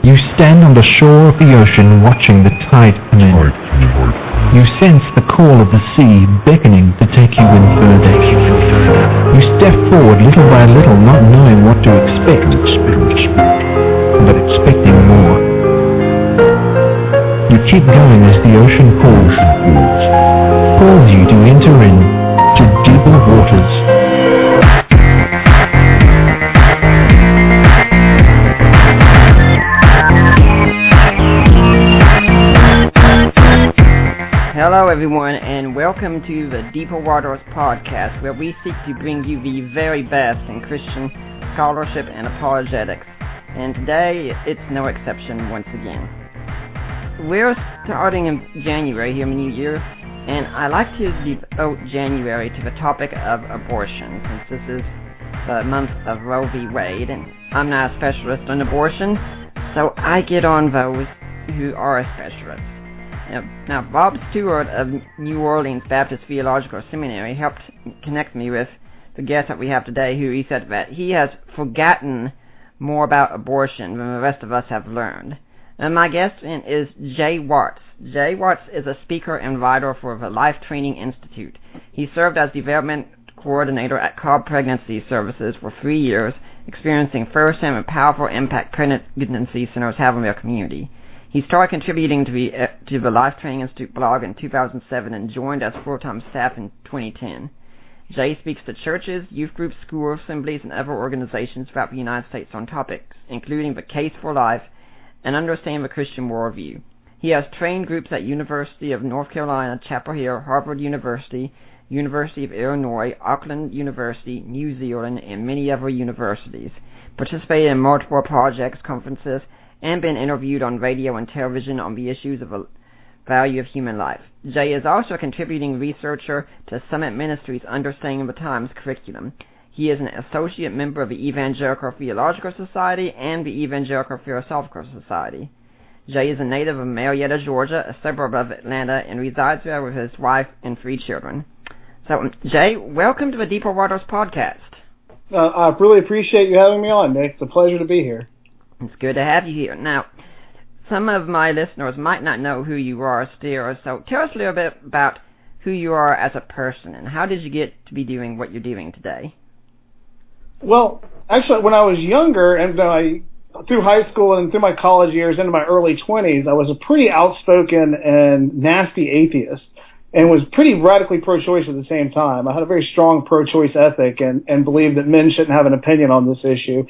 You stand on the shore of the ocean watching the tide come in. You sense the call of the sea beckoning to take you in further. You step forward little by little, not knowing what to expect, but expecting more. You keep going as the ocean calls you to enter in to deeper waters. Hello everyone, and welcome to the Deeper Waters podcast, where we seek to bring you the very best in Christian scholarship and apologetics. And today, it's no exception once again. We're starting in January here in the new year, and I like to devote January to the topic of abortion, since this is the month of Roe v. Wade, and I'm not a specialist on abortion, so I get on those who are specialists. Now, Bob Stewart of New Orleans Baptist Theological Seminary helped connect me with the guest that we have today, who he said that he has forgotten more about abortion than the rest of us have learned. And my guest is Jay Watts. Jay Watts is a speaker and writer for the Life Training Institute. He served as development coordinator at Cobb Pregnancy Services for 3 years, experiencing firsthand the powerful impact pregnancy centers have on their community. He started contributing to the Life Training Institute blog in 2007 and joined as full-time staff in 2010. Jay speaks to churches, youth groups, school assemblies, and other organizations throughout the United States on topics, including the case for life and understanding the Christian worldview. He has trained groups at University of North Carolina, Chapel Hill, Harvard University, University of Illinois, Auckland University, New Zealand, and many other universities, participated in multiple projects, conferences, and been interviewed on radio and television on the issues of the value of human life. Jay is also a contributing researcher to Summit Ministries' Understanding the Times curriculum. He is an associate member of the Evangelical Theological Society and the Evangelical Philosophical Society. Jay is a native of Marietta, Georgia, a suburb of Atlanta, and resides there with his wife and 3 children. So, Jay, welcome to the Deeper Waters podcast. I really appreciate you having me on, Nick. It's a pleasure to be here. It's good to have you here. Now, some of my listeners might not know who you are still, so tell us a little bit about who you are as a person, and how did you get to be doing what you're doing today? Well, actually, when I was younger, and through high school and through my college years into my early 20s, I was a pretty outspoken and nasty atheist, and was pretty radically pro-choice at the same time. I had a very strong pro-choice ethic and believed that men shouldn't have an opinion on this issue.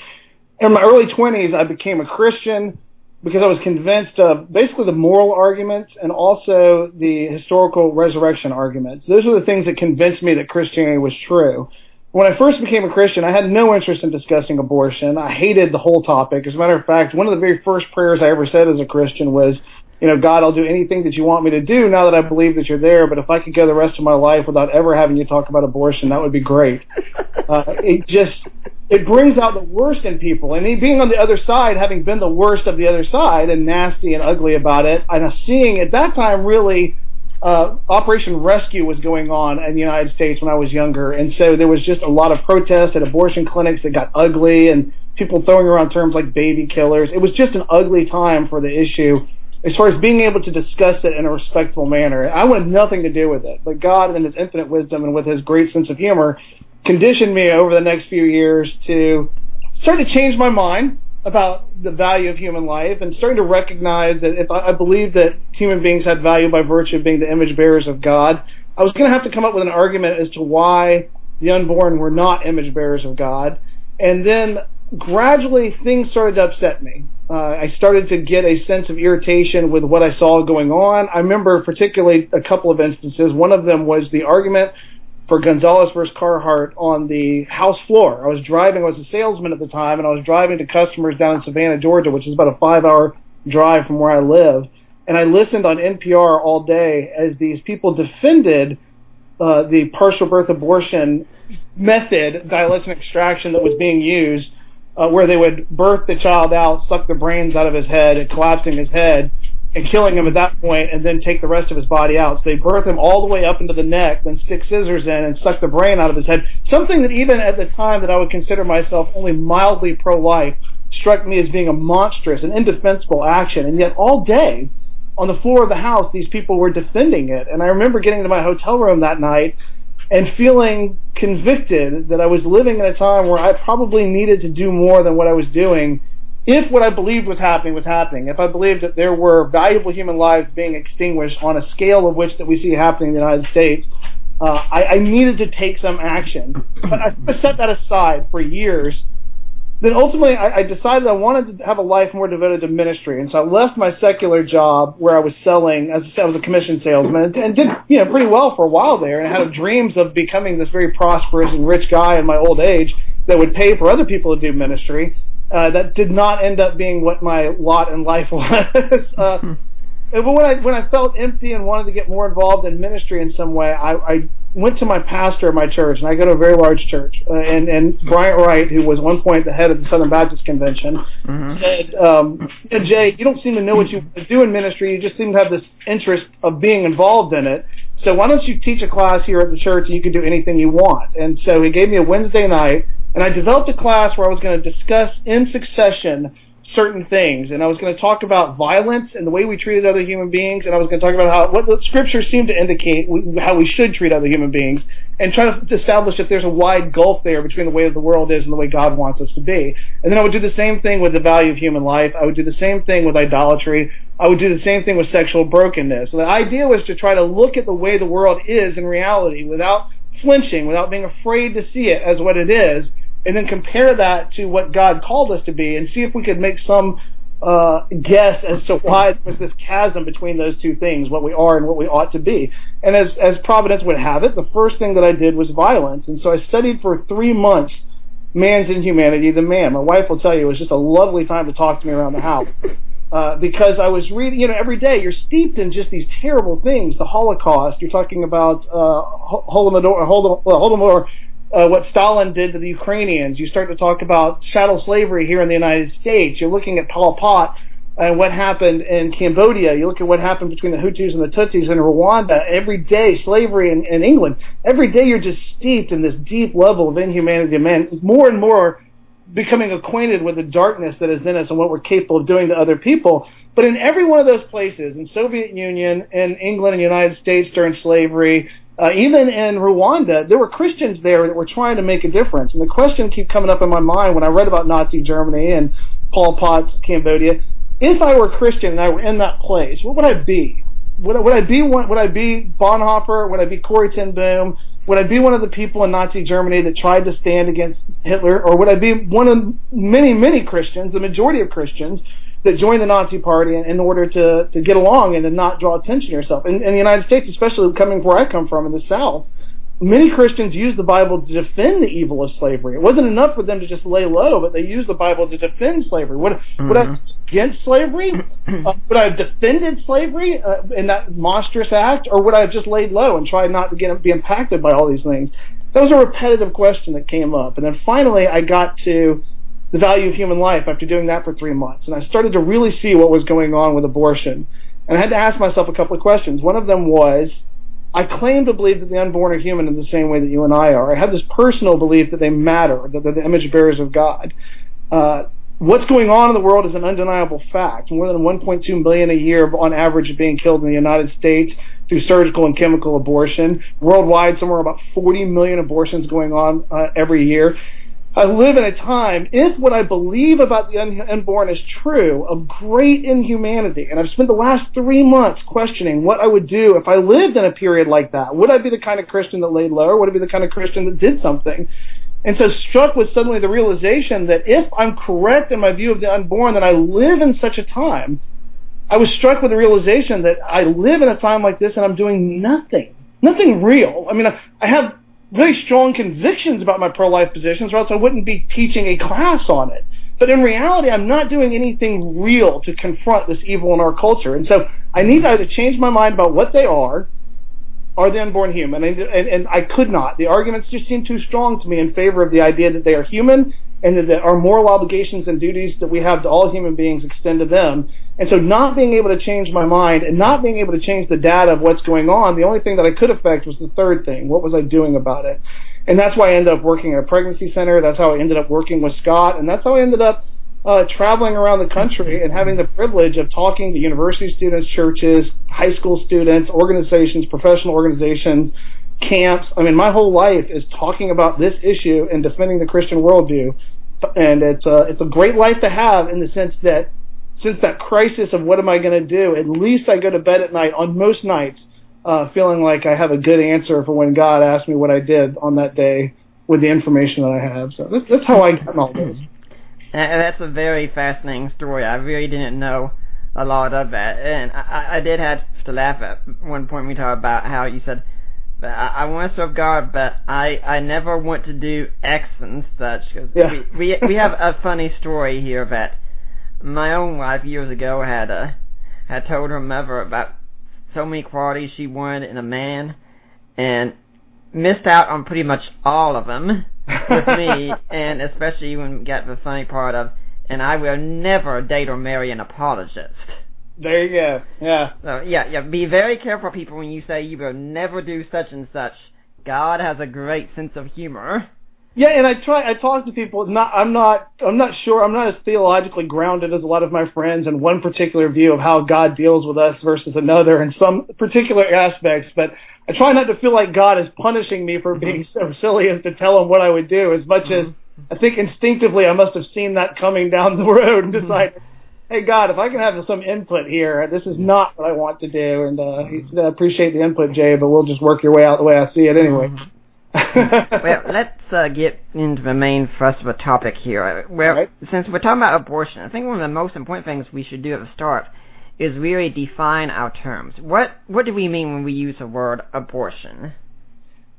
In my early 20s, I became a Christian because I was convinced of basically the moral arguments and also the historical resurrection arguments. Those are the things that convinced me that Christianity was true. When I first became a Christian, I had no interest in discussing abortion. I hated the whole topic. As a matter of fact, one of the very first prayers I ever said as a Christian was, God, I'll do anything that you want me to do now that I believe that you're there, but if I could go the rest of my life without ever having you talk about abortion, that would be great. It brings out the worst in people. And being on the other side, having been the worst of the other side and nasty and ugly about it, and seeing at that time really Operation Rescue was going on in the United States when I was younger. And so there was just a lot of protests at abortion clinics that got ugly and people throwing around terms like baby killers. It was just an ugly time for the issue as far as being able to discuss it in a respectful manner. I wanted nothing to do with it. But God, in His infinite wisdom and with His great sense of humor, conditioned me over the next few years to start to change my mind about the value of human life and starting to recognize that if I believed that human beings had value by virtue of being the image bearers of God, I was going to have to come up with an argument as to why the unborn were not image bearers of God. And then gradually things started to upset me. I started to get a sense of irritation with what I saw going on. I remember particularly a couple of instances. One of them was the argument for Gonzalez versus Carhart on the House floor. I was a salesman at the time, and I was driving to customers down in Savannah, Georgia, which is about a 5-hour drive from where I live. And I listened on NPR all day as these people defended the partial birth abortion method, dialysis extraction, that was being used, where they would birth the child out, suck the brains out of his head, and collapsing his head, and killing him at that point, and then take the rest of his body out. So they birth him all the way up into the neck, then stick scissors in and suck the brain out of his head. Something that even at the time that I would consider myself only mildly pro-life struck me as being a monstrous and indefensible action, and yet all day on the floor of the house, these people were defending it. And I remember getting to my hotel room that night and feeling convicted that I was living in a time where I probably needed to do more than what I was doing if what I believed was happening, if I believed that there were valuable human lives being extinguished on a scale of which that we see happening in the United States. I needed to take some action. But I set that aside for years. Then ultimately, I decided I wanted to have a life more devoted to ministry, and so I left my secular job where I was selling, as I said, I was a commission salesman, and did pretty well for a while there, and I had dreams of becoming this very prosperous and rich guy in my old age that would pay for other people to do ministry. That did not end up being what my lot in life was. But when I felt empty and wanted to get more involved in ministry in some way, I went to my pastor of my church, and I go to a very large church. And Bryant Wright, who was at one point the head of the Southern Baptist Convention, said, Jay, you don't seem to know what you want to do in ministry. You just seem to have this interest of being involved in it. So why don't you teach a class here at the church and you can do anything you want? And so he gave me a Wednesday night, and I developed a class where I was going to discuss in succession certain things, and I was going to talk about violence and the way we treated other human beings, and I was going to talk about what the scriptures seem to indicate how we should treat other human beings, and try to establish if there's a wide gulf there between the way the world is and the way God wants us to be. And then I would do the same thing with the value of human life. I would do the same thing with idolatry. I would do the same thing with sexual brokenness. So the idea was to try to look at the way the world is in reality without flinching, without being afraid to see it as what it is, and then compare that to what God called us to be and see if we could make some guess as to why there's this chasm between those two things, what we are and what we ought to be. And as Providence would have it, the first thing that I did was violence. And so I studied for 3 months man's inhumanity, the man. My wife will tell you it was just a lovely time to talk to me around the house. Because I was reading, every day you're steeped in just these terrible things. The Holocaust, you're talking about Holodomor, what Stalin did to the Ukrainians. You start to talk about chattel slavery here in the United States. You're looking at Pol Pot and what happened in Cambodia. You look at what happened between the Hutus and the Tutsis in Rwanda. Every day, slavery in England. Every day you're just steeped in this deep level of inhumanity of man. More and more becoming acquainted with the darkness that is in us and what we're capable of doing to other people. But in every one of those places, in Soviet Union, in England and United States during slavery, even in Rwanda, there were Christians there that were trying to make a difference. And the question kept coming up in my mind when I read about Nazi Germany and Pol Pot's Cambodia: if I were Christian and I were in that place, what would I be? Would I be Bonhoeffer? Would I be Corrie ten Boom? Would I be one of the people in Nazi Germany that tried to stand against Hitler? Or would I be one of many, many Christians, the majority of Christians, that joined the Nazi Party in order to get along and to not draw attention to yourself? In the United States, especially coming where I come from in the South, many Christians use the Bible to defend the evil of slavery. It wasn't enough for them to just lay low, but they used the Bible to defend slavery. Would I be against slavery? Would I have defended slavery in that monstrous act? Or would I have just laid low and tried not to be impacted by all these things? That was a repetitive question that came up. And then finally I got to the value of human life after doing that for 3 months. And I started to really see what was going on with abortion. And I had to ask myself a couple of questions. One of them was, I claim to believe that the unborn are human in the same way that you and I are. I have this personal belief that they matter, that they're the image bearers of God. What's going on in the world is an undeniable fact. More than 1.2 million a year on average are being killed in the United States through surgical and chemical abortion. Worldwide, somewhere about 40 million abortions going on every year. I live in a time, if what I believe about the unborn is true, of great inhumanity. And I've spent the last 3 months questioning what I would do if I lived in a period like that. Would I be the kind of Christian that laid low, or would I be the kind of Christian that did something? And so struck with suddenly the realization that if I'm correct in my view of the unborn, that I live in such a time, I was struck with the realization that I live in a time like this and I'm doing nothing real. I mean, I have very strong convictions about my pro-life positions, or else I wouldn't be teaching a class on it. But in reality, I'm not doing anything real to confront this evil in our culture. And so I need to either change my mind about what they are the unborn human? And I could not. The arguments just seem too strong to me in favor of the idea that they are human and that our moral obligations and duties that we have to all human beings extend to them. And so not being able to change my mind and not being able to change the data of what's going on, the only thing that I could affect was the third thing. What was I doing about it? And that's why I ended up working at a pregnancy center. That's how I ended up working with Scott. And that's how I ended up traveling around the country and having the privilege of talking to university students, churches, high school students, organizations, professional organizations, camps. I mean, my whole life is talking about this issue and defending the Christian worldview. And it's a great life to have, in the sense that since that crisis of what am I going to do, at least I go to bed at night, on most nights, feeling like I have a good answer for when God asked me what I did on that day with the information that I have. So that's how I get all this. That's a very fascinating story. I really didn't know a lot of that. And I did have to laugh at one point we talked about how you said, I want to serve God, but I never want to do X and such. Cause yeah. we have a funny story here that my own wife years ago had told her mother about so many qualities she wanted in a man, and missed out on pretty much all of them with me, and especially when we got the funny part of, and I will never date or marry an apologist. There you go. Yeah. So yeah. Be very careful, people, when you say you will never do such and such. God has a great sense of humor. Yeah, and I talk to people. I'm not sure. I'm not as theologically grounded as a lot of my friends in one particular view of how God deals with us versus another in some particular aspects. But I try not to feel like God is punishing me for being so silly as to tell him what I would do. As much as I think instinctively I must have seen that coming down the road and decided, hey, God, if I can have some input here, this is not what I want to do. And he said, I appreciate the input, Jay, but we'll just work your way out the way I see it anyway. Well, let's get into the main thrust of the topic here. Well, right. Since we're talking about abortion, I think one of the most important things we should do at the start is really define our terms. What do we mean when we use the word abortion?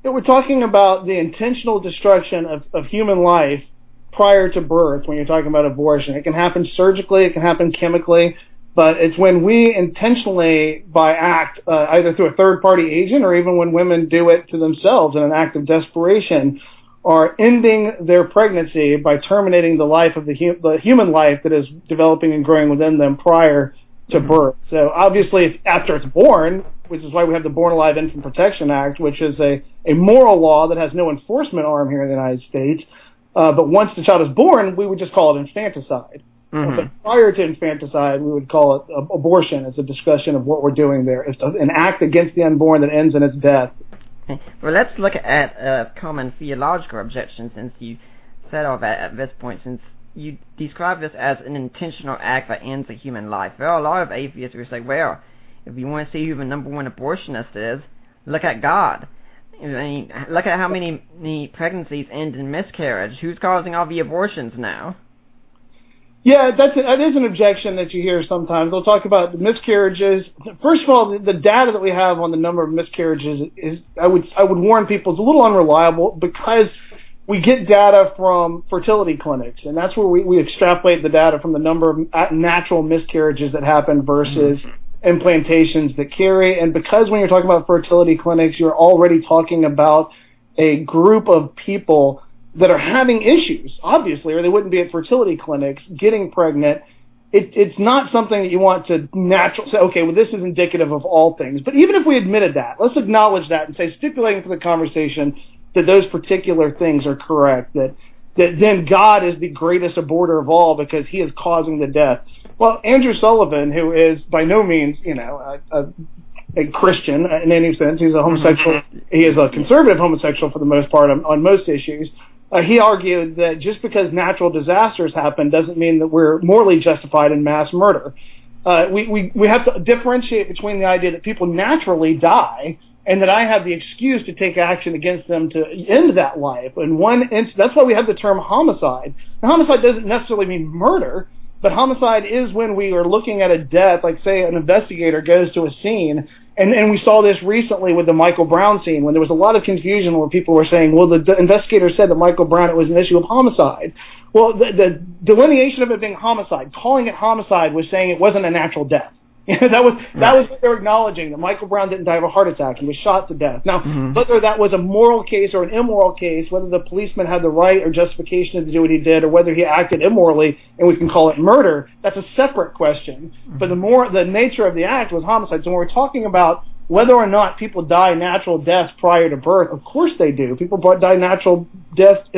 Yeah, we're talking about the intentional destruction of human life prior to birth when you're talking about abortion. It can happen surgically, it can happen chemically, but it's when we intentionally, by act, either through a third-party agent or even when women do it to themselves in an act of desperation, are ending their pregnancy by terminating the life of the human life that is developing and growing within them prior to birth. So obviously, after it's born, which is why we have the Born Alive Infant Protection Act, which is a moral law that has no enforcement arm here in the United States, but once the child is born, we would just call it infanticide. But prior to infanticide, we would call it abortion. It's a discussion of what we're doing there. It's an act against the unborn that ends in its death. Okay. Well, let's look at common theological objections, since you said all that at this point, since you describe this as an intentional act that ends a human life. There are a lot of atheists who say, well, if you want to see who the number one abortionist is, look at God. I mean, look at how many pregnancies end in miscarriage. Who's causing all the abortions now? Yeah, that is an objection that you hear sometimes. They'll talk about the miscarriages. First of all, the data that we have on the number of miscarriages is, I would warn people, it's a little unreliable because we get data from fertility clinics, and that's where we extrapolate the data from the number of natural miscarriages that happen versus implantations that carry. And because when you're talking about fertility clinics, you're already talking about a group of people that are having issues, obviously, or they wouldn't be at fertility clinics getting pregnant. It's not something that you want to naturally say, okay, well, this is indicative of all things. But even if we admitted that, let's acknowledge that and say, stipulating for the conversation that those particular things are correct, that then God is the greatest aborter of all because he is causing the death. Well, Andrew Sullivan, who is by no means, a Christian in any sense, he's a homosexual, he is a conservative homosexual for the most part on most issues. He argued that just because natural disasters happen doesn't mean that we're morally justified in mass murder. We have to differentiate between the idea that people naturally die and that I have the excuse to take action against them to end that life. And that's why we have the term homicide. Now, homicide doesn't necessarily mean murder, but homicide is when we are looking at a death, like say an investigator goes to a scene, and we saw this recently with the Michael Brown scene when there was a lot of confusion where people were saying, well, the investigator said that Michael Brown, it was an issue of homicide. Well, the delineation of it being homicide, calling it homicide was saying it wasn't a natural death. That was what they were acknowledging, that Michael Brown didn't die of a heart attack. He was shot to death. Now, whether that was a moral case or an immoral case, whether the policeman had the right or justification to do what he did, or whether he acted immorally, and we can call it murder, that's a separate question. But the nature of the act was homicide. So when we're talking about whether or not people die natural deaths prior to birth, of course they do. People die natural deaths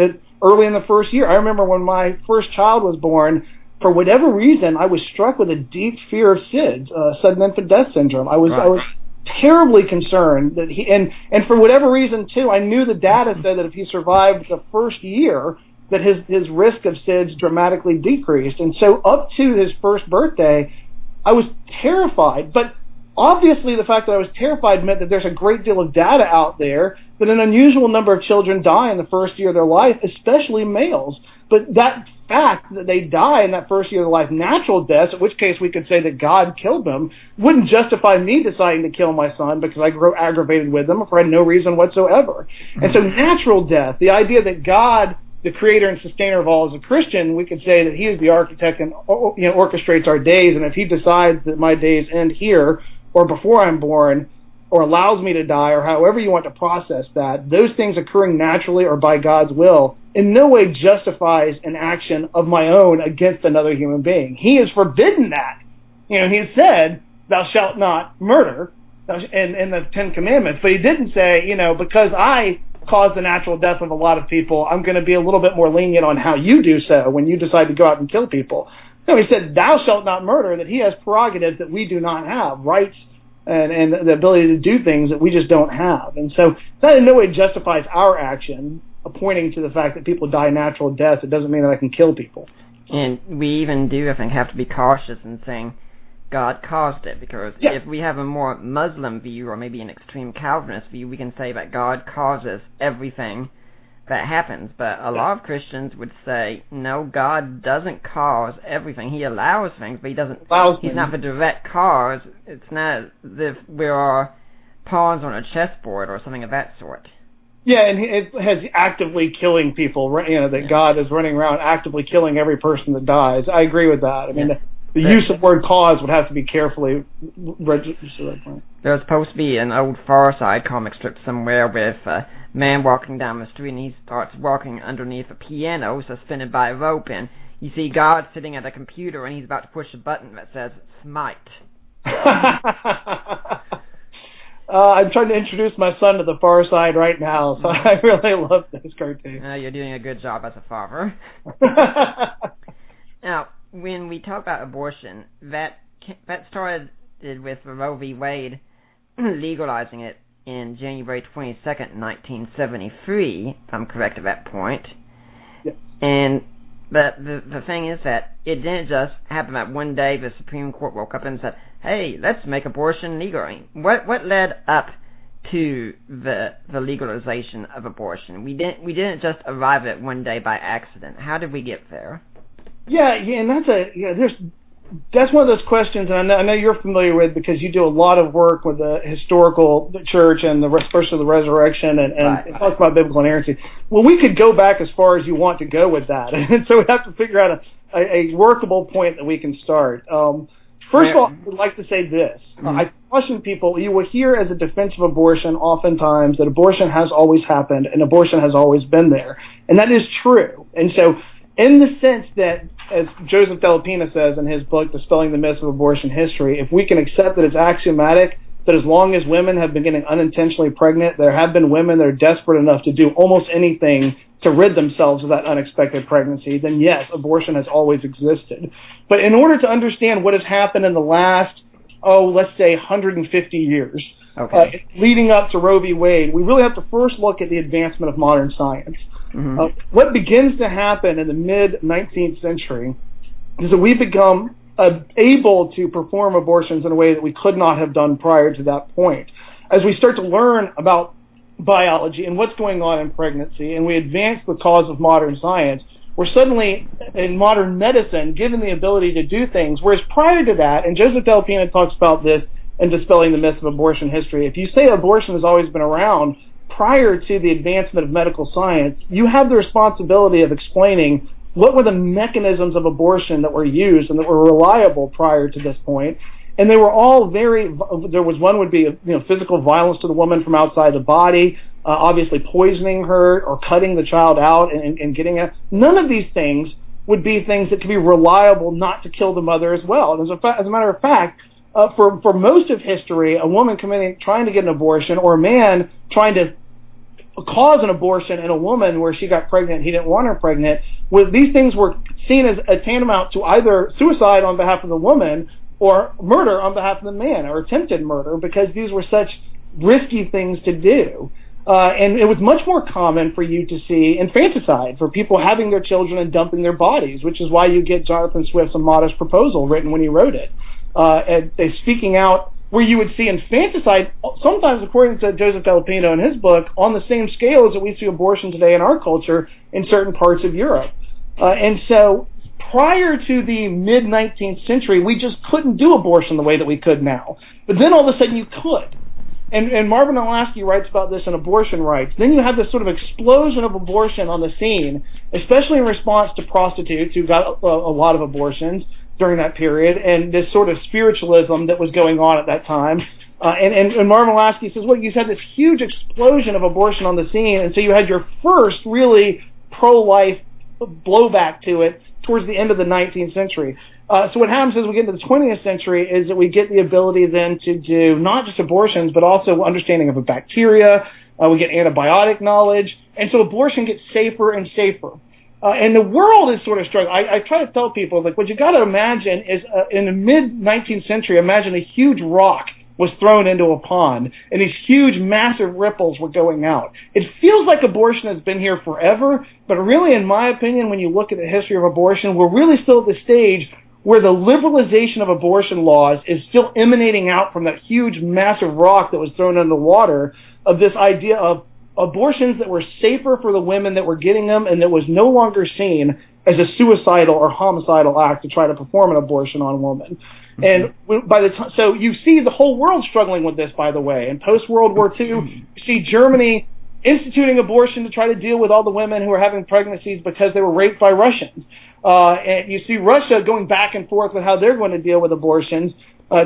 early in the first year. I remember when my first child was born, for whatever reason, I was struck with a deep fear of SIDS, sudden infant death syndrome. I was terribly concerned that and for whatever reason too, I knew the data said that if he survived the first year, that his risk of SIDS dramatically decreased. And so up to his first birthday, I was terrified. But obviously the fact that I was terrified meant that there's a great deal of data out there that an unusual number of children die in the first year of their life, especially males. But that fact that they die in that first year of their life, natural deaths, in which case we could say that God killed them, wouldn't justify me deciding to kill my son because I grew aggravated with them for no reason whatsoever. And so natural death, the idea that God, the creator and sustainer of all, is a Christian, we could say that he is the architect and orchestrates our days, and if he decides that my days end here or before I'm born, or allows me to die, or however you want to process that, those things occurring naturally or by God's will in no way justifies an action of my own against another human being. He has forbidden that. He has said, thou shalt not murder, in the Ten Commandments, but he didn't say, because I caused the natural death of a lot of people, I'm going to be a little bit more lenient on how you do so when you decide to go out and kill people. No, he said, thou shalt not murder, that he has prerogatives that we do not have, rights and the ability to do things that we just don't have. And so that in no way justifies our action, pointing to the fact that people die natural deaths. It doesn't mean that I can kill people. And we even do, I think, have to be cautious in saying God caused it, because if we have a more Muslim view or maybe an extreme Calvinist view, we can say that God causes everything that happens. But a lot of Christians would say, no, God doesn't cause everything. He allows things, but he doesn't. He's not the direct cause. It's not as if we are pawns on a chessboard or something of that sort. Yeah, and it has actively killing people, that God is running around actively killing every person that dies. I agree with that. I mean, the use of word cause would have to be carefully registered. There's supposed to be an old Far Side comic strip somewhere with a man walking down the street, and he starts walking underneath a piano suspended by a rope, and you see God sitting at a computer, and he's about to push a button that says Smite. I'm trying to introduce my son to the Far Side right now, so I really love this cartoon. You're doing a good job as a father. Now, when we talk about abortion, that started with Roe v. Wade legalizing it in January 22nd, 1973, if I'm correct at that point. Yes. And the thing is that it didn't just happen that one day the Supreme Court woke up and said, hey, let's make abortion legal. What led up to the legalization of abortion? We didn't just arrive at it one day by accident. How did we get there? Yeah, and that's one of those questions, and I know you're familiar with, because you do a lot of work with the historical church and especially the resurrection and talk about biblical inerrancy. Well, we could go back as far as you want to go with that, and so we have to figure out a workable point that we can start. First of all, I would like to say this. I caution people, you will hear as a defense of abortion oftentimes that abortion has always happened and abortion has always been there, and that is true. And so in the sense that, as Joseph Delapina says in his book, Dispelling the Myths of Abortion History, if we can accept that it's axiomatic that as long as women have been getting unintentionally pregnant, there have been women that are desperate enough to do almost anything to rid themselves of that unexpected pregnancy, then yes, abortion has always existed. But in order to understand what has happened in the last, let's say 150 years, leading up to Roe v. Wade, we really have to first look at the advancement of modern science. Mm-hmm. What begins to happen in the mid-19th century is that we become able to perform abortions in a way that we could not have done prior to that point. As we start to learn about biology and what's going on in pregnancy, and we advance the cause of modern science, we're suddenly, in modern medicine, given the ability to do things, whereas prior to that, and Joseph Delapina talks about this in Dispelling the Myths of Abortion History, if you say abortion has always been around, prior to the advancement of medical science, you have the responsibility of explaining what were the mechanisms of abortion that were used and that were reliable prior to this point. And they were all there was one would be physical violence to the woman from outside the body, obviously poisoning her or cutting the child out and getting it. None of these things would be things that could be reliable not to kill the mother as well. And as a matter of fact, for most of history, a woman trying to get an abortion or a man trying to cause an abortion in a woman where she got pregnant, he didn't want her pregnant, these things were seen as a tantamount to either suicide on behalf of the woman or murder on behalf of the man, or attempted murder, because these were such risky things to do. And it was much more common for you to see infanticide, for people having their children and dumping their bodies, which is why you get Jonathan Swift's A Modest Proposal written when he wrote it. And speaking out where you would see infanticide, sometimes, according to Joseph Delapino in his book, on the same scale as that we see abortion today in our culture in certain parts of Europe. And so prior to the mid-19th century, we just couldn't do abortion the way that we could now. But then all of a sudden you could. And Marvin Olasky writes about this in Abortion Rights. Then you have this sort of explosion of abortion on the scene, especially in response to prostitutes who got a lot of abortions during that period, and this sort of spiritualism that was going on at that time. And Marvin Olasky says, well, you had this huge explosion of abortion on the scene, and so you had your first really pro-life blowback to it towards the end of the 19th century. So what happens as we get into the 20th century is that we get the ability then to do not just abortions, but also understanding of a bacteria. We get antibiotic knowledge, and so abortion gets safer and safer. And the world is sort of struggling. I try to tell people, like, what you got to imagine is in the mid-19th century, imagine a huge rock was thrown into a pond, and these huge, massive ripples were going out. It feels like abortion has been here forever, but really, in my opinion, when you look at the history of abortion, we're really still at the stage where the liberalization of abortion laws is still emanating out from that huge, massive rock that was thrown into the water, of this idea of abortions that were safer for the women that were getting them, and that was no longer seen as a suicidal or homicidal act to try to perform an abortion on a woman. Mm-hmm. And by the time, so you see the whole world struggling with this, by the way. In post-World War II, you see Germany instituting abortion to try to deal with all the women who are having pregnancies because they were raped by Russians. And you see Russia going back and forth with how they're going to deal with abortions,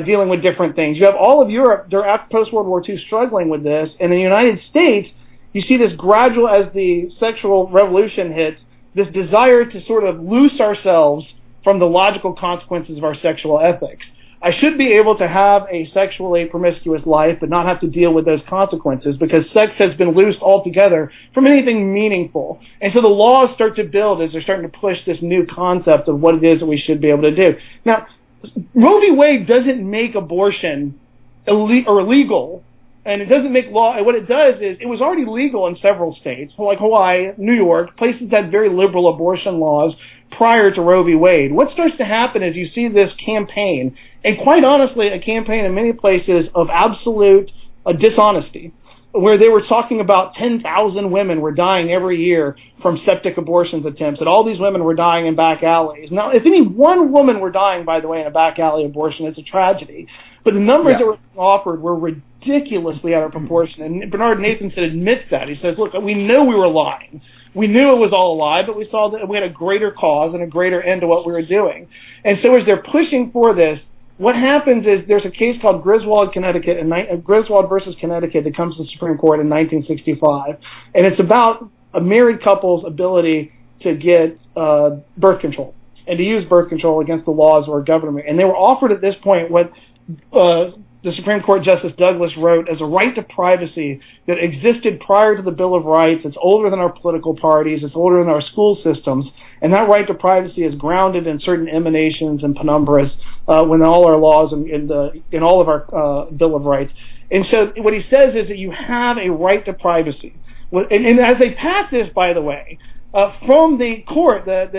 dealing with different things. You have all of Europe after post-World War II struggling with this. And in the United States, you see this gradual, as the sexual revolution hits, this desire to sort of loose ourselves from the logical consequences of our sexual ethics. I should be able to have a sexually promiscuous life but not have to deal with those consequences, because sex has been loosed altogether from anything meaningful. And so the laws start to build as they're starting to push this new concept of what it is that we should be able to do. Now, Roe v. Wade doesn't make abortion illegal, and it doesn't make law. And what it does is, it was already legal in several states, like Hawaii, New York, places that had very liberal abortion laws prior to Roe v. Wade. What starts to happen is you see this campaign, and quite honestly, a campaign in many places of absolute dishonesty, where they were talking about 10,000 women were dying every year from septic abortions attempts, and all these women were dying in back alleys. Now, if any one woman were dying, by the way, in a back alley abortion, it's a tragedy. But the numbers that were offered were ridiculously out of proportion. And Bernard Nathanson admits that. He says, look, we knew we were lying. We knew it was all a lie, but we saw that we had a greater cause and a greater end to what we were doing. And so as they're pushing for this, what happens is there's a case called Griswold, Connecticut, Griswold versus Connecticut, that comes to the Supreme Court in 1965. And it's about a married couple's ability to get birth control and to use birth control against the laws or government. And they were offered at this point what the Supreme Court Justice Douglas wrote as a right to privacy that existed prior to the Bill of Rights. It's older than our political parties. It's older than our school systems. And that right to privacy is grounded in certain emanations and penumbras when all our laws in all of our Bill of Rights. And so what he says is that you have a right to privacy. And as they pass this, by the way, from the court, the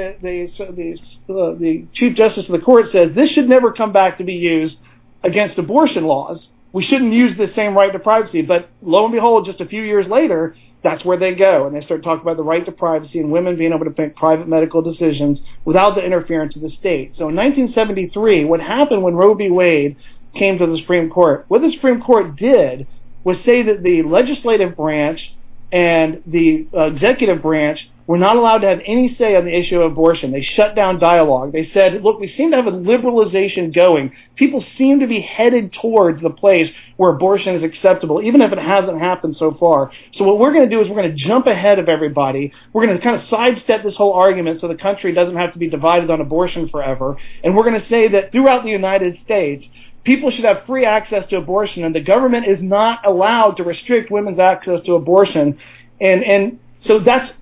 Chief Justice of the court says this should never come back to be used against abortion laws. We shouldn't use the same right to privacy. But lo and behold, just a few years later, that's where they go, and they start talking about the right to privacy and women being able to make private medical decisions without the interference of the state. So in 1973, what happened when Roe v. Wade came to the Supreme Court, what the Supreme Court did was say that the legislative branch and the executive branch were not allowed to have any say on the issue of abortion. They shut down dialogue. They said, look, we seem to have a liberalization going. People seem to be headed towards the place where abortion is acceptable, even if it hasn't happened so far. So what we're going to do is we're going to jump ahead of everybody. We're going to kind of sidestep this whole argument so the country doesn't have to be divided on abortion forever. And we're going to say that throughout the United States, people should have free access to abortion, and the government is not allowed to restrict women's access to abortion And so that's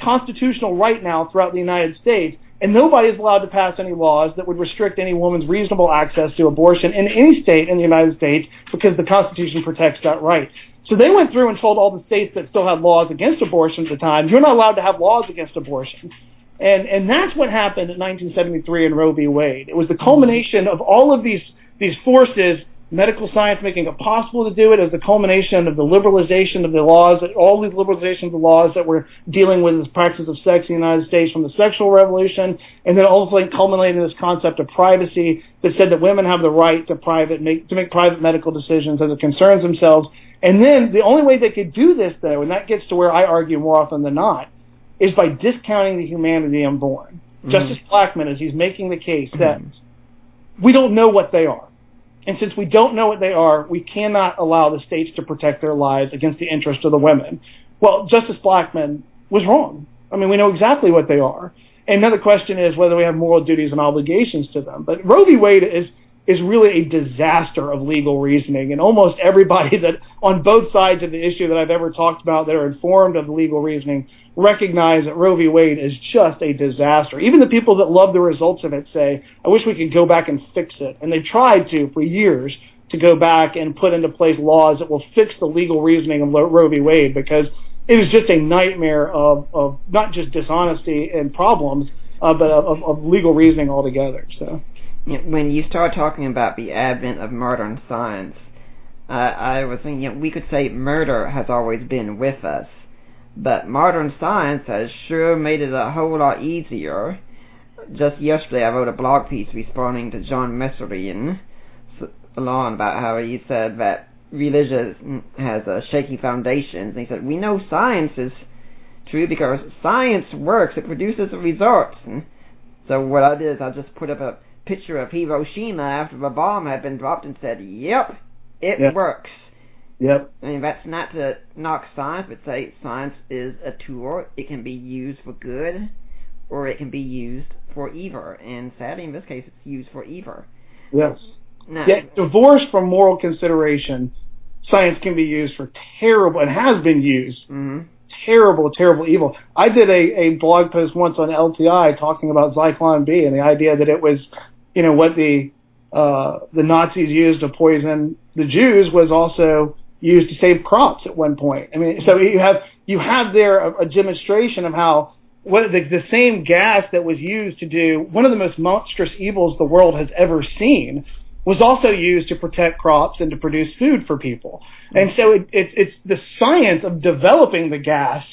constitutional right now throughout the United States, and nobody is allowed to pass any laws that would restrict any woman's reasonable access to abortion in any state in the United States because the Constitution protects that right. So they went through and told all the states that still had laws against abortion at the time, you're not allowed to have laws against abortion. And that's what happened in 1973 in Roe v. Wade. It was the culmination of all of these forces, medical science making it possible to do it. It was the culmination of the liberalization of the laws, all these liberalizations of the laws that were dealing with this practice of sex in the United States from the sexual revolution, and then ultimately culminating in this concept of privacy that said that women have the right to make private medical decisions as it concerns themselves. And then the only way they could do this, though, and that gets to where I argue more often than not, is by discounting the humanity unborn. Mm-hmm. Justice Blackmun, as he's making the case, that we don't know what they are. And since we don't know what they are, we cannot allow the states to protect their lives against the interest of the women. Well, Justice Blackmun was wrong. I mean, we know exactly what they are. And now the question is whether we have moral duties and obligations to them. But Roe v. Wade is really a disaster of legal reasoning, and almost everybody that on both sides of the issue that I've ever talked about that are informed of legal reasoning recognize that Roe v. Wade is just a disaster. Even the people that love the results of it say, I wish we could go back and fix it. And they've tried to for years to go back and put into place laws that will fix the legal reasoning of Roe v. Wade, because it is just a nightmare of not just dishonesty and problems, but of legal reasoning altogether. So. When you start talking about the advent of modern science, I was thinking, we could say murder has always been with us, but modern science has sure made it a whole lot easier. Just yesterday I wrote a blog piece responding to John Messerine along about how he said that religion has shaky foundations. And he said, we know science is true because science works, it produces results. And so what I did is I just put up a picture of Hiroshima after the bomb had been dropped and said, yep, it works. Yep. I mean, that's not to knock science, but say science is a tool. It can be used for good, or it can be used for evil. And sadly, in this case, it's used for evil. Yes. Now, yet, divorced from moral consideration, science can be used for terrible, and has been used, terrible, terrible evil. I did a blog post once on LTI talking about Zyklon B and the idea that it was, what the Nazis used to poison the Jews was also used to save crops at one point. I mean, so you have there a demonstration of how the same gas that was used to do one of the most monstrous evils the world has ever seen was also used to protect crops and to produce food for people. And so it's the science of developing the gas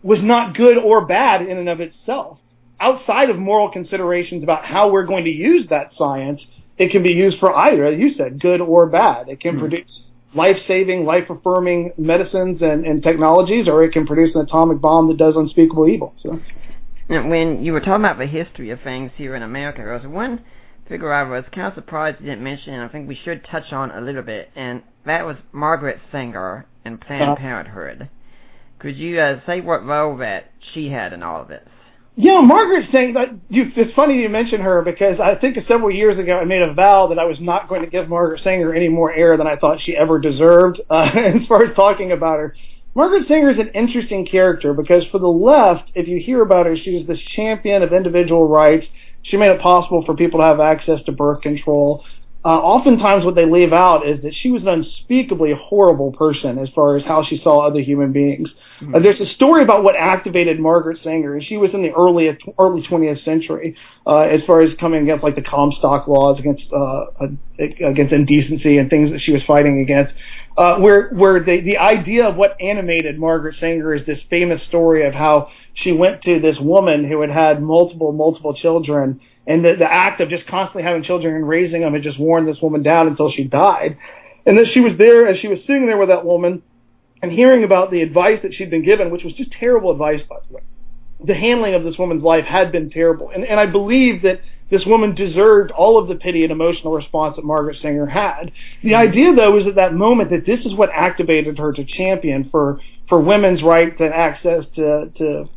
was not good or bad in and of itself. Outside of moral considerations about how we're going to use that science, it can be used for either, as you said, good or bad. It can produce life-saving, life-affirming medicines and technologies, or it can produce an atomic bomb that does unspeakable evil. So. Now, when you were talking about the history of things here in America, there was one figure I was kind of surprised you didn't mention, and I think we should touch on a little bit, and that was Margaret Sanger and Planned Parenthood. Could you say what role that she had in all of this? Yeah, Margaret Sanger, it's funny you mention her, because I think several years ago I made a vow that I was not going to give Margaret Sanger any more air than I thought she ever deserved as far as talking about her. Margaret Sanger is an interesting character because for the left, if you hear about her, she was this champion of individual rights. She made it possible for people to have access to birth control. Oftentimes what they leave out is that she was an unspeakably horrible person as far as how she saw other human beings. There's a story about what activated Margaret Sanger, and she was in the early 20th century as far as coming against like the Comstock laws, against indecency and things that she was fighting against, where the idea of what animated Margaret Sanger is this famous story of how she went to this woman who had multiple children, and the act of just constantly having children and raising them had just worn this woman down until she died. And that she was there, as she was sitting there with that woman and hearing about the advice that she'd been given, which was just terrible advice, by the way. The handling of this woman's life had been terrible. And I believe that this woman deserved all of the pity and emotional response that Margaret Sanger had. The idea, though, was at that moment that this is what activated her to champion for women's right to access to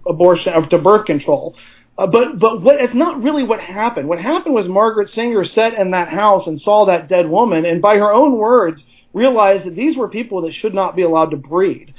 abortion, or to birth control. But it's not really what happened. What happened was Margaret Sanger sat in that house and saw that dead woman, and by her own words, realized that these were people that should not be allowed to breed.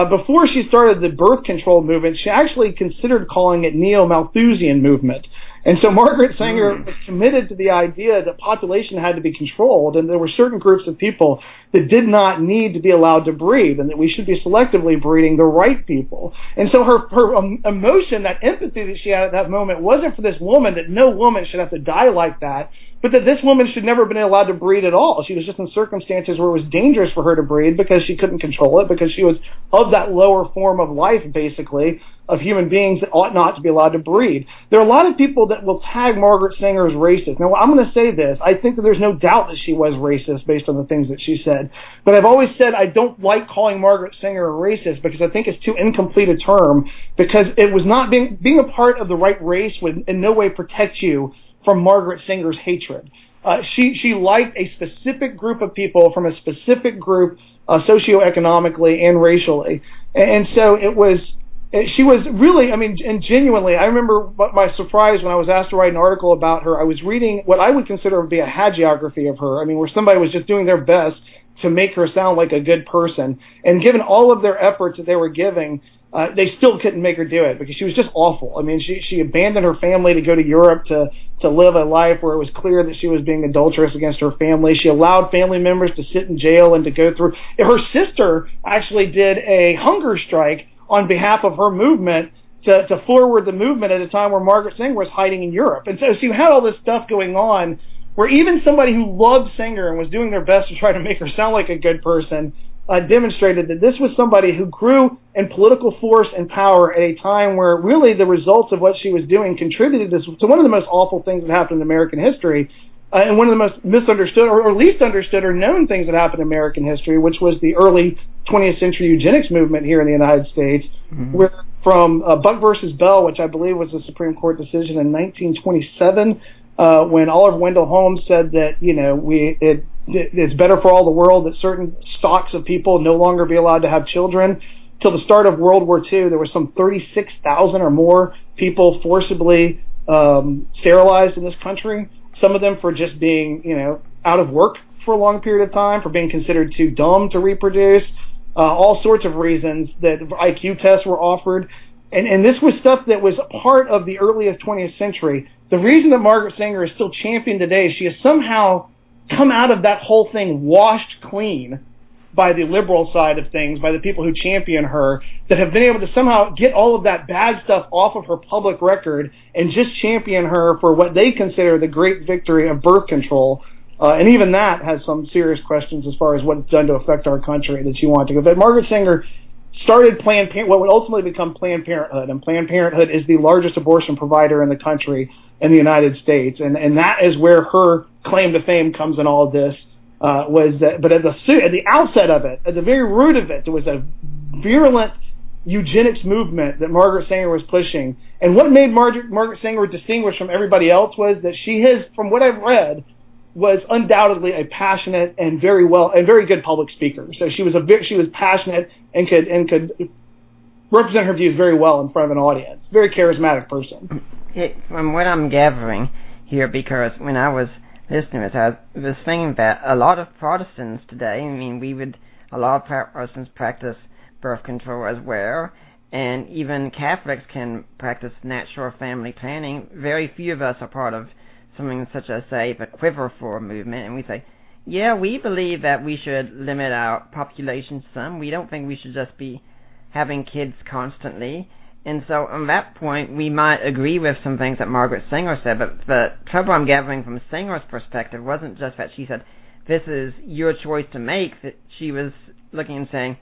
Before she started the birth control movement, she actually considered calling it Neo-Malthusian movement. And so Margaret Sanger was committed to the idea that population had to be controlled, and there were certain groups of people that did not need to be allowed to breed, and that we should be selectively breeding the right people. And so her emotion, that empathy that she had at that moment, wasn't for this woman, that no woman should have to die like that, but that this woman should never have been allowed to breed at all. She was just in circumstances where it was dangerous for her to breed because she couldn't control it, because she was of that lower form of life, basically, of human beings that ought not to be allowed to breed. There are a lot of people that will tag Margaret Sanger as racist. Now, I'm going to say this. I think that there's no doubt that she was racist based on the things that she said. But I've always said I don't like calling Margaret Sanger a racist because I think it's too incomplete a term, because it was not being a part of the right race would in no way protect you from Margaret Sanger's hatred. She liked a specific group of people from a specific group socioeconomically and racially. And so she was really, and genuinely, I remember my surprise when I was asked to write an article about her. I was reading what I would consider to be a hagiography of her. Where somebody was just doing their best to make her sound like a good person. And given all of their efforts that they were giving, they still couldn't make her do it because she was just awful. She abandoned her family to go to Europe to live a life where it was clear that she was being adulterous against her family. She allowed family members to sit in jail and to go through. Her sister actually did a hunger strike on behalf of her movement to forward the movement at a time where Margaret Sanger was hiding in Europe. And so you had all this stuff going on where even somebody who loved Sanger and was doing their best to try to make her sound like a good person demonstrated that this was somebody who grew in political force and power at a time where really the results of what she was doing contributed to one of the most awful things that happened in American history, and one of the most misunderstood or least understood or known things that happened in American history, which was the early 20th century eugenics movement here in the United States, where from Buck versus Bell, which I believe was a Supreme Court decision in 1927, when Oliver Wendell Holmes said that it's better for all the world that certain stocks of people no longer be allowed to have children. Till the start of World War II, there were some 36,000 or more people forcibly sterilized in this country. Some of them for just being, out of work for a long period of time, for being considered too dumb to reproduce, all sorts of reasons that IQ tests were offered. And this was stuff that was part of the earliest 20th century. The reason that Margaret Sanger is still championed today is she has somehow come out of that whole thing washed clean by the liberal side of things, by the people who champion her, that have been able to somehow get all of that bad stuff off of her public record and just champion her for what they consider the great victory of birth control. And even that has some serious questions as far as what it's done to affect our country that she wanted to go. But Margaret Sanger started what would ultimately become Planned Parenthood, and Planned Parenthood is the largest abortion provider in the country in the United States, and that is where her claim to fame comes in all of this. But at the outset of it, at the very root of it, there was a virulent eugenics movement that Margaret Sanger was pushing. And what made Margaret Sanger distinguished from everybody else was that she has, from what I've read, was undoubtedly a passionate and very good public speaker. So she was passionate and could represent her views very well in front of an audience. Very charismatic person. From what I'm gathering here, because when I was listening to it, I was thinking that a lot of Protestants today, a lot of Protestants practice birth control as well, and even Catholics can practice natural family planning. Very few of us are part of something such as, say, the Quiver For movement, and we say, yeah, we believe that we should limit our population some. We don't think we should just be having kids constantly. And so on that point, we might agree with some things that Margaret Sanger said, but the trouble I'm gathering from Sanger's perspective wasn't just that she said, this is your choice to make, that she was looking and saying,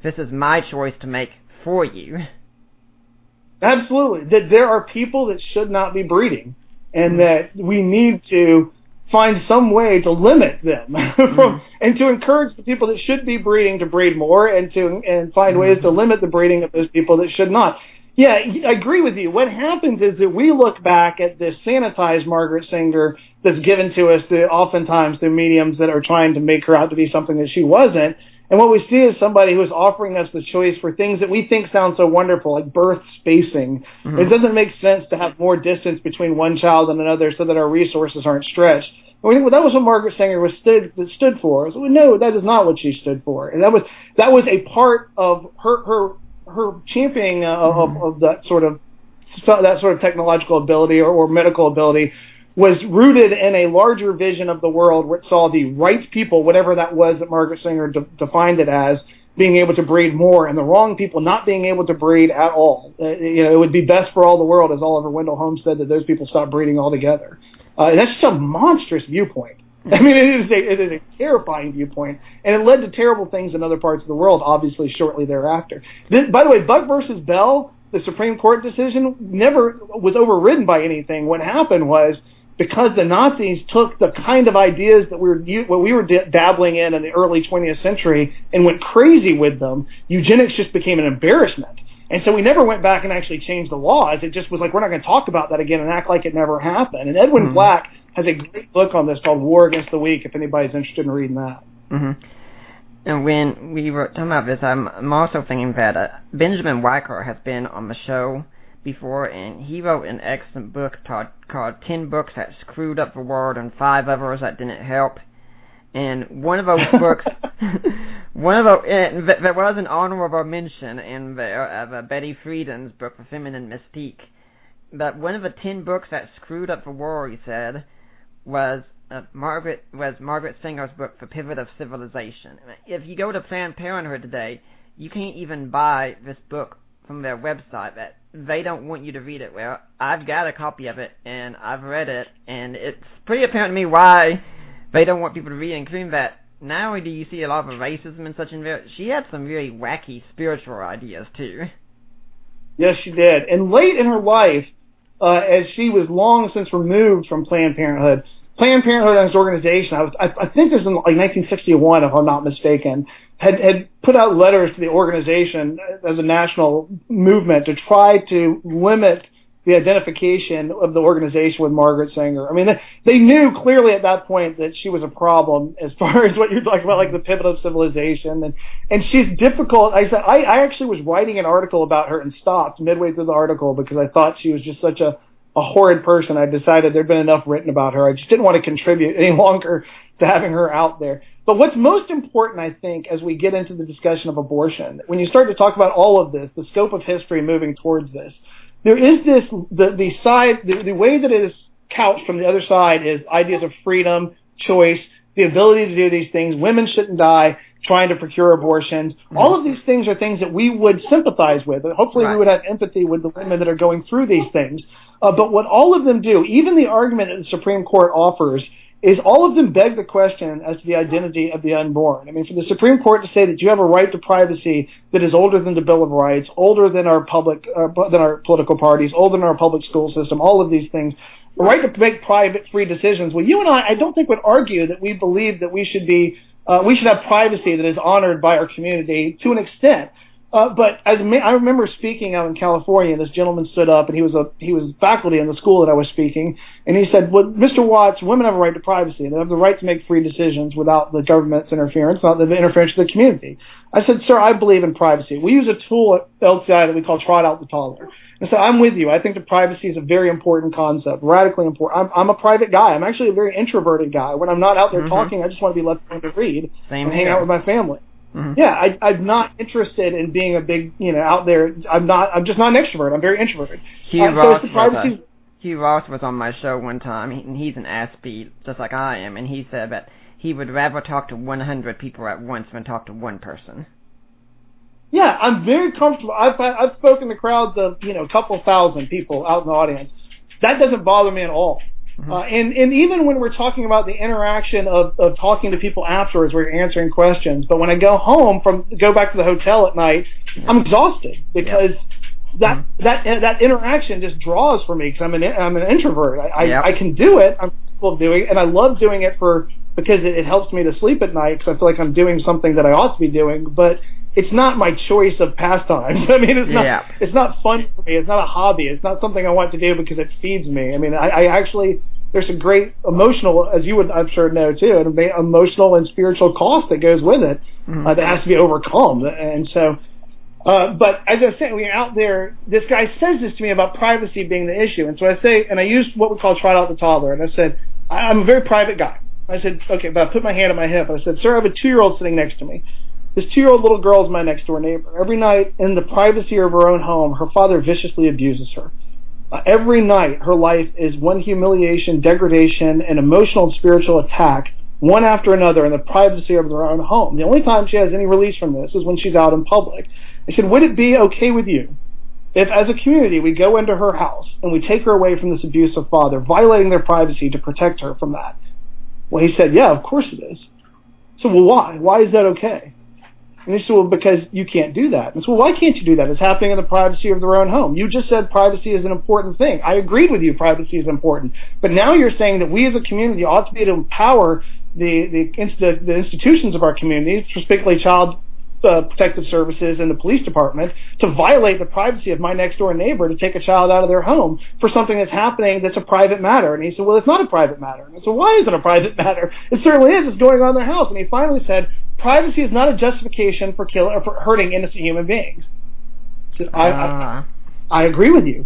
this is my choice to make for you. Absolutely. That there are people that should not be breeding, and that we need to find some way to limit them and to encourage the people that should be breeding to breed more, and find ways to limit the breeding of those people that should not. Yeah, I agree with you. What happens is that we look back at this sanitized Margaret Sanger that's given to us oftentimes through mediums that are trying to make her out to be something that she wasn't. And what we see is somebody who is offering us the choice for things that we think sound so wonderful, like birth spacing. It doesn't make sense to have more distance between one child and another so that our resources aren't stretched. And we think, well, that was what Margaret Sanger stood for. So, no, that is not what she stood for. And that was a part of her championing of that sort of technological ability or medical ability was rooted in a larger vision of the world where it saw the right people, whatever that was that Margaret Sanger defined it as, being able to breed more, and the wrong people not being able to breed at all. It would be best for all the world, as Oliver Wendell Holmes said, that those people stop breeding altogether. And that's just a monstrous viewpoint. I mean, it is a terrifying viewpoint, and it led to terrible things in other parts of the world, obviously, shortly thereafter. By the way, Buck versus Bell, the Supreme Court decision, never was overridden by anything. What happened was, because the Nazis took the kind of ideas that we were dabbling in the early 20th century and went crazy with them, eugenics just became an embarrassment. And so we never went back and actually changed the laws. It just was like, we're not going to talk about that again and act like it never happened. And Edwin Black has a great book on this called War Against the Weak, if anybody's interested in reading that. Mm-hmm. And when we were talking about this, I'm also thinking that Benjamin Weicker has been on the show before, and he wrote an excellent book called 10 Books That Screwed Up the World and 5 Others That Didn't Help. And one of those books, there was an honorable mention in there of Betty Friedan's book, The Feminine Mystique. But one of the 10 books that screwed up the world, he said, was Margaret Sanger's book, The Pivot of Civilization. If you go to Planned Parenthood today, you can't even buy this book from their website. That they don't want you to read it. Well, I've got a copy of it, and I've read it, and it's pretty apparent to me why they don't want people to read it, including that not only do you see a lot of racism and such in there, she had some really wacky spiritual ideas, too. Yes, she did. And late in her life, as she was long since removed from Planned Parenthood as an organization, I think this was in like 1961, if I'm not mistaken, had put out letters to the organization as a national movement to try to limit the identification of the organization with Margaret Sanger. I mean, they knew clearly at that point that she was a problem as far as what you're talking about, like the pivot of civilization. And she's difficult. I actually was writing an article about her and stopped midway through the article because I thought she was just such a horrid person. I decided there'd been enough written about her. I just didn't want to contribute any longer to having her out there. But what's most important, I think, as we get into the discussion of abortion, when you start to talk about all of this, the scope of history moving towards this, there is this, the way that it is couched from the other side is ideas of freedom, choice, the ability to do these things. Women shouldn't die trying to procure abortions. All of these things are things that we would sympathize with. Hopefully we would have empathy with the women that are going through these things. But what all of them do, even the argument that the Supreme Court offers, is all of them beg the question as to the identity of the unborn. I mean, for the Supreme Court to say that you have a right to privacy that is older than the Bill of Rights, older than our political parties, older than our public school system, all of these things, the right to make private, free decisions. Well, you and I don't think would argue that we believe that we should have privacy that is honored by our community to an extent. But I remember speaking out in California, and this gentleman stood up, and he was faculty in the school that I was speaking, and he said, "Well, Mr. Watts, women have a right to privacy. They have the right to make free decisions without the government's interference, without the interference of the community." I said, "Sir, I believe in privacy. We use a tool at LCI that we call Trot Out the Toddler." I said, "I'm with you. I think that privacy is a very important concept, radically important. I'm a private guy. I'm actually a very introverted guy. When I'm not out there talking, I just want to be left alone to read and hang out with my family." Mm-hmm. Yeah, I'm not interested in being a big, out there. I'm just not an extrovert. I'm very introverted. Hugh Ross was on my show one time, and he's an aspie, just like I am, and he said that he would rather talk to 100 people at once than talk to one person. Yeah, I'm very comfortable. I've spoken to crowds of, a couple thousand people out in the audience. That doesn't bother me at all. Mm-hmm. And even when we're talking about the interaction of talking to people afterwards, where you're answering questions, but when I go back to the hotel at night, I'm exhausted because that interaction just draws for me because I'm an introvert. I can do it. I'm capable of doing it, and I love doing it because it helps me to sleep at night because I feel like I'm doing something that I ought to be doing, but it's not my choice of pastimes. I mean, it's not fun for me. It's not a hobby. It's not something I want to do because it feeds me. I mean, I actually, there's a great emotional, as you would, I'm sure, know too, an emotional and spiritual cost that goes with it that has to be overcome. And so, but as I say, when you're out there, this guy says this to me about privacy being the issue. And so I say, and I used what we call Trot Out the Toddler. And I said, I'm a very private guy. I said, okay, but I put my hand on my hip. I said, sir, I have a 2-year-old sitting next to me. This 2-year-old little girl is my next door neighbor. Every night in the privacy of her own home, her father viciously abuses her. Every night, her life is one humiliation, degradation, and emotional and spiritual attack, one after another, in the privacy of their own home. The only time she has any release from this is when she's out in public. I said, would it be okay with you if, as a community, we go into her house and we take her away from this abusive father, violating their privacy to protect her from that? Well, he said, yeah, of course it is. So, well, why? Why is that okay? And he said, well, because you can't do that. And so, well, why can't you do that? It's happening in the privacy of their own home. You just said privacy is an important thing. I agreed with you, privacy is important. But now you're saying that we as a community ought to be able to empower the institutions of our community, particularly child protective services and the police department, to violate the privacy of my next door neighbor to take a child out of their home for something that's happening that's a private matter. And he said, well, it's not a private matter. And I said, why is it a private matter? It certainly is. It's going on in their house. And he finally said, privacy is not a justification for hurting innocent human beings. I said, I agree with you.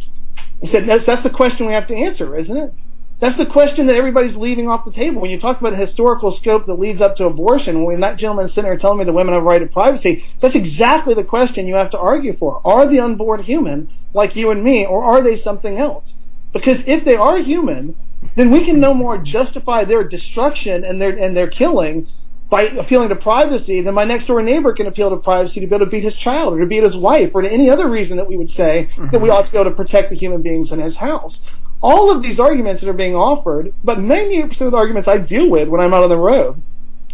He said, that's the question we have to answer, isn't it? That's the question that everybody's leaving off the table. When you talk about a historical scope that leads up to abortion, when that gentleman sitting there telling me the women have a right to privacy, that's exactly the question you have to argue for. Are the unborn human like you and me, or are they something else? Because if they are human, then we can no more justify their destruction and their killing by appealing to privacy than my next door neighbor can appeal to privacy to be able to beat his child or to beat his wife or to any other reason that we would say that we ought to be able to protect the human beings in his house. All of these arguments that are being offered, but 98% of the arguments I deal with when I'm out on the road,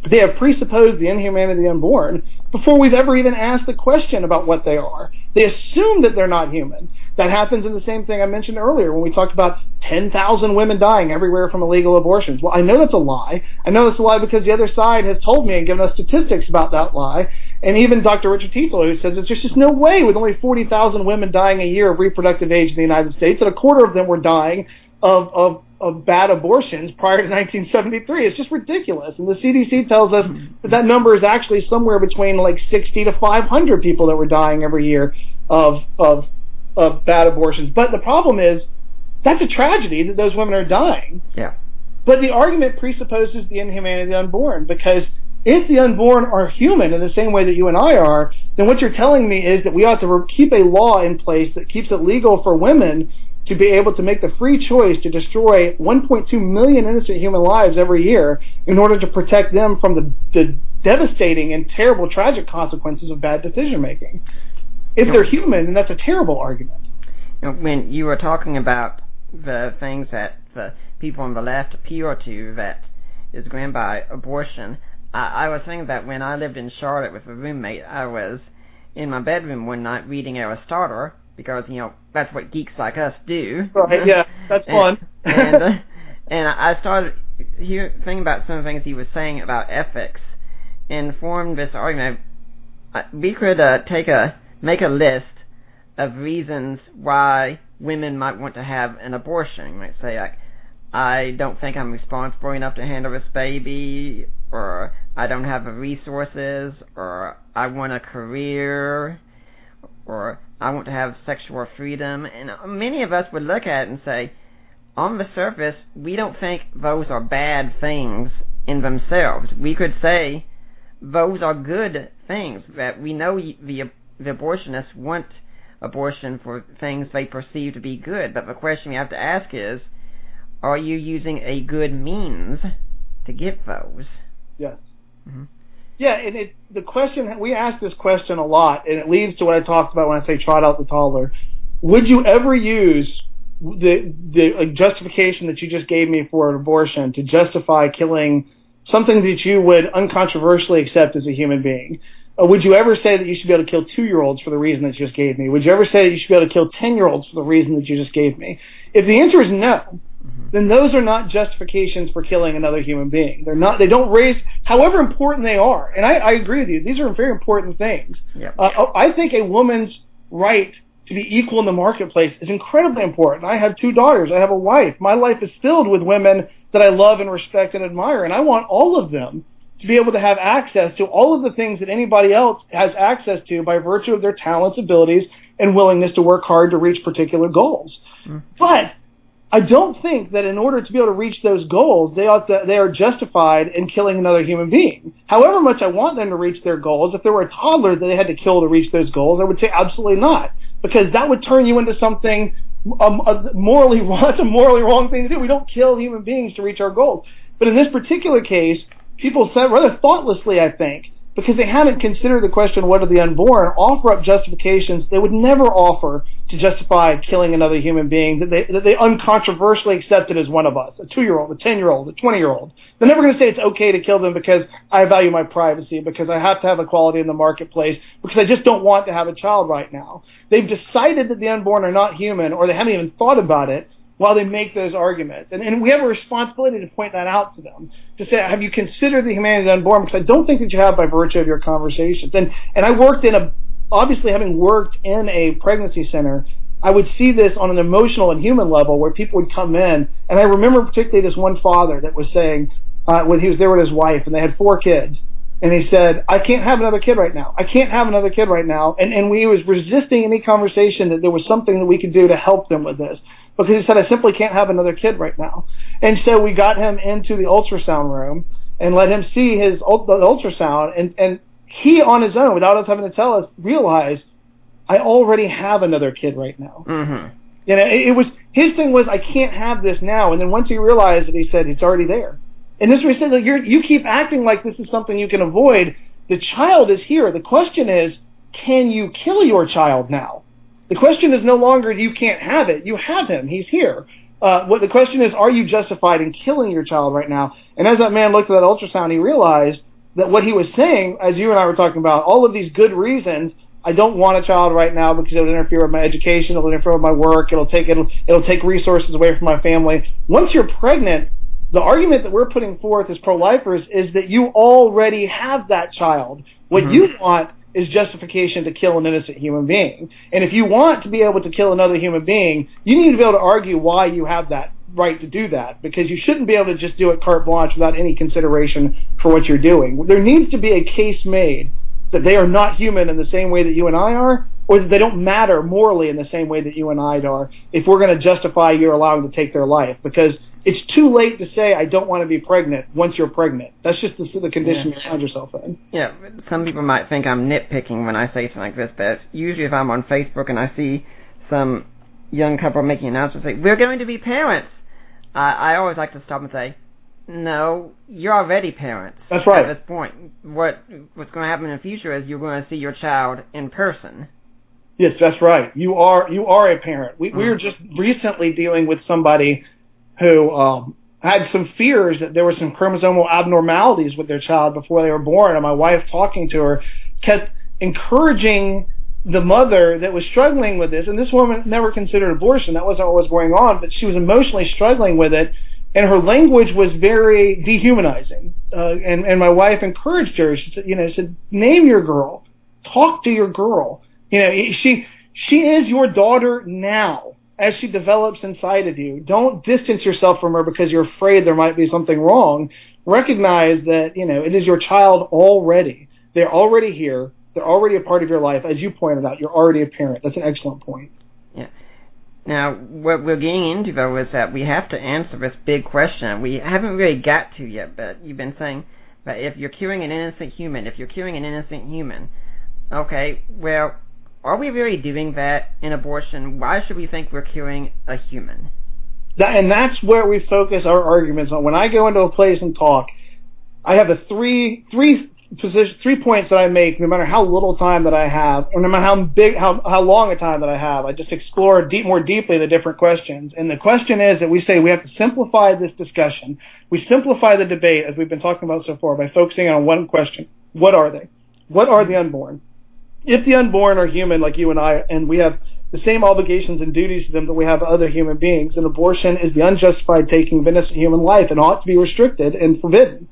they have presupposed the inhumanity of the unborn before we've ever even asked the question about what they are. They assume that they're not human. That happens in the same thing I mentioned earlier when we talked about 10,000 women dying everywhere from illegal abortions. Well, I know that's a lie. I know that's a lie because the other side has told me and given us statistics about that lie. And even Dr. Richard Tietzel, who says there's just no way, with only 40,000 women dying a year of reproductive age in the United States, that a quarter of them were dying of bad abortions prior to 1973. It's just ridiculous. And the CDC tells us that number is actually somewhere between like 60 to 500 people that were dying every year of bad abortions. But the problem is, that's a tragedy that those women are dying. Yeah. But the argument presupposes the inhumanity of the unborn, because if the unborn are human in the same way that you and I are, then what you're telling me is that we ought to keep a law in place that keeps it legal for women to be able to make the free choice to destroy 1.2 million innocent human lives every year in order to protect them from the devastating and terrible, tragic consequences of bad decision-making. If they're human, then that's a terrible argument. When you were talking about the things that the people on the left appeal to that is going by abortion, I was thinking that when I lived in Charlotte with a roommate, I was in my bedroom one night reading Aristotle, because, that's what geeks like us do. Right, yeah, that's fun. and I started thinking about some of the things he was saying about ethics, and formed this argument. We could make a list of reasons why women might want to have an abortion. You might say, like, I don't think I'm responsible enough to handle this baby, or I don't have the resources, or I want a career, or I want to have sexual freedom. And many of us would look at it and say, on the surface, we don't think those are bad things in themselves. We could say those are good things, that we know the abortionists want abortion for things they perceive to be good. But the question you have to ask is, are you using a good means to get those? Yes. Mm-hmm. Yeah, and the question, we ask this question a lot, and it leads to what I talked about when I say trot out the toddler. Would you ever use the justification that you just gave me for an abortion to justify killing something that you would uncontroversially accept as a human being? Would you ever say that you should be able to kill 2-year-olds for the reason that you just gave me? Would you ever say that you should be able to kill 10-year-olds for the reason that you just gave me? If the answer is no, then those are not justifications for killing another human being. They don't raise, however important they are. And I agree with you. These are very important things. Yep. I think a woman's right to be equal in the marketplace is incredibly important. I have 2 daughters. I have a wife. My life is filled with women that I love and respect and admire. And I want all of them to be able to have access to all of the things that anybody else has access to by virtue of their talents, abilities, and willingness to work hard to reach particular goals. But I don't think that in order to be able to reach those goals, they are justified in killing another human being. However much I want them to reach their goals, if there were a toddler that they had to kill to reach those goals, I would say absolutely not, because that would turn you into something morally wrong. That's a morally wrong thing to do. We don't kill human beings to reach our goals. But in this particular case, people said rather thoughtlessly, I think, because they haven't considered the question, what are the unborn, offer up justifications they would never offer to justify killing another human being that they uncontroversially accepted as one of us, a 2-year-old, a 10-year-old, a 20-year-old. They're never going to say it's okay to kill them because I value my privacy, because I have to have equality in the marketplace, because I just don't want to have a child right now. They've decided that the unborn are not human, or they haven't even thought about it, while they make those arguments. And we have a responsibility to point that out to them, to say, have you considered the humanity of the unborn? Because I don't think that you have by virtue of your conversations. And I worked obviously having worked in a pregnancy center, I would see this on an emotional and human level where people would come in, and I remember particularly this one father that was saying, when he was there with his wife, and they had 4 kids, and he said, I can't have another kid right now. I can't have another kid right now. And he was resisting any conversation that there was something that we could do to help them with this. Because he said, I simply can't have another kid right now. And so we got him into the ultrasound room and let him see the ultrasound. And he, on his own, without us having to tell us, realized, I already have another kid right now. Mm-hmm. You know, his thing was, I can't have this now. And then once he realized it, he said, it's already there. And this is where he said, like, you keep acting like this is something you can avoid. The child is here. The question is, can you kill your child now? The question is no longer you can't have it. You have him. He's here. What the question is, are you justified in killing your child right now? And as that man looked at that ultrasound, he realized that what he was saying, as you and I were talking about, all of these good reasons, I don't want a child right now because it'll interfere with my education, it'll interfere with my work, it'll take resources away from my family. Once you're pregnant, the argument that we're putting forth as pro-lifers is that you already have that child. What you want is justification to kill an innocent human being. And if you want to be able to kill another human being, you need to be able to argue why you have that right to do that, because you shouldn't be able to just do it carte blanche without any consideration for what you're doing. There needs to be a case made that they are not human in the same way that you and I are, or that they don't matter morally in the same way that you and I are, if we're going to justify you allowing to take their life. Because it's too late to say, I don't want to be pregnant once you're pregnant. That's just the condition you find yourself in. Yeah, some people might think I'm nitpicking when I say something like this, but usually if I'm on Facebook and I see some young couple making an announcement say, we're going to be parents, I always like to stop and say, no, you're already parents. That's right. At this point. What's going to happen in the future is you're going to see your child in person. Yes, that's right. You are a parent. We were just recently dealing with somebody who had some fears that there were some chromosomal abnormalities with their child before they were born, and my wife, talking to her, kept encouraging the mother that was struggling with this, and this woman never considered abortion. That wasn't what was going on, but she was emotionally struggling with it, and her language was very dehumanizing. And my wife encouraged her. She said, name your girl. Talk to your girl. She is your daughter now. As she develops inside of you, don't distance yourself from her because you're afraid there might be something wrong. Recognize that, it is your child already. They're already here. They're already a part of your life. As you pointed out, you're already a parent. That's an excellent point. Yeah. Now, what we're getting into, though, is that we have to answer this big question we haven't really got to yet, but you've been saying that if you're curing an innocent human, okay, well, are we really doing that in abortion? Why should we think we're curing a human? And that's where we focus our arguments on. When I go into a place and talk, I have three points that I make, no matter how little time that I have, or no matter how long a time that I have. I just explore more deeply the different questions. And the question is that we say we have to simplify this discussion. We simplify the debate, as we've been talking about so far, by focusing on one question. What are they? What are the unborn? If the unborn are human like you and I, and we have the same obligations and duties to them that we have other human beings, then abortion is the unjustified taking of innocent human life and ought to be restricted and forbidden.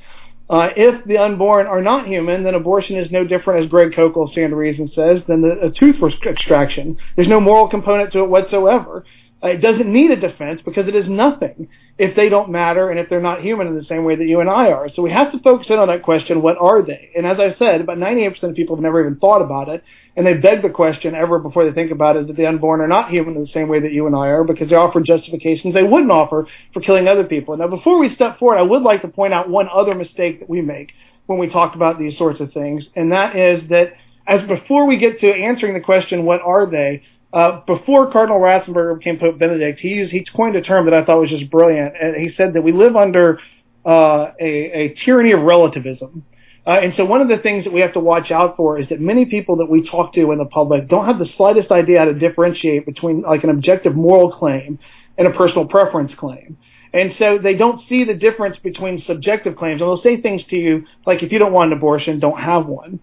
If the unborn are not human, then abortion is no different, as Greg Koukl, Stand to Reason, says, than a tooth extraction. There's no moral component to it whatsoever. It doesn't need a defense because it is nothing if they don't matter and if they're not human in the same way that you and I are. So we have to focus in on that question, what are they? And as I said, about 98% of people have never even thought about it, and they beg the question ever before they think about it, that the unborn are not human in the same way that you and I are, because they offer justifications they wouldn't offer for killing other people. Now, before we step forward, I would like to point out one other mistake that we make when we talk about these sorts of things, and that is that before we get to answering the question, what are they, before Cardinal Ratzinger became Pope Benedict, he coined a term that I thought was just brilliant. And he said that we live under a tyranny of relativism. And so one of the things that we have to watch out for is that many people that we talk to in the public don't have the slightest idea how to differentiate between like an objective moral claim and a personal preference claim. And so they don't see the difference between subjective claims. And they'll say things to you like, if you don't want an abortion, don't have one.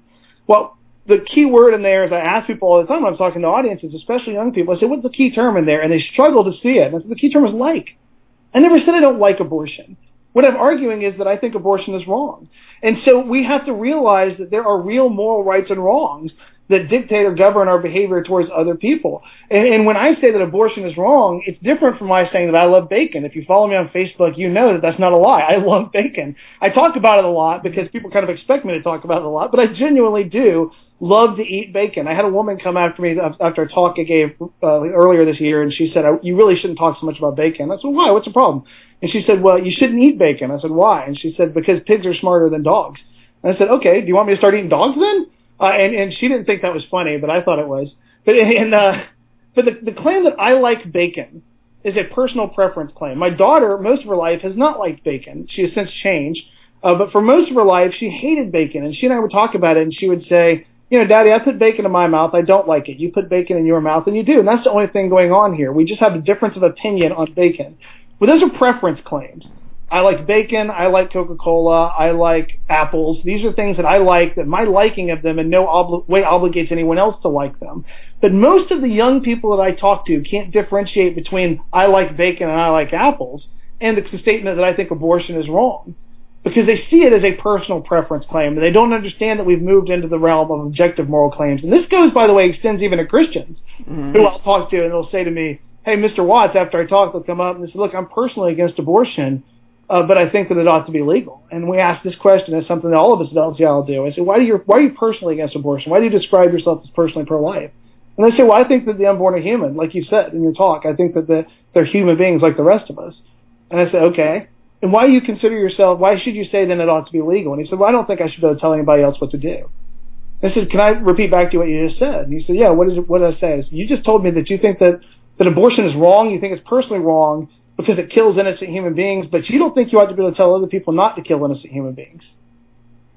Well, the key word in there is I ask people all the time when I'm talking to audiences, especially young people, I say, what's the key term in there? And they struggle to see it. And I say, the key term is like. I never said I don't like abortion. What I'm arguing is that I think abortion is wrong. And so we have to realize that there are real moral rights and wrongs that dictate or govern our behavior towards other people. And when I say that abortion is wrong, it's different from my saying that I love bacon. If you follow me on Facebook, you know that that's not a lie. I love bacon. I talk about it a lot because people kind of expect me to talk about it a lot, but I genuinely do love to eat bacon. I had a woman come after me after a talk I gave earlier this year, and she said, you really shouldn't talk so much about bacon. I said, why? What's the problem? And she said, well, you shouldn't eat bacon. I said, why? And she said, because pigs are smarter than dogs. And I said, okay, do you want me to start eating dogs then? And she didn't think that was funny, but I thought it was. But the claim that I like bacon is a personal preference claim. My daughter, most of her life, has not liked bacon. She has since changed. But for most of her life, she hated bacon. And she and I would talk about it, and she would say, you know, Daddy, I put bacon in my mouth. I don't like it. You put bacon in your mouth, and you do. And that's the only thing going on here. We just have a difference of opinion on bacon. But those are preference claims. I like bacon. I like Coca-Cola. I like apples. These are things that I like, that my liking of them in no way obligates anyone else to like them. But most of the young people that I talk to can't differentiate between I like bacon and I like apples and the statement that I think abortion is wrong, because they see it as a personal preference claim, and they don't understand that we've moved into the realm of objective moral claims. And this goes, by the way, extends even to Christians who I'll talk to, and they'll say to me, hey, Mr. Watts, after I talk, they'll come up and they say, look, I'm personally against abortion, but I think that it ought to be legal. And we ask this question as something that all of us at LCL do. I say, why are you personally against abortion? Why do you describe yourself as personally pro-life? And they say, well, I think that the unborn are human, like you said in your talk. I think that they're human beings like the rest of us. And I say, okay. And why should you say then it ought to be legal? And he said, well, I don't think I should be able to tell anybody else what to do. I said, can I repeat back to you what you just said? And he said, yeah, what did I say? I said, you just told me that you think that abortion is wrong, you think it's personally wrong because it kills innocent human beings, but you don't think you ought to be able to tell other people not to kill innocent human beings.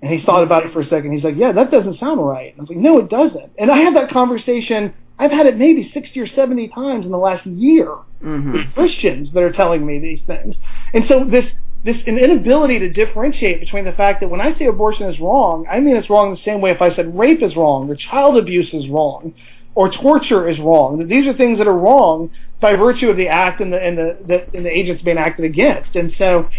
And he thought about it for a second. He's like, yeah, that doesn't sound right. And I was like, no, it doesn't. And I had that conversation, I've had it maybe 60 or 70 times in the last year with Christians that are telling me these things. And so this an inability to differentiate between the fact that when I say abortion is wrong, I mean it's wrong the same way if I said rape is wrong or child abuse is wrong or torture is wrong. These are things that are wrong by virtue of the act and the agents being acted against. And so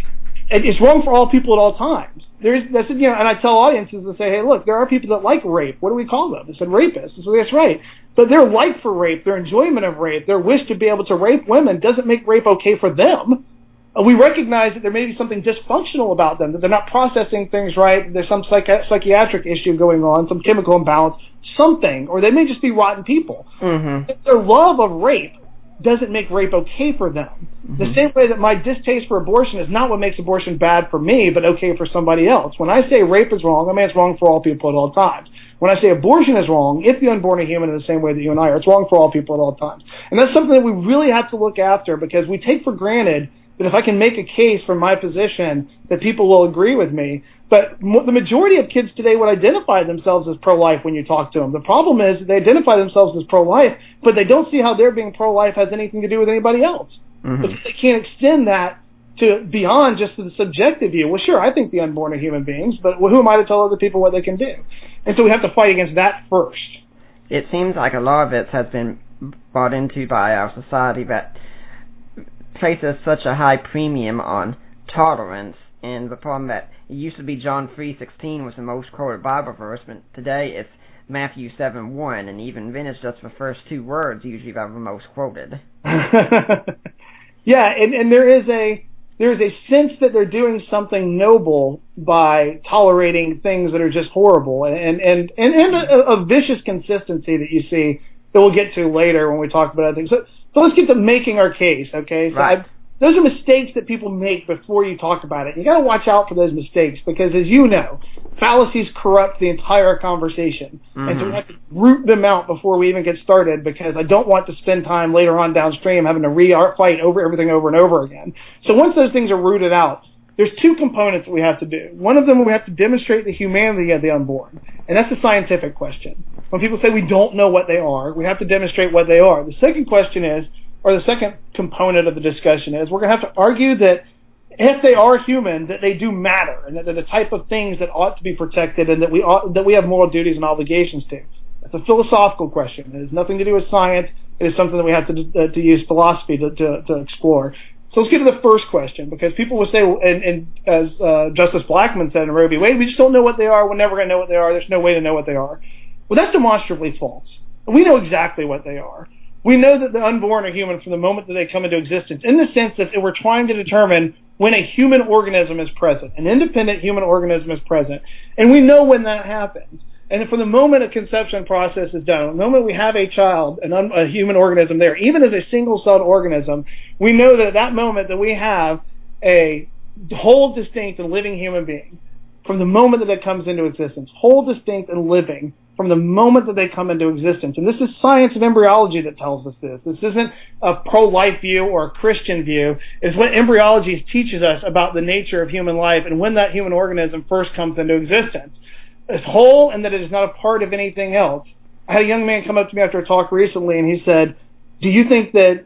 it's wrong for all people at all times. And I tell audiences to say, hey, look, there are people that like rape. What do we call them? I said rapists. I said, that's right. But their like for rape, their enjoyment of rape, their wish to be able to rape women doesn't make rape okay for them. We recognize that there may be something dysfunctional about them, that they're not processing things right, there's some psychiatric issue going on, some chemical imbalance, something, or they may just be rotten people. Their love of rape doesn't make rape okay for them. The same way that my distaste for abortion is not what makes abortion bad for me, but okay for somebody else. When I say rape is wrong, I mean it's wrong for all people at all times. When I say abortion is wrong, if the unborn are human in the same way that you and I are, it's wrong for all people at all times. And that's something that we really have to look after, because we take for granted that if I can make a case from my position that people will agree with me. But the majority of kids today would identify themselves as pro-life when you talk to them. The problem is they identify themselves as pro-life, but they don't see how their being pro-life has anything to do with anybody else. Because they can't extend that to beyond just the subjective view. Well, sure, I think the unborn are human beings, but who am I to tell other people what they can do? And so we have to fight against that first. It seems like a lot of it has been bought into by our society that places such a high premium on tolerance, and the problem that it used to be John 3:16 was the most quoted Bible verse, but today it's Matthew 7:1, and even then it's just the first two words usually that are the most quoted. Yeah, and there's a sense that they're doing something noble by tolerating things that are just horrible, and a vicious consistency that you see that we'll get to later when we talk about other things. So let's get to making our case, okay? So Right. those are mistakes that people make before you talk about it. You got to watch out for those mistakes because, as you know, fallacies corrupt the entire conversation, and so we have to root them out before we even get started. Because I don't want to spend time later on downstream having to fight over everything over and over again. So once those things are rooted out, there's two components that we have to do. One of them, we have to demonstrate the humanity of the unborn, and that's a scientific question. When people say we don't know what they are, we have to demonstrate what they are. The second question is, or the second component of the discussion is, we're going to have to argue that if they are human, that they do matter, and that they're the type of things that ought to be protected, and that we have moral duties and obligations to. That's a philosophical question. It has nothing to do with science. It is something that we have to use philosophy to explore. So let's get to the first question, because people will say, and as Justice Blackmun said in Roe v. Wade, we just don't know what they are. We're never going to know what they are. There's no way to know what they are. Well, that's demonstrably false. We know exactly what they are. We know that the unborn are human from the moment that they come into existence, in the sense that we're trying to determine when a human organism is present, an independent human organism is present, and we know when that happens. And from the moment a conception process is done, the moment we have a child, a human organism there, even as a single-celled organism, we know that at that moment that we have a whole, distinct, and living human being from the moment that it comes into existence, whole, distinct, and living from the moment that they come into existence. And this is science of embryology that tells us this. This isn't a pro-life view or a Christian view. It's what embryology teaches us about the nature of human life and when that human organism first comes into existence. It's whole, and that it is not a part of anything else. I had a young man come up to me after a talk recently, and he said, do you think that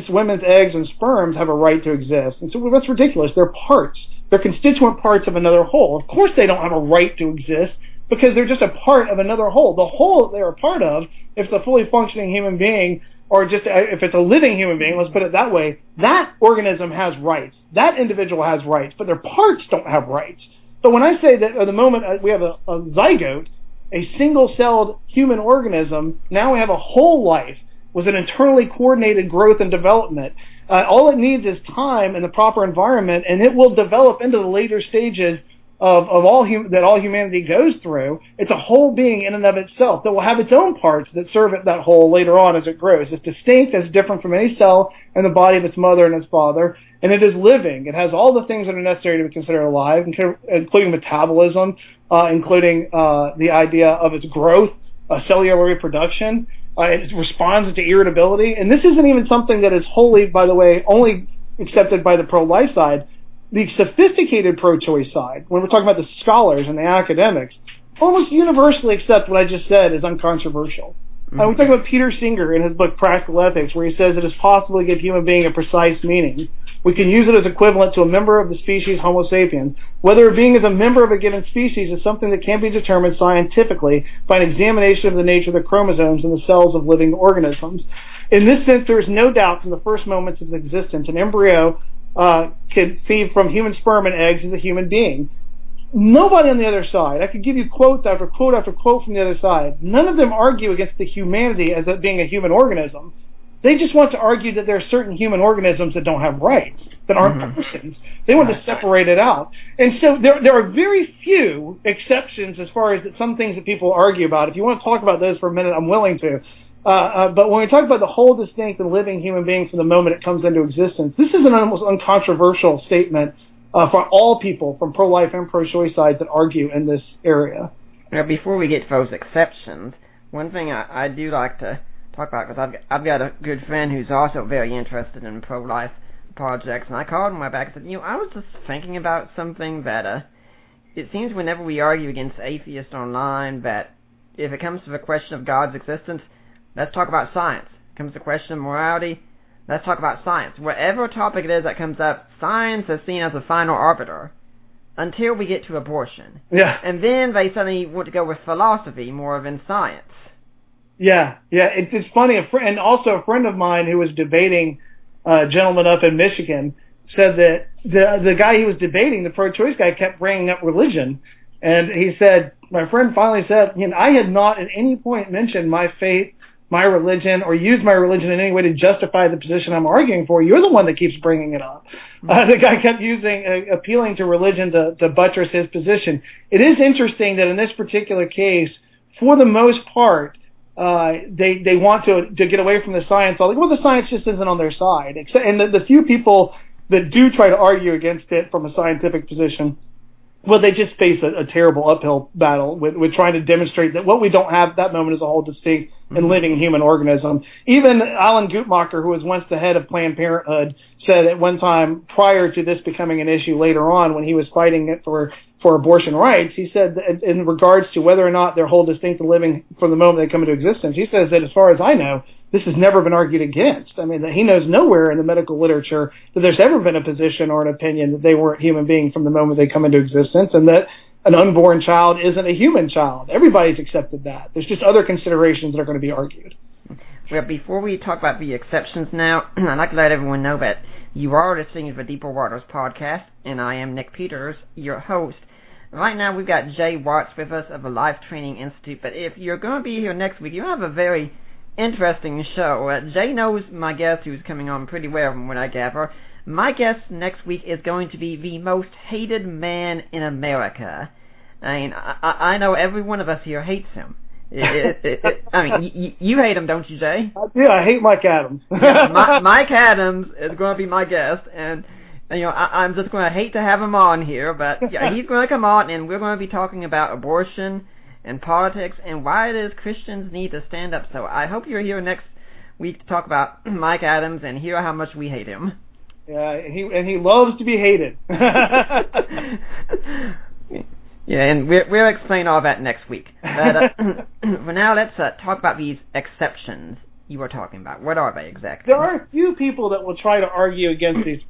women's eggs and sperms have a right to exist? And so, well, that's ridiculous. They're parts. They're constituent parts of another whole. Of course they don't have a right to exist, because they're just a part of another whole. The whole that they're a part of, if it's a fully functioning human being, or just if it's a living human being, let's put it that way, that organism has rights. That individual has rights, but their parts don't have rights. So when I say that at the moment we have a zygote, a single-celled human organism, now we have a whole life with an internally coordinated growth and development. All it needs is time and the proper environment, and it will develop into the later stages of all humanity goes through. It's a whole being in and of itself that will have its own parts that serve it that whole later on as it grows. It's distinct, it's different from any cell in the body of its mother and its father, and it is living. It has all the things that are necessary to be considered alive, including metabolism, including the idea of its growth, cellular reproduction. It responds to irritability, and this isn't even something that is wholly, by the way, only accepted by the pro-life side. The sophisticated pro-choice side, when we're talking about the scholars and the academics, almost universally accept what I just said as uncontroversial. We talk about Peter Singer in his book Practical Ethics, where he says it is possible to give human being a precise meaning. We can use it as equivalent to a member of the species Homo sapiens. Whether a being is a member of a given species is something that can be determined scientifically by an examination of the nature of the chromosomes in the cells of living organisms. In this sense, there is no doubt from the first moments of its existence, an embryo conceived from human sperm and eggs as a human being. Nobody on the other side, I could give you quote after quote after quote from the other side, none of them argue against the humanity as it being a human organism. They just want to argue that there are certain human organisms that don't have rights, that aren't persons. They want to separate it out. And so there are very few exceptions as far as some things that people argue about. If you want to talk about those for a minute, I'm willing to. But when we talk about the whole, distinct, and living human being from the moment it comes into existence, this is an almost uncontroversial statement for all people from pro-life and pro-choice sides that argue in this area. Now, before we get to those exceptions, one thing I do like to talk about, because I've got a good friend who's also very interested in pro-life projects, and I called him back and said, I was just thinking about something that it seems whenever we argue against atheists online that if it comes to the question of God's existence, let's talk about science. It comes to the question of morality, let's talk about science. Whatever topic it is that comes up, science is seen as the final arbiter until we get to abortion. Yeah. And then they suddenly want to go with philosophy more than science. Yeah. It's funny. And also a friend of mine who was debating a gentleman up in Michigan said that the guy he was debating, the pro-choice guy, kept bringing up religion. And he said, my friend finally said, I had not at any point mentioned my faith my religion or use my religion in any way to justify the position I'm arguing for. You're the one that keeps bringing it up. The guy kept appealing to religion to buttress his position. It is interesting that in this particular case, for the most part, they want to get away from the science. Well, the science just isn't on their side. And the few people that do try to argue against it from a scientific position, well, they just face a terrible uphill battle with trying to demonstrate that what we don't have at that moment is a whole distinct and living human organism. Even Alan Guttmacher, who was once the head of Planned Parenthood, said at one time, prior to this becoming an issue later on, when he was fighting it for abortion rights, he said that in regards to whether or not they're whole, distinct, and living from the moment they come into existence, he says that as far as I know, this has never been argued against. I mean, that he knows nowhere in the medical literature that there's ever been a position or an opinion that they weren't human beings from the moment they come into existence, and that an unborn child isn't a human child. Everybody's accepted that. There's just other considerations that are going to be argued. Well, before we talk about the exceptions now, I'd like to let everyone know that you are listening to the Deeper Waters podcast, and I am Nick Peters, your host. Right now we've got Jay Watts with us of the Life Training Institute, but if you're going to be here next week, you have a very interesting show. Jay knows my guest who's coming on pretty well from what I gather. My guest next week is going to be the most hated man in America. I mean, I know every one of us here hates him. I mean, you hate him, don't you, Jay? Yeah, I hate Mike Adams. Mike Adams is going to be my guest, and I'm just going to hate to have him on here, but yeah, he's going to come on, and we're going to be talking about abortion and politics and why it is Christians need to stand up. So I hope you're here next week to talk about Mike Adams and hear how much we hate him. Yeah, he loves to be hated. Yeah, and we'll explain all that next week. But for now, let's talk about these exceptions you were talking about. What are they exactly? There are a few people that will try to argue against these.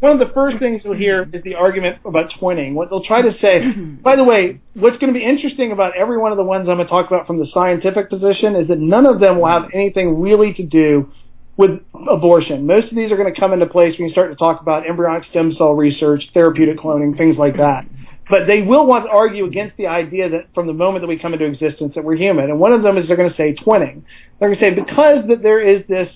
One of the first things you'll hear is the argument about twinning. What they'll try to say, by the way, what's going to be interesting about every one of the ones I'm going to talk about from the scientific position is that none of them will have anything really to do with abortion. Most of these are going to come into place when you start to talk about embryonic stem cell research, therapeutic cloning, things like that. But they will want to argue against the idea that from the moment that we come into existence that we're human. And one of them is they're going to say twinning. They're going to say because that there is this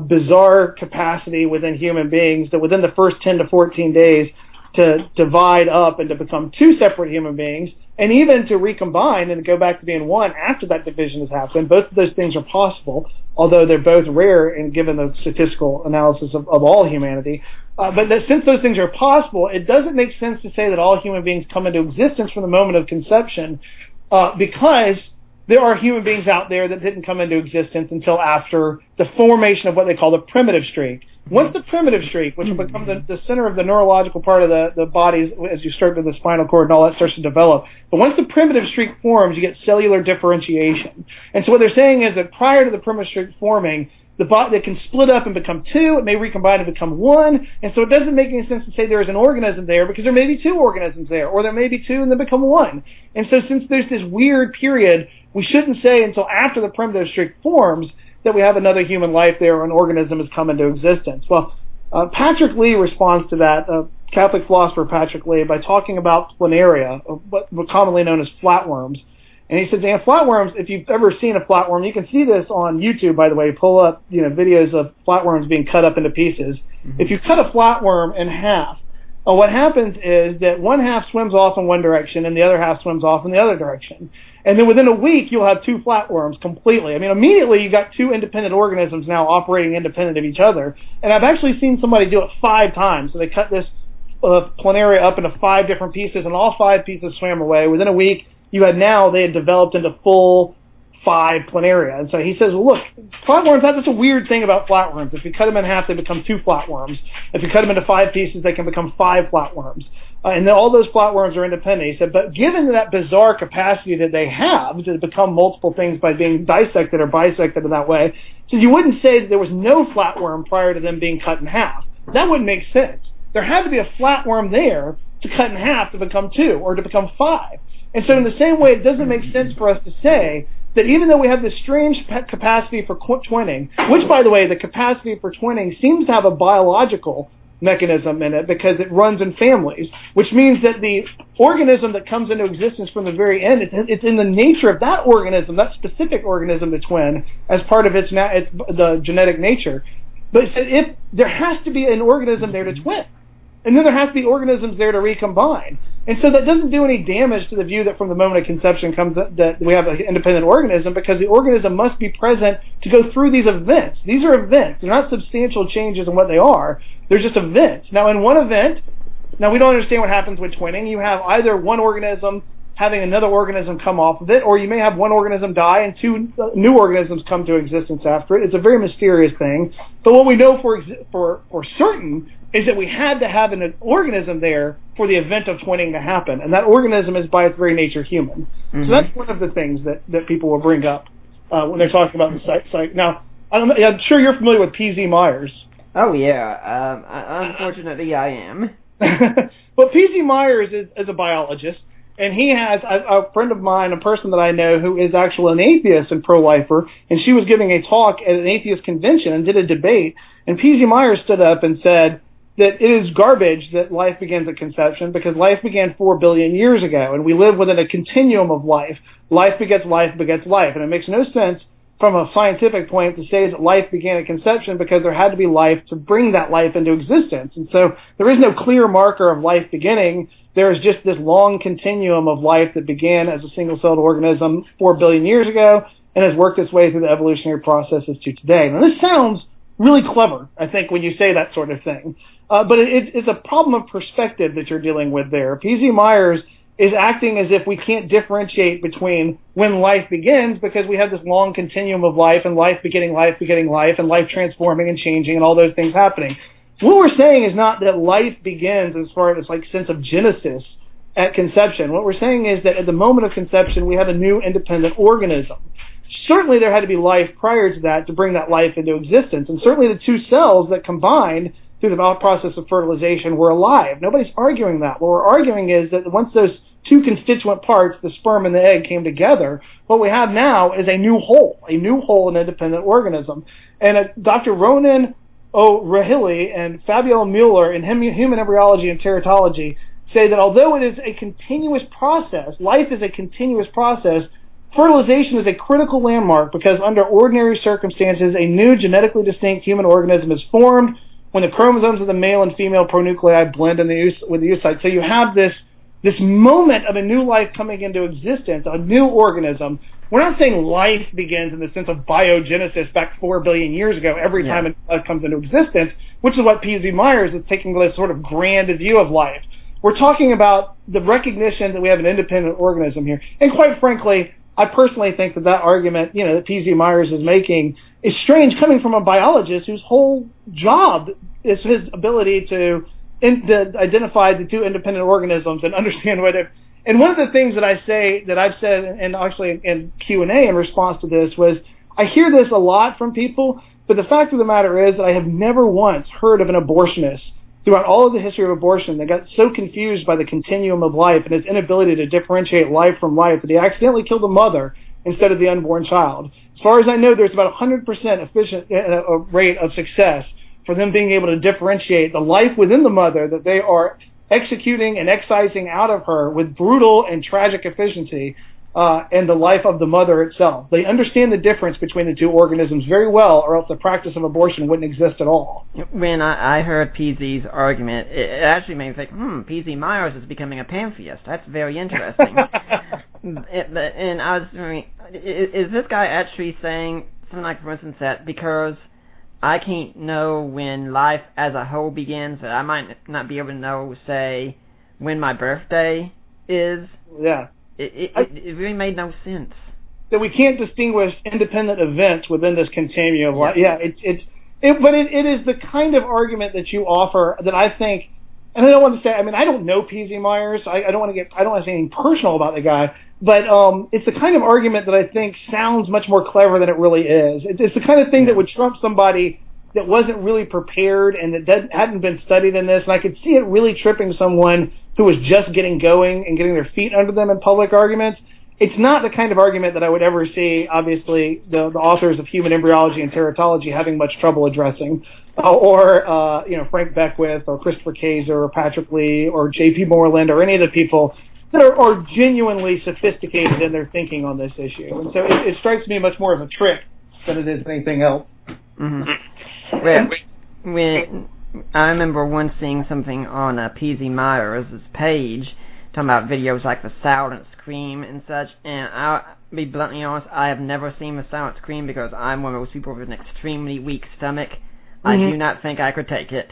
bizarre capacity within human beings that within the first 10 to 14 days to divide up and to become two separate human beings, and even to recombine and to go back to being one after that division has happened. Both of those things are possible, although they're both rare and given the statistical analysis of all humanity. But since those things are possible, it doesn't make sense to say that all human beings come into existence from the moment of conception, because there are human beings out there that didn't come into existence until after the formation of what they call the primitive streak. Once the primitive streak, which will become the center of the neurological part of the body as you start to the spinal cord and all that starts to develop, but once the primitive streak forms, you get cellular differentiation. And so what they're saying is that prior to the primitive streak forming, the body can split up and become two, it may recombine and become one, and so it doesn't make any sense to say there is an organism there because there may be two organisms there, or there may be two and then become one. And so since there's this weird period, we shouldn't say until after the primitive streak forms that we have another human life there or an organism has come into existence. Well, Patrick Lee responds to that, Catholic philosopher Patrick Lee, by talking about planaria, what commonly known as flatworms. And he says, flatworms, if you've ever seen a flatworm, you can see this on YouTube, by the way, pull up videos of flatworms being cut up into pieces. Mm-hmm. If you cut a flatworm in half, what happens is that one half swims off in one direction and the other half swims off in the other direction. And then within a week, you'll have two flatworms completely. I mean, immediately you've got two independent organisms now operating independent of each other. And I've actually seen somebody do it 5 times. So they cut this planaria up into 5 different pieces, and all 5 pieces swam away. Within a week, they had developed into full 5 planaria. And so he says, well, look, flatworms, that's a weird thing about flatworms. If you cut them in half, they become 2 flatworms. If you cut them into 5 pieces, they can become 5 flatworms. And then all those flatworms are independent. He said, but given that bizarre capacity that they have to become multiple things by being dissected or bisected in that way, so you wouldn't say that there was no flatworm prior to them being cut in half. That wouldn't make sense. There had to be a flatworm there to cut in half to become 2 or to become 5. And so in the same way, it doesn't make sense for us to say that even though we have this strange capacity for twinning, which, by the way, the capacity for twinning seems to have a biological mechanism in it because it runs in families, which means that the organism that comes into existence from the very end, it's in the nature of that organism, that specific organism to twin as part of the genetic nature. But if there has to be an organism there to twin, and then there has to be organisms there to recombine. And so that doesn't do any damage to the view that from the moment of conception comes that we have an independent organism, because the organism must be present to go through these events. These are events. They're not substantial changes in what they are. They're just events. Now, in one event, we don't understand what happens with twinning. You have either one organism having another organism come off of it, or you may have one organism die and two new organisms come to existence after it. It's a very mysterious thing. But what we know for certain is that we had to have an organism there for the event of twinning to happen, and that organism is by its very nature human. Mm-hmm. So that's one of the things that people will bring up when they're talking about the psych. Now, I'm sure you're familiar with P.Z. Myers. Oh, yeah. Unfortunately, I am. But P.Z. Myers is a biologist, and he has a friend of mine, a person that I know who is actually an atheist and pro-lifer, and she was giving a talk at an atheist convention and did a debate, and P.Z. Myers stood up and said that it is garbage that life begins at conception, because life began 4 billion years ago, and we live within a continuum of life. Life begets life begets life, and it makes no sense from a scientific point to say that life began at conception, because there had to be life to bring that life into existence. And so there is no clear marker of life beginning. There is just this long continuum of life that began as a single-celled organism 4 billion years ago and has worked its way through the evolutionary processes to today. Now, this sounds really clever, I think, when you say that sort of thing. But it's a problem of perspective that you're dealing with there. P.Z. Myers is acting as if we can't differentiate between when life begins, because we have this long continuum of life, and life begetting life, and life transforming and changing, and all those things happening. What we're saying is not that life begins as far as like sense of genesis at conception. What we're saying is that at the moment of conception, we have a new independent organism. Certainly there had to be life prior to that to bring that life into existence, and certainly the two cells that combined through the process of fertilization were alive. Nobody's arguing that. What we're arguing is that once those two constituent parts, the sperm and the egg, came together, what we have now is a new whole and independent organism. And Dr. Ronan O'Rahilly and Fabiola Mueller in Human Embryology and Teratology say that although it is a continuous process, life is a continuous process, fertilization is a critical landmark, because under ordinary circumstances, a new genetically distinct human organism is formed when the chromosomes of the male and female pronuclei blend with the oocyte. So you have this moment of a new life coming into existence, a new organism. We're not saying life begins in the sense of biogenesis back 4 billion years ago every time it comes into existence, which is what P.Z. Myers is taking this sort of grand view of life. We're talking about the recognition that we have an independent organism here. And quite frankly, I personally think that argument, that P.Z. Myers is making is strange, coming from a biologist whose whole job is his ability to identify the two independent organisms and understand what it. And one of the things that I've said, and actually in Q&A in response to this, was I hear this a lot from people, but the fact of the matter is that I have never once heard of an abortionist throughout all of the history of abortion that got so confused by the continuum of life and his inability to differentiate life from life that he accidentally killed the mother instead of the unborn child. As far as I know, there's about 100% efficient rate of success for them being able to differentiate the life within the mother that they are executing and excising out of her with brutal and tragic efficiency, and the life of the mother itself. They understand the difference between the two organisms very well, or else the practice of abortion wouldn't exist at all. When I heard PZ's argument, it actually made me think, P.Z. Myers is becoming a pantheist. That's very interesting. And I was wondering, is this guy actually saying something like, for instance, that because I can't know when life as a whole begins, that I might not be able to know, say, when my birthday is? Yeah. It really made no sense. That we can't distinguish independent events within this continuum of life. Yeah, but it is the kind of argument that you offer that I think, and I don't want to say, I don't know P.Z. Myers, I don't want to say anything personal about the guy, but it's the kind of argument that I think sounds much more clever than it really is. It's the kind of thing that would trump somebody that wasn't really prepared and that hadn't been studied in this, and I could see it really tripping someone who was just getting going and getting their feet under them in public arguments. it's not the kind of argument that I would ever see, obviously, the authors of Human Embryology and Teratology having much trouble addressing, or Frank Beckwith, or Christopher Kaser, or Patrick Lee, or J.P. Moreland, or any of the people that are genuinely sophisticated in their thinking on this issue. And so it strikes me much more as a trick than it is anything else. Mm-hmm. Well, I remember once seeing something on P.Z. Myers' page talking about videos like the silent scream and such, and I'll be bluntly honest, I have never seen the silent scream because I'm one of those people with an extremely weak stomach. Mm-hmm. I do not think I could take it.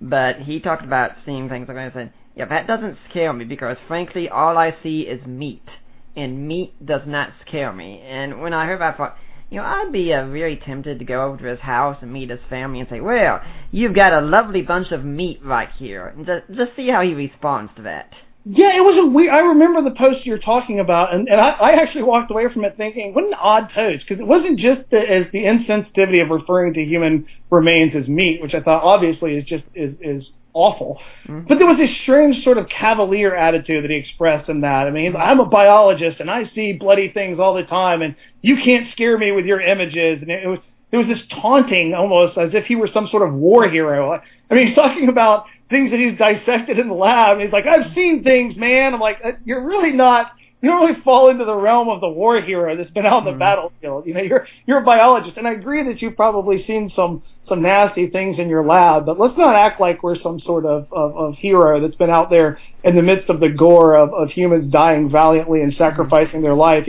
But he talked about seeing things like that and said, yeah, that doesn't scare me because, frankly, all I see is meat, and meat does not scare me. And when I heard that, I thought, I'd be very tempted to go over to his house and meet his family and say, well, you've got a lovely bunch of meat right here, and just see how he responds to that. Yeah, it was a weird. I remember the post you're talking about, and I actually walked away from it thinking, what an odd post, because it wasn't just the insensitivity of referring to human remains as meat, which I thought obviously is awful. Mm-hmm. But there was this strange sort of cavalier attitude that he expressed in that. I mean, I'm a biologist and I see bloody things all the time, and you can't scare me with your images. And there was this taunting, almost as if he were some sort of war hero. I mean, he's talking about things that he's dissected in the lab. And he's like, I've seen things, man. I'm like, you're really not. You don't really fall into the realm of the war hero that's been out on the battlefield. You're a biologist, and I agree that you've probably seen some nasty things in your lab, but let's not act like we're some sort of hero that's been out there in the midst of the gore of humans dying valiantly and sacrificing their life.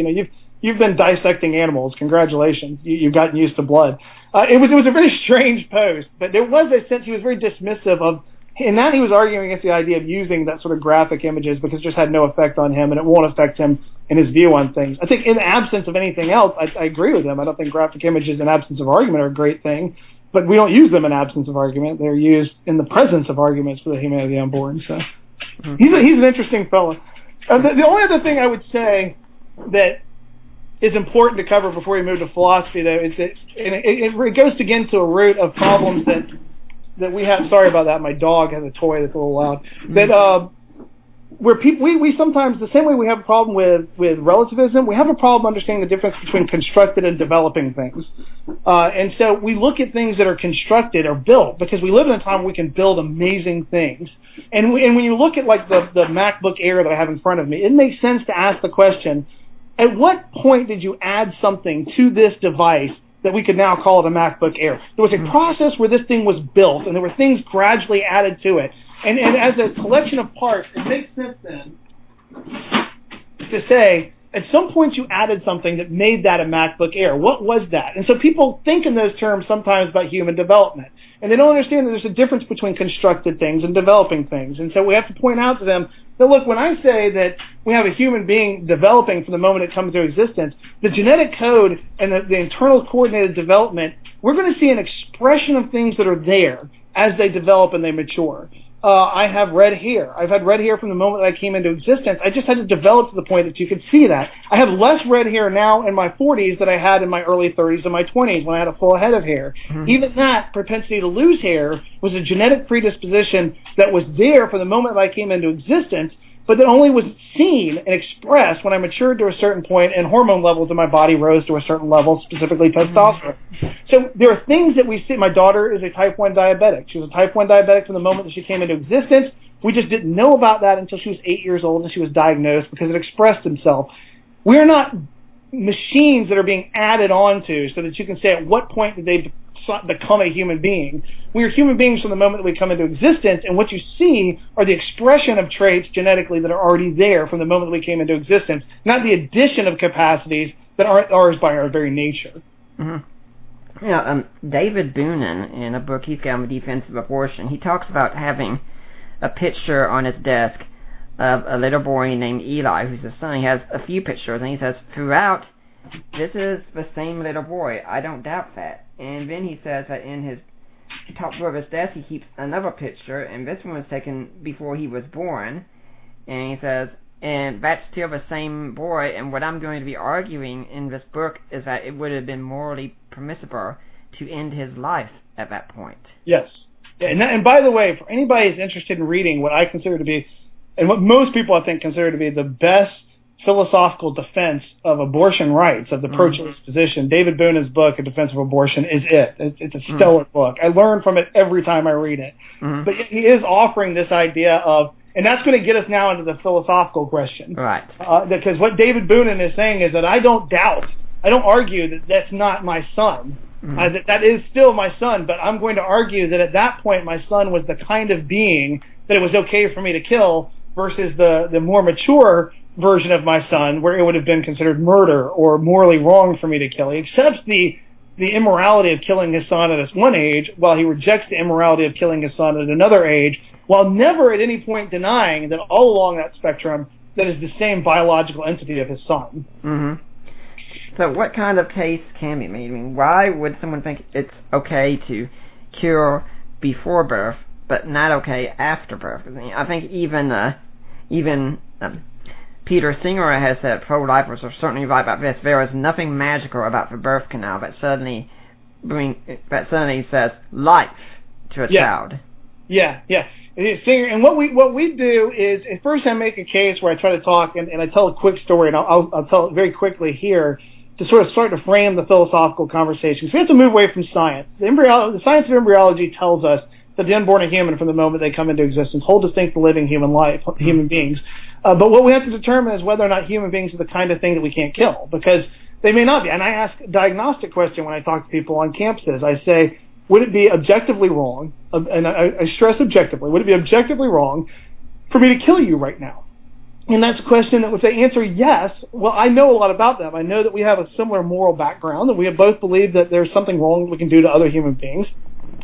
You've been dissecting animals. Congratulations. You've gotten used to blood. It was a very strange post, but there was a sense he was very dismissive of. In that, he was arguing against the idea of using that sort of graphic images because it just had no effect on him, and it won't affect him in his view on things. I think in the absence of anything else, I agree with him. I don't think graphic images in absence of argument are a great thing, but we don't use them in absence of argument. They're used in the presence of arguments for the humanity unborn. So he's an interesting fellow. The only other thing I would say that is important to cover before we move to philosophy, though, is that it goes again to a root of problems that we have. Sorry about that. My dog has a toy that's a little loud. That where people we sometimes, the same way we have a problem with relativism, we have a problem understanding the difference between constructed and developing things. And so we look at things that are constructed or built because we live in a time where we can build amazing things. And when you look at like the MacBook Air that I have in front of me, it makes sense to ask the question: at what point did you add something to this device that we could now call it a MacBook Air? There was a process where this thing was built, and there were things gradually added to it. And as a collection of parts, it makes sense then to say, at some point you added something that made that a MacBook Air. What was that? And so people think in those terms sometimes about human development. And they don't understand that there's a difference between constructed things and developing things. And so we have to point out to them that, look, when I say that we have a human being developing from the moment it comes into existence, the genetic code and the internal coordinated development, we're going to see an expression of things that are there as they develop and they mature. I have red hair. I've had red hair from the moment that I came into existence. I just had to develop to the point that you could see that. I have less red hair now in my 40s than I had in my early 30s and my 20s when I had a full head of hair. Mm-hmm. Even that propensity to lose hair was a genetic predisposition that was there from the moment that I came into existence, but that only was seen and expressed when I matured to a certain point and hormone levels in my body rose to a certain level, specifically testosterone. So there are things that we see. My daughter is a type 1 diabetic. She was a type 1 diabetic from the moment that she came into existence. We just didn't know about that until she was 8 years old and she was diagnosed because it expressed itself. We're not machines that are being added onto so that you can say at what point did they become a human being. We are human beings from the moment that we come into existence, and what you see are the expression of traits genetically that are already there from the moment that we came into existence, not the addition of capacities that aren't ours by our very nature. Mm-hmm. David Boonen, in a book he's got on the defense of abortion, he talks about having a picture on his desk of a little boy named Eli, who's his son. He has a few pictures, and he says, throughout, this is the same little boy. I don't doubt that. And then he says that in his top drawer of his desk, he keeps another picture, and this one was taken before he was born. And he says, and that's still the same boy, and what I'm going to be arguing in this book is that it would have been morally permissible to end his life at that point. Yes. And by the way, for anybody who's interested in reading what I consider to be, and what most people I think consider to be the best philosophical defense of abortion rights, of the pro-choice position. David Boon's book, A Defense of Abortion, is it. It's a stellar book. I learn from it every time I read it. But he is offering this idea of, and that's going to get us now into the philosophical question. Right. Because what David Boon is saying is that I don't argue that that's not my son. That is still my son, but I'm going to argue that at that point my son was the kind of being that it was okay for me to kill versus the more mature version of my son where it would have been considered murder or morally wrong for me to kill. He accepts the immorality of killing his son at one age while he rejects the immorality of killing his son at another age, while never at any point denying that all along that spectrum that is the same biological entity of his son. So what kind of case can be made? I mean, why would someone think it's okay to kill before birth but not okay after birth? I think even Peter Singer has said pro-lifers are certainly right about this. There is nothing magical about the birth canal that suddenly says life to a child. Yeah. And what we do is, at first I make a case where I try to talk, and I tell a quick story, and I'll tell it very quickly here to sort of start to frame the philosophical conversation. So we have to move away from science. The science of embryology tells us that the unborn are human from the moment they come into existence, whole, distinct, living human beings. But what we have to determine is whether or not human beings are the kind of thing that we can't kill, because they may not be. And I ask a diagnostic question when I talk to people on campuses. I say, would it be objectively wrong, and I stress objectively, would it be objectively wrong for me to kill you right now? And that's a question that if they answer yes, well, I know a lot about them. I know that we have a similar moral background, that we have both believed that there's something wrong that we can do to other human beings.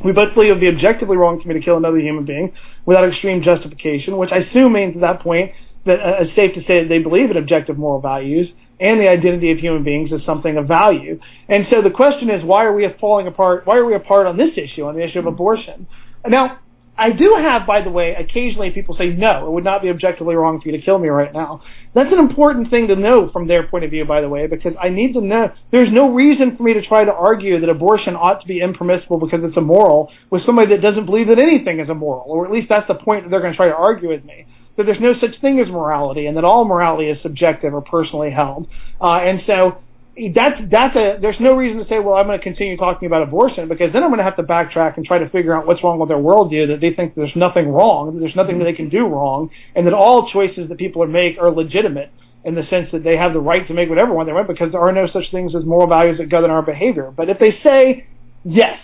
We both believe it would be objectively wrong for me to kill another human being without extreme justification, which I assume means at that point that it's safe to say that they believe in objective moral values and the identity of human beings is something of value. And so the question is, why are we falling apart? Why are we apart on this issue, on the issue of abortion? Now, I do have, by the way, occasionally people say, no, it would not be objectively wrong for you to kill me right now. That's an important thing to know from their point of view, by the way, because I need to know. There's no reason for me to try to argue that abortion ought to be impermissible because it's immoral with somebody that doesn't believe that anything is immoral, or at least that's the point that they're going to try to argue with me, that there's no such thing as morality and that all morality is subjective or personally held. And so there's no reason to say, well, I'm going to continue talking about abortion, because then I'm going to have to backtrack and try to figure out what's wrong with their worldview, that they think there's nothing wrong, that there's nothing that they can do wrong, and that all choices that people make are legitimate in the sense that they have the right to make whatever one they want, because there are no such things as moral values that govern our behavior. But if they say, yes,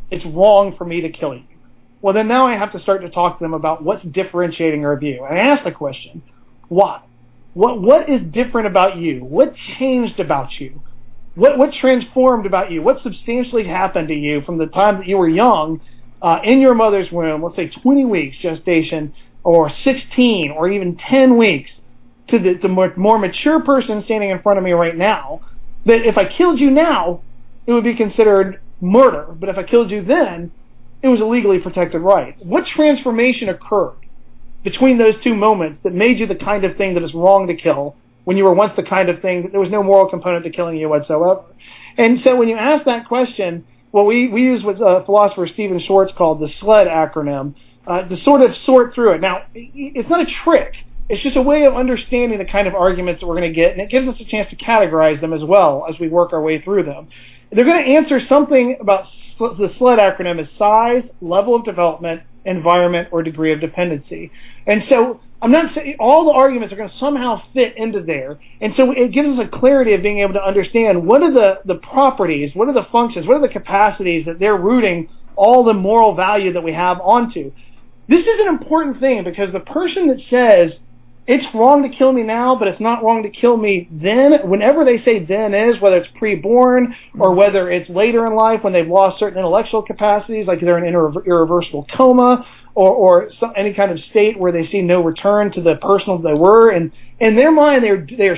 it's wrong for me to kill you, well, then now I have to start to talk to them about what's differentiating our view. And I ask the question, why? What is different about you? What changed about you? What transformed about you? What substantially happened to you from the time that you were young in your mother's womb, let's say 20 weeks gestation, or 16, or even 10 weeks, to the more mature person standing in front of me right now, that if I killed you now, it would be considered murder, but if I killed you then, it was a legally protected right. What transformation occurred between those two moments that made you the kind of thing that is wrong to kill, when you were once the kind of thing that there was no moral component to killing you whatsoever? And so when you ask that question, well, we use what philosopher Stephen Schwartz called the SLED acronym to sort of sort through it. Now, it's not a trick. It's just a way of understanding the kind of arguments that we're going to get, and it gives us a chance to categorize them as well as we work our way through them. They're going to answer something about the SLED acronym is size, level of development, environment, or degree of dependency. And so I'm not saying all the arguments are going to somehow fit into there. And so it gives us a clarity of being able to understand what are the properties, what are the functions, what are the capacities that they're rooting all the moral value that we have onto. This is an important thing, because the person that says it's wrong to kill me now, but it's not wrong to kill me then, whenever they say then is, whether it's pre-born or whether it's later in life when they've lost certain intellectual capacities, like they're in an irreversible coma, or any kind of state where they see no return to the person that they were, and in their mind they're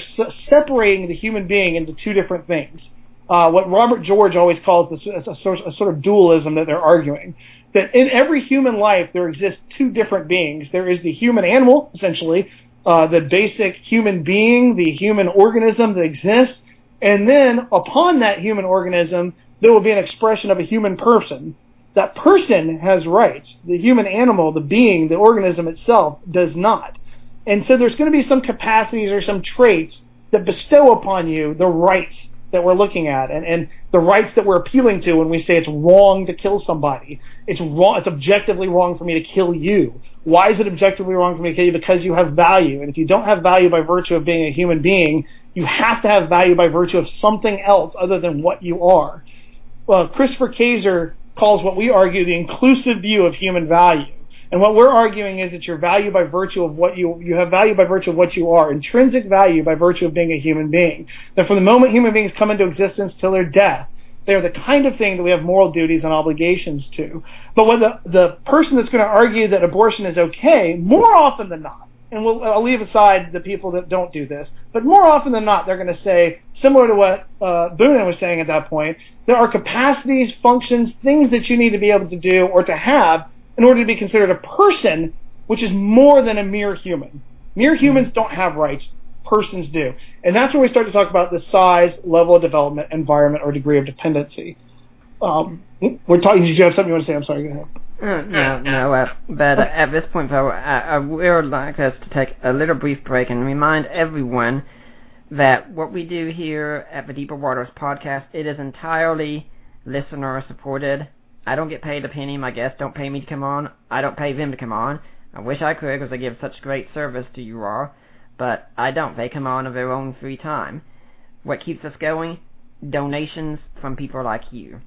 separating the human being into two different things. What Robert George always calls a sort of dualism that they're arguing. That in every human life there exist two different beings. There is the human animal, essentially, the basic human being, the human organism that exists, and then upon that human organism there will be an expression of a human person. That person has rights. The human animal, the being, the organism itself does not. And so there's going to be some capacities or some traits that bestow upon you the rights that we're looking at, and the rights that we're appealing to when we say it's wrong to kill somebody. It's wrong. It's objectively wrong for me to kill you. Why is it objectively wrong for me to kill you? Because you have value. And if you don't have value by virtue of being a human being, you have to have value by virtue of something else other than what you are. Well, Christopher Kaser calls what we argue the inclusive view of human value. And what we're arguing is that your value by virtue of what you have value by virtue of what you are, intrinsic value by virtue of being a human being. That from the moment human beings come into existence till their death, they are the kind of thing that we have moral duties and obligations to. But when the person that's going to argue that abortion is okay, more often than not, and I'll leave aside the people that don't do this, but more often than not, they're going to say, similar to what Boone was saying at that point, there are capacities, functions, things that you need to be able to do or to have in order to be considered a person, which is more than a mere human. Mere humans don't have rights. Persons do. And that's where we start to talk about the size, level of development, environment, or degree of dependency. We're talking. Did you have something you want to say? I'm sorry. Go ahead. No. But at this point, though, I would like us to take a little brief break and remind everyone that what we do here at the Deeper Waters podcast, it is entirely listener-supported. I don't get paid a penny. My guests don't pay me to come on. I don't pay them to come on. I wish I could because they give such great service to you all, but I don't. They come on of their own free time. What keeps us going? Donations from people like you.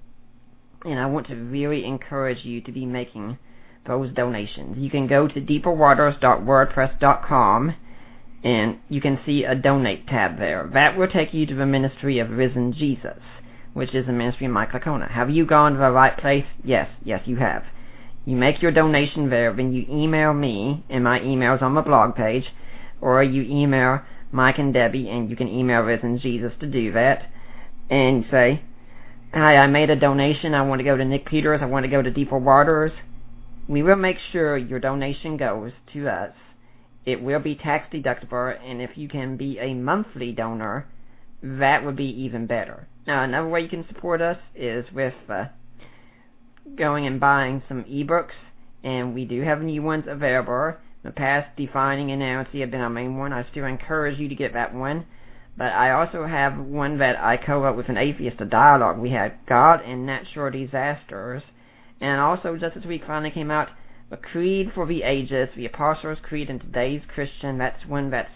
And I want to really encourage you to be making those donations. You can go to deeperwaters.wordpress.com and you can see a donate tab there. That will take you to the ministry of Risen Jesus, which is the ministry of Mike Licona. Have you gone to the right place? Yes, you have. You make your donation there, then you email me, and my email's on the blog page, or you email Mike and Debbie, and you can email Risen Jesus to do that, and say, hi, I made a donation, I want to go to Nick Peters, I want to go to Deeper Waters. We will make sure your donation goes to us. It will be tax deductible, and if you can be a monthly donor, that would be even better. Now, another way you can support us is with going and buying some ebooks, and we do have new ones available. In the past, Defining Inerrancy have been our main one. I still encourage you to get that one. But I also have one that I co-wrote with an atheist, a dialogue. We had God and Natural Disasters. And also, just this week, finally came out A Creed for the Ages, the Apostles' Creed in Today's Christian. That's one that's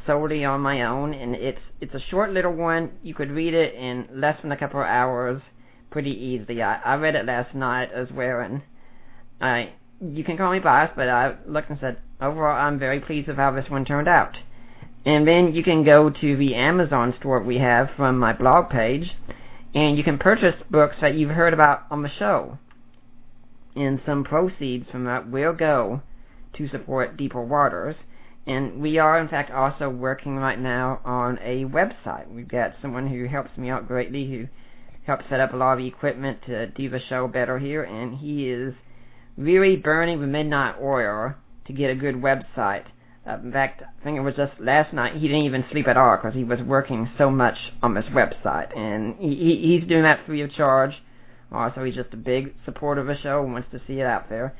solely on my own, and it's a short little one. You could read it in less than a couple of hours pretty easily. I read it last night as well, and you can call me biased, but I looked and said, overall, I'm very pleased with how this one turned out. And then you can go to the Amazon store we have from my blog page, and you can purchase books that you've heard about on the show. And some proceeds from that will go to support Deeper Waters. And we are, in fact, also working right now on a website. We've got someone who helps me out greatly, who helps set up a lot of the equipment to do the show better here, and he is really burning the midnight oil to get a good website. In fact, I think it was just last night, he didn't even sleep at all because he was working so much on this website. And he's doing that free of charge. Also, he's just a big supporter of the show and wants to see it out there.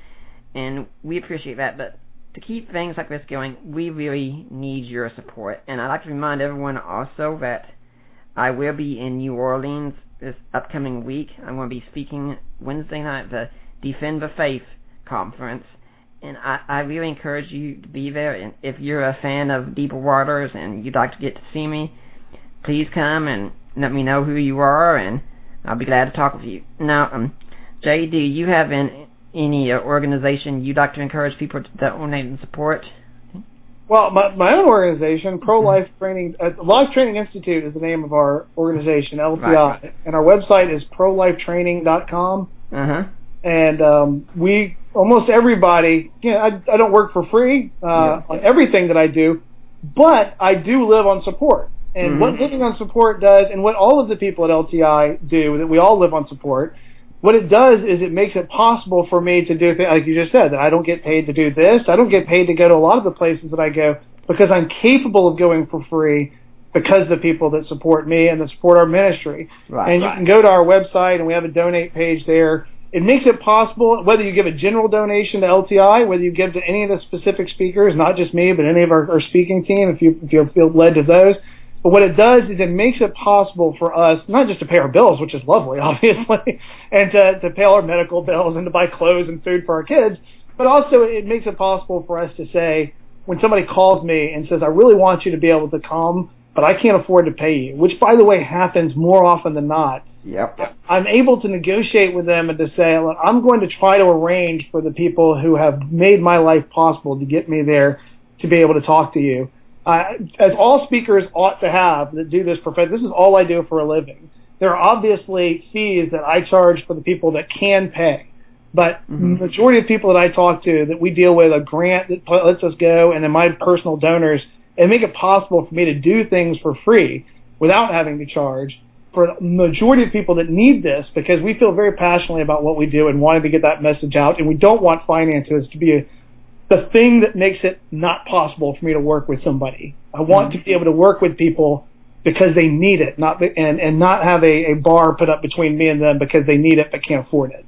And we appreciate that, but to keep things like this going, we really need your support. And I'd like to remind everyone also that I will be in New Orleans this upcoming week. I'm going to be speaking Wednesday night at the Defend the Faith conference. And I really encourage you to be there. And if you're a fan of Deeper Waters and you'd like to get to see me, please come and let me know who you are, and I'll be glad to talk with you. Now, Jay, do you have any organization you'd like to encourage people to donate and support? Well, my own organization, Pro-Life Training, Life Training Institute is the name of our organization, LTI, right. And our website is prolifetraining.com. And we, almost everybody, I don't work for free on everything that I do, but I do live on support. And what living on support does, and what all of the people at LTI do, that we all live on support, what it does is it makes it possible for me to do things, like you just said, that I don't get paid to do this. I don't get paid to go to a lot of the places that I go because I'm capable of going for free because of the people that support me and that support our ministry. Right, and you can go to our website, and we have a donate page there. it makes it possible, whether you give a general donation to LTI, whether you give to any of the specific speakers, not just me, but any of our speaking team, if you feel led to those. But what it does is it makes it possible for us not just to pay our bills, which is lovely, obviously, and to pay all our medical bills and to buy clothes and food for our kids, but also it makes it possible for us to say, when somebody calls me and says, I really want you to be able to come, but I can't afford to pay you, which, by the way, happens more often than not. Yep. I'm able to negotiate with them and to say, look, I'm going to try to arrange for the people who have made my life possible to get me there to be able to talk to you. As all speakers ought to have that do this profession, this is all I do for a living. There are obviously fees that I charge for the people that can pay. But the majority of people that I talk to, that we deal with, a grant that lets us go, and then my personal donors, and make it possible for me to do things for free without having to charge. For the majority of people that need this, because we feel very passionately about what we do and wanting to get that message out, and we don't want finances to be the thing that makes it not possible for me to work with somebody. I want to be able to work with people because they need it, and not have a bar put up between me and them because they need it but can't afford it.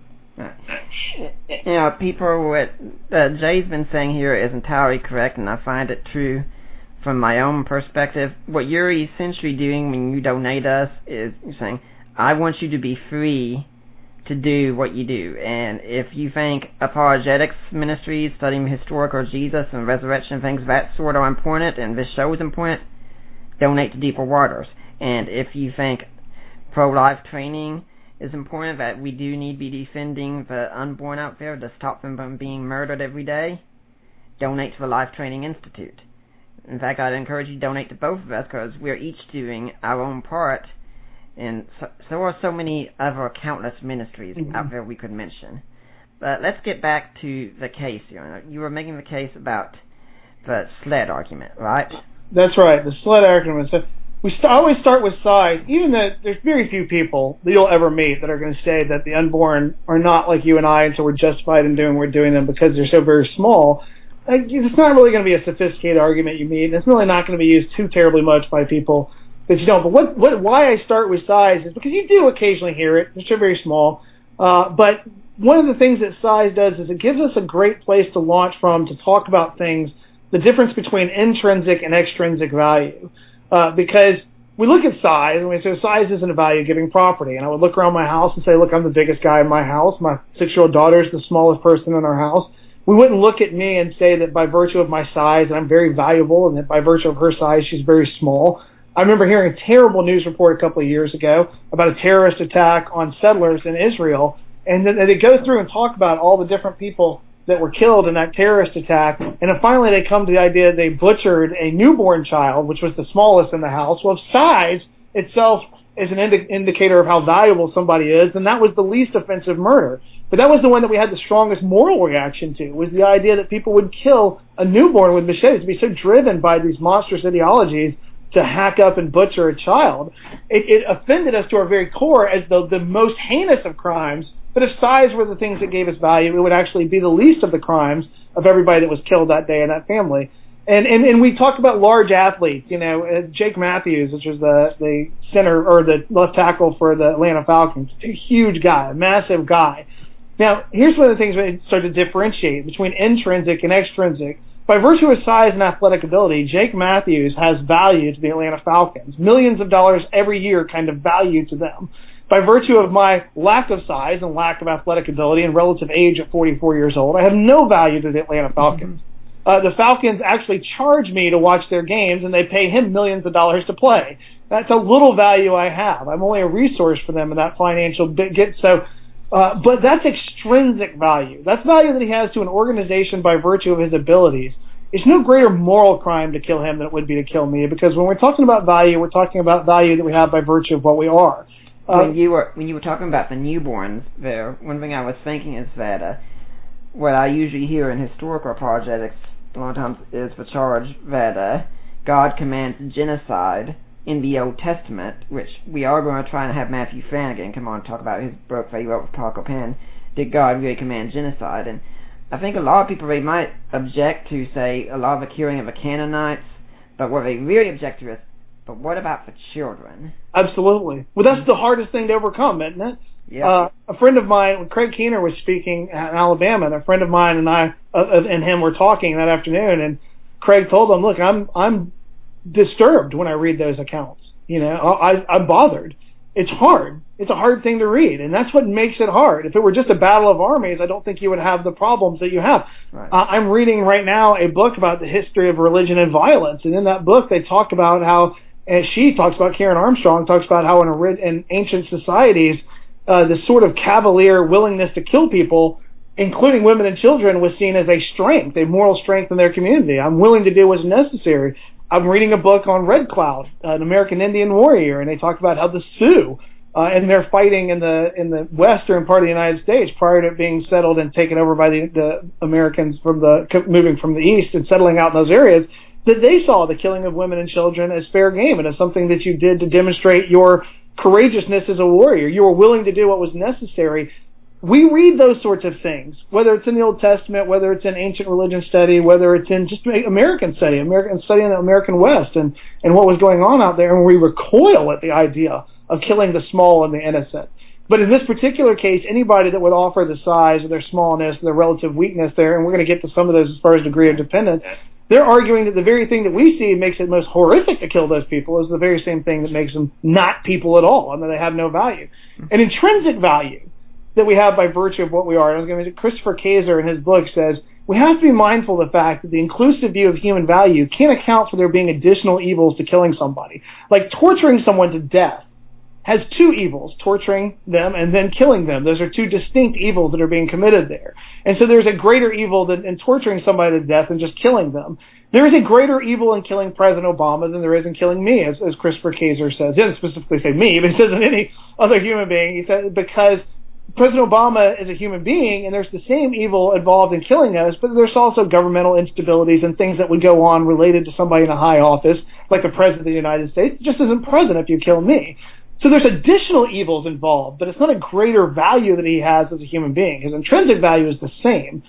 You know, people, what Jay's been saying here is entirely correct, and I find it true from my own perspective. What you're essentially doing when you donate us is you're saying, I want you to be free to do what you do. And if you think apologetics ministries, studying historical Jesus and resurrection, things of that sort are important, and this show is important, donate to Deeper Waters. And if you think pro-life training is important, that we do need to be defending the unborn out there to stop them from being murdered every day, donate to the Life Training Institute. In fact, I'd encourage you to donate to both of us, because we're each doing our own part, and so are so many other countless ministries out there we could mention. But let's get back to the case. You were making the case about the sled argument, right? That's right, the sled argument. So I always start with size, even though there's very few people that you'll ever meet that are going to say that the unborn are not like you and I, and so we're justified in doing what we're doing them because they're so very small. It's not really going to be a sophisticated argument you meet, and it's really not going to be used too terribly much by people that you don't. But why I start with size is because you do occasionally hear it. It's very small. But one of the things that size does is it gives us a great place to launch from to talk about things, the difference between intrinsic and extrinsic value. Because we look at size, and we say size isn't a value-giving property. And I would look around my house and say, look, I'm the biggest guy in my house. My 6-year-old daughter is the smallest person in our house. We wouldn't look at me and say that by virtue of my size, I'm very valuable, and that by virtue of her size, she's very small. I remember hearing a terrible news report a couple of years ago about a terrorist attack on settlers in Israel, and then they go through and talk about all the different people that were killed in that terrorist attack, and then finally they come to the idea they butchered a newborn child, which was the smallest in the house. Well, size itself is an indicator of how valuable somebody is, and that was the least offensive murder. But that was the one that we had the strongest moral reaction to, was the idea that people would kill a newborn with machetes, to be so driven by these monstrous ideologies to hack up and butcher a child. It offended us to our very core as the most heinous of crimes. But if size were the things that gave us value, it would actually be the least of the crimes of everybody that was killed that day in that family. And we talk about large athletes. Jake Matthews, which was the center or the left tackle for the Atlanta Falcons, a huge guy, a massive guy. Now, here's one of the things we start to differentiate between intrinsic and extrinsic. By virtue of size and athletic ability, Jake Matthews has value to the Atlanta Falcons. Millions of dollars every year kind of value to them. By virtue of my lack of size and lack of athletic ability and relative age at 44 years old, I have no value to the Atlanta Falcons. The Falcons actually charge me to watch their games, and they pay him millions of dollars to play. That's a little value I have. I'm only a resource for them in that financial get. But that's extrinsic value. That's value that he has to an organization by virtue of his abilities. It's no greater moral crime to kill him than it would be to kill me, because when we're talking about value, we're talking about value that we have by virtue of what we are. When you were talking about the newborns there, one thing I was thinking is that what I usually hear in historical apologetics a lot of times is the charge that God commands genocide in the Old Testament, which we are going to try and have Matthew Flanagan come on and talk about his book that he wrote with Parker Penn. Did God really command genocide? And I think a lot of people, they might object to, say, a lot of the killing of the Canaanites, but what they really object to is But what about for children? Absolutely. Well, that's the hardest thing to overcome, isn't it? Yeah. A friend of mine, when Craig Keener was speaking in Alabama, and a friend of mine and I and him were talking that afternoon, and Craig told him, "Look, I'm disturbed when I read those accounts. You know, I'm bothered. It's hard. It's a hard thing to read, and that's what makes it hard. If it were just a battle of armies, I don't think you would have the problems that you have." Right. I'm reading right now a book about the history of religion and violence, and in that book they talk about how, and she talks about, Karen Armstrong talks about how in ancient societies, this sort of cavalier willingness to kill people, including women and children, was seen as a strength, a moral strength in their community. I'm willing to do what's necessary. I'm reading a book on Red Cloud, an American Indian warrior, and they talk about how the Sioux, and they're fighting in the western part of the United States prior to it being settled and taken over by the Americans moving from the east and settling out in those areas, that they saw the killing of women and children as fair game and as something that you did to demonstrate your courageousness as a warrior. You were willing to do what was necessary. We read those sorts of things, whether it's in the Old Testament, whether it's in ancient religion study, whether it's in just American study in the American West and what was going on out there, and we recoil at the idea of killing the small and the innocent. But in this particular case, anybody that would offer the size of their smallness, their relative weakness there, and we're going to get to some of those as far as degree of dependence, they're arguing that the very thing that we see makes it most horrific to kill those people is the very same thing that makes them not people at all, and that they have no value. An intrinsic value that we have by virtue of what we are. Christopher Kaiser in his book says, we have to be mindful of the fact that the inclusive view of human value can't account for there being additional evils to killing somebody. Like torturing someone to death has two evils, torturing them and then killing them. Those are two distinct evils that are being committed there. And so there's a greater evil in torturing somebody to death than just killing them. There is a greater evil in killing President Obama than there is in killing me, as Christopher Kaiser says. He doesn't specifically say me, but he says in any other human being. He said because President Obama is a human being, and there's the same evil involved in killing us, but there's also governmental instabilities and things that would go on related to somebody in a high office, like the President of the United States. It just isn't present if you kill me. So there's additional evils involved, but it's not a greater value that he has as a human being. His intrinsic value is the same.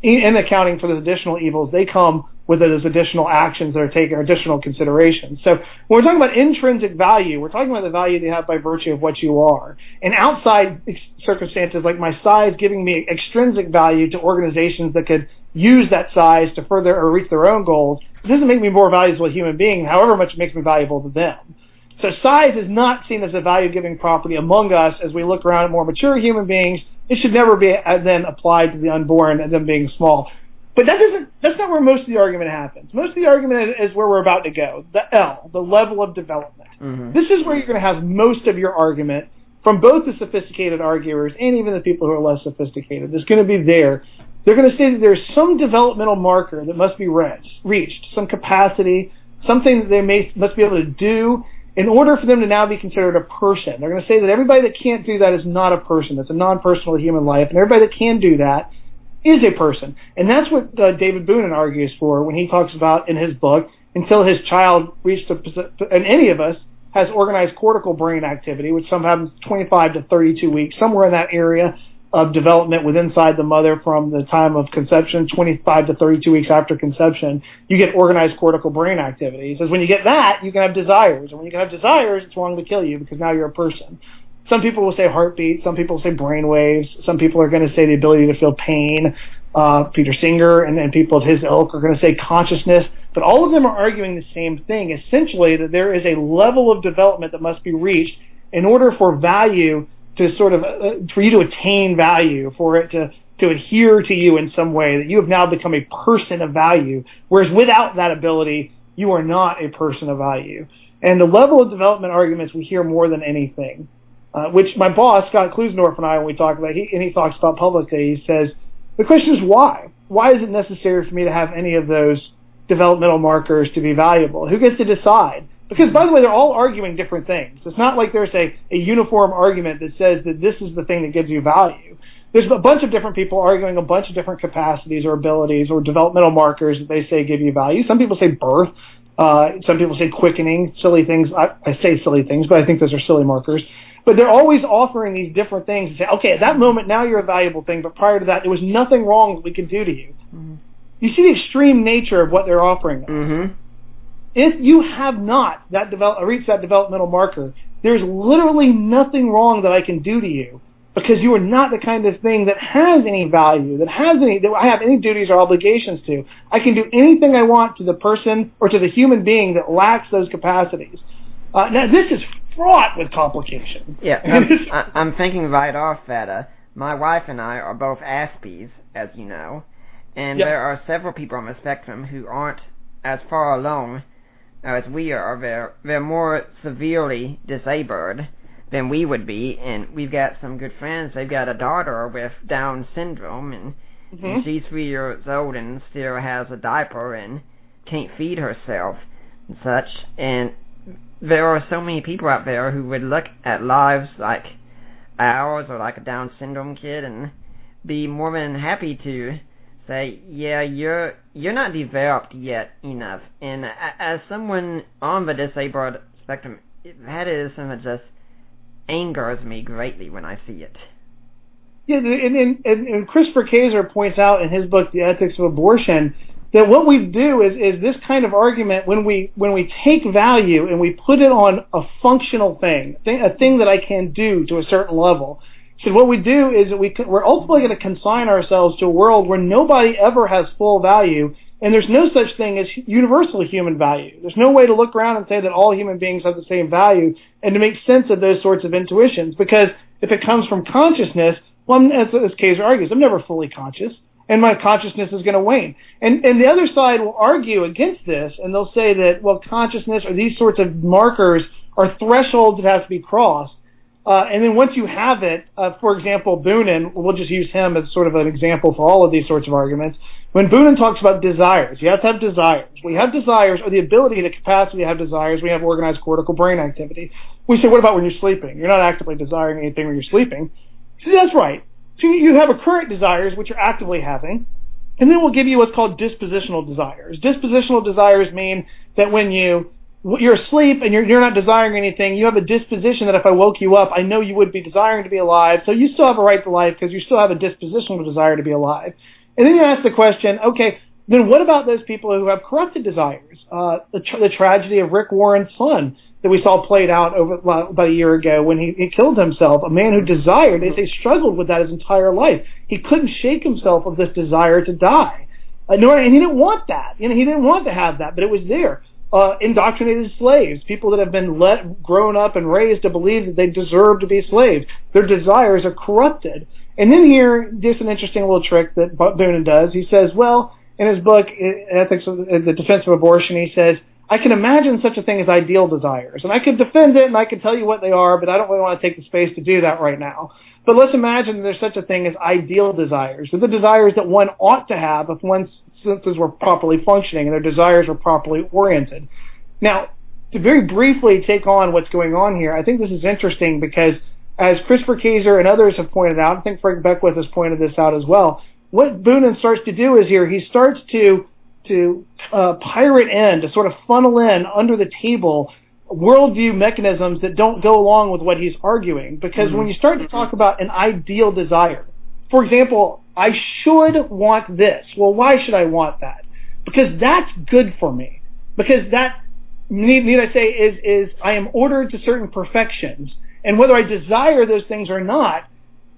In accounting for those additional evils, they come with those additional actions that are taken, or additional considerations. So when we're talking about intrinsic value, we're talking about the value that you have by virtue of what you are. And outside circumstances like my size giving me extrinsic value to organizations that could use that size to further or reach their own goals, it doesn't make me more valuable as a human being, however much it makes me valuable to them. So size is not seen as a value-giving property among us as we look around at more mature human beings. It should never be then applied to the unborn and them being small. But that's not where most of the argument happens. Most of the argument is where we're about to go, the L, the level of development. Mm-hmm. This is where you're going to have most of your argument from both the sophisticated arguers and even the people who are less sophisticated. It's going to be there. They're going to say that there's some developmental marker that must be reached, some capacity, something that they must be able to do in order for them to now be considered a person. They're going to say that everybody that can't do that is not a person. It's a non-personal human life, and everybody that can do that is a person. And that's what David Boonen argues for when he talks about in his book, until his child reached and any of us has organized cortical brain activity, which sometimes 25 to 32 weeks, somewhere in that area of development within inside the mother from the time of conception, 25 to 32 weeks after conception, you get organized cortical brain activity. He says when you get that, you can have desires. And when you can have desires, it's wrong to kill you because now you're a person. Some people will say heartbeat. Some people will say brain waves. Some people are going to say the ability to feel pain. Peter Singer and people of his ilk are going to say consciousness. But all of them are arguing the same thing, essentially that there is a level of development that must be reached in order for value to sort of, for you to attain value, for it to adhere to you in some way, that you have now become a person of value, whereas without that ability, you are not a person of value. And the level of development arguments we hear more than anything, which my boss, Scott Klusendorf, and I, when we talk about, he talks about publicly, he says, the question is why? Why is it necessary for me to have any of those developmental markers to be valuable? Who gets to decide? Because, by the way, they're all arguing different things. It's not like there's a uniform argument that says that this is the thing that gives you value. There's a bunch of different people arguing a bunch of different capacities or abilities or developmental markers that they say give you value. Some people say birth. Some people say quickening, silly things. I say silly things, but I think those are silly markers. But they're always offering these different things and say, okay, at that moment, now you're a valuable thing, but prior to that, there was nothing wrong that we could do to you. Mm-hmm. You see the extreme nature of what they're offering. Mm-hmm. if you have not reached that developmental marker, there's literally nothing wrong that I can do to you, because you are not the kind of thing that has any value, that I have any duties or obligations to. I can do anything I want to the person or to the human being that lacks those capacities. Now, this is fraught with complication. Yeah, I'm thinking right off that my wife and I are both Aspies, as you know, and there are several people on the spectrum who aren't as far along as we are. They're more severely disabled than we would be, and we've got some good friends. They've got a daughter with Down syndrome, and she's 3 years old and still has a diaper and can't feed herself and such, and there are so many people out there who would look at lives like ours or like a Down syndrome kid and be more than happy to say, yeah, you're not developed yet enough. And as someone on the disabled spectrum, that is something that just angers me greatly when I see it. Yeah, and Christopher Kaczor points out in his book, The Ethics of Abortion, that what we do is this kind of argument, when we take value and we put it on a functional thing, a thing that I can do to a certain level. So what we do is that we're ultimately going to consign ourselves to a world where nobody ever has full value, and there's no such thing as universal human value. There's no way to look around and say that all human beings have the same value and to make sense of those sorts of intuitions, because if it comes from consciousness, well, as Kaczor argues, I'm never fully conscious, and my consciousness is going to wane. And the other side will argue against this, and they'll say that, well, consciousness or these sorts of markers are thresholds that have to be crossed. And then once you have it, for example, Boonin, we'll just use him as sort of an example for all of these sorts of arguments. When Boonin talks about desires, you have to have desires. We have desires, or the ability, the capacity to have desires. We have organized cortical brain activity. We say, what about when you're sleeping? You're not actively desiring anything when you're sleeping. So that's right. So you have recurrent desires, which you're actively having. And then we'll give you what's called dispositional desires. Dispositional desires mean that when you're asleep and you're not desiring anything, you have a disposition that if I woke you up, I know you would be desiring to be alive, so you still have a right to life because you still have a dispositional desire to be alive. And then you ask the question, okay, then what about those people who have corrupted desires? The tragedy of Rick Warren's son that we saw played out about a year ago when he killed himself, a man who desired, they say struggled with that his entire life. He couldn't shake himself of this desire to die. And he didn't want that. He didn't want to have that, but it was there. Indoctrinated slaves, people that have been grown up and raised to believe that they deserve to be slaves. Their desires are corrupted. And then here, just an interesting little trick that Boonin does. He says, well, in his book, Ethics of the Defense of Abortion, he says, I can imagine such a thing as ideal desires. And I could defend it and I could tell you what they are, but I don't really want to take the space to do that right now. But let's imagine there's such a thing as ideal desires. They're the desires that one ought to have if one's senses were properly functioning and their desires were properly oriented. Now, to very briefly take on what's going on here, I think this is interesting because as Christopher Kaczor and others have pointed out, I think Frank Beckwith has pointed this out as well, what Boonin starts to do is here, he starts to pirate in, to sort of funnel in under the table worldview mechanisms that don't go along with what he's arguing. Because when you start to talk about an ideal desire, for example, I should want this. Well, why should I want that? Because that's good for me. Because that, need I say, is I am ordered to certain perfections. And whether I desire those things or not,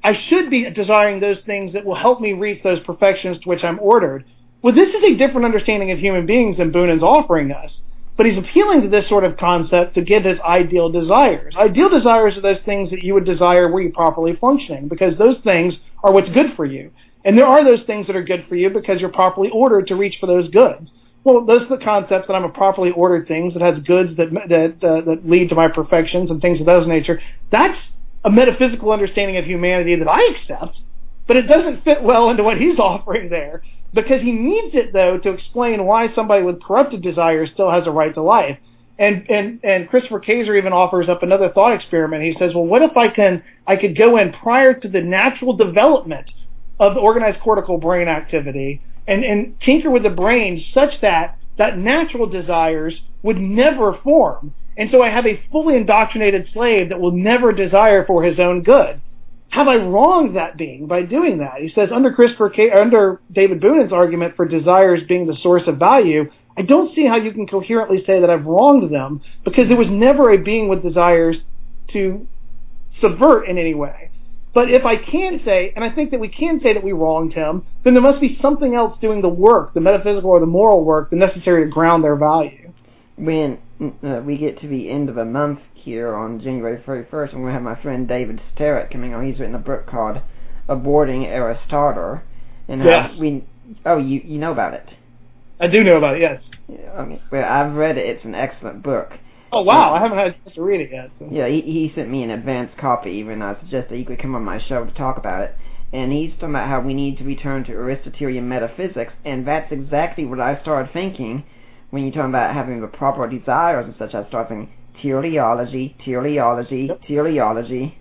I should be desiring those things that will help me reach those perfections to which I'm ordered. Well, this is a different understanding of human beings than Boonin's offering us. But he's appealing to this sort of concept to give his ideal desires. Ideal desires are those things that you would desire were you properly functioning, because those things are what's good for you. And there are those things that are good for you because you're properly ordered to reach for those goods. Well, those are the concepts that I'm a properly ordered things that has goods that lead to my perfections and things of that nature. That's a metaphysical understanding of humanity that I accept, but it doesn't fit well into what he's offering there. Because he needs it, though, to explain why somebody with corrupted desires still has a right to life. And Christopher Kaczor even offers up another thought experiment. He says, well, what if I could go in prior to the natural development of the organized cortical brain activity and tinker with the brain such that natural desires would never form. And so I have a fully indoctrinated slave that will never desire for his own good. Have I wronged that being by doing that? He says, under David Boonin's argument for desires being the source of value, I don't see how you can coherently say that I've wronged them, because there was never a being with desires to subvert in any way. But if I can say, and I think that we can say that we wronged him, then there must be something else doing the work, the metaphysical or the moral work, the necessary to ground their value. When we get to the end of the month here on January 31st, I'm going to have my friend David Sterrett coming on. He's written a book called Aborting Aristotle. And yes. You know about it? I do know about it, yes. Well, I've read it. It's an excellent book. Oh, wow. I haven't had a chance to read it yet. So. Yeah, he sent me an advanced copy, even I suggested he could come on my show to talk about it. And he's talking about how we need to return to Aristotelian metaphysics, and that's exactly what I started thinking when you're talking about having the proper desires and such. I started thinking teleology, Yep. teleology.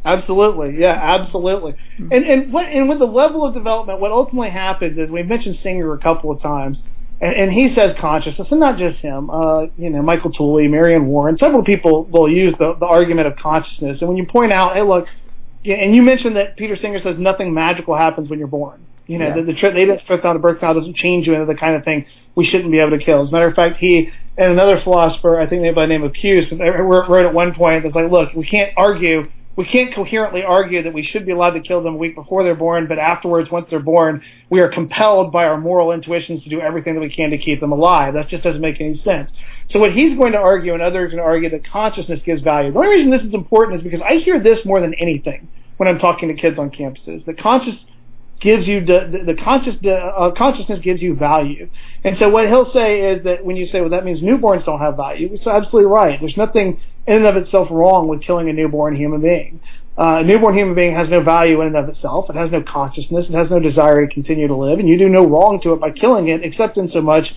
Absolutely, yeah, absolutely. And with the level of development, what ultimately happens is, we've mentioned Singer a couple of times, and he says consciousness, and not just him. Michael Tooley, Marianne Warren, several people will use the argument of consciousness. And when you point out, hey, look, and you mentioned that Peter Singer says nothing magical happens when you're born. The birth canal doesn't change you into the kind of thing we shouldn't be able to kill. As a matter of fact, he and another philosopher, I think by the name of Hughes, wrote at one point, it's like, look, we can't coherently argue that we should be allowed to kill them a week before they're born, but afterwards, once they're born, we are compelled by our moral intuitions to do everything that we can to keep them alive. That just doesn't make any sense. So what he's going to argue, and others are going to argue, that consciousness gives value. The only reason this is important is because I hear this more than anything when I'm talking to kids on campuses. The consciousness gives you consciousness gives you value. And so what he'll say is that when you say, well, that means newborns don't have value, it's absolutely right. There's nothing in and of itself wrong with killing a newborn human being. A newborn human being has no value in and of itself. It has no consciousness. It has no desire to continue to live, and you do no wrong to it by killing it, except in so much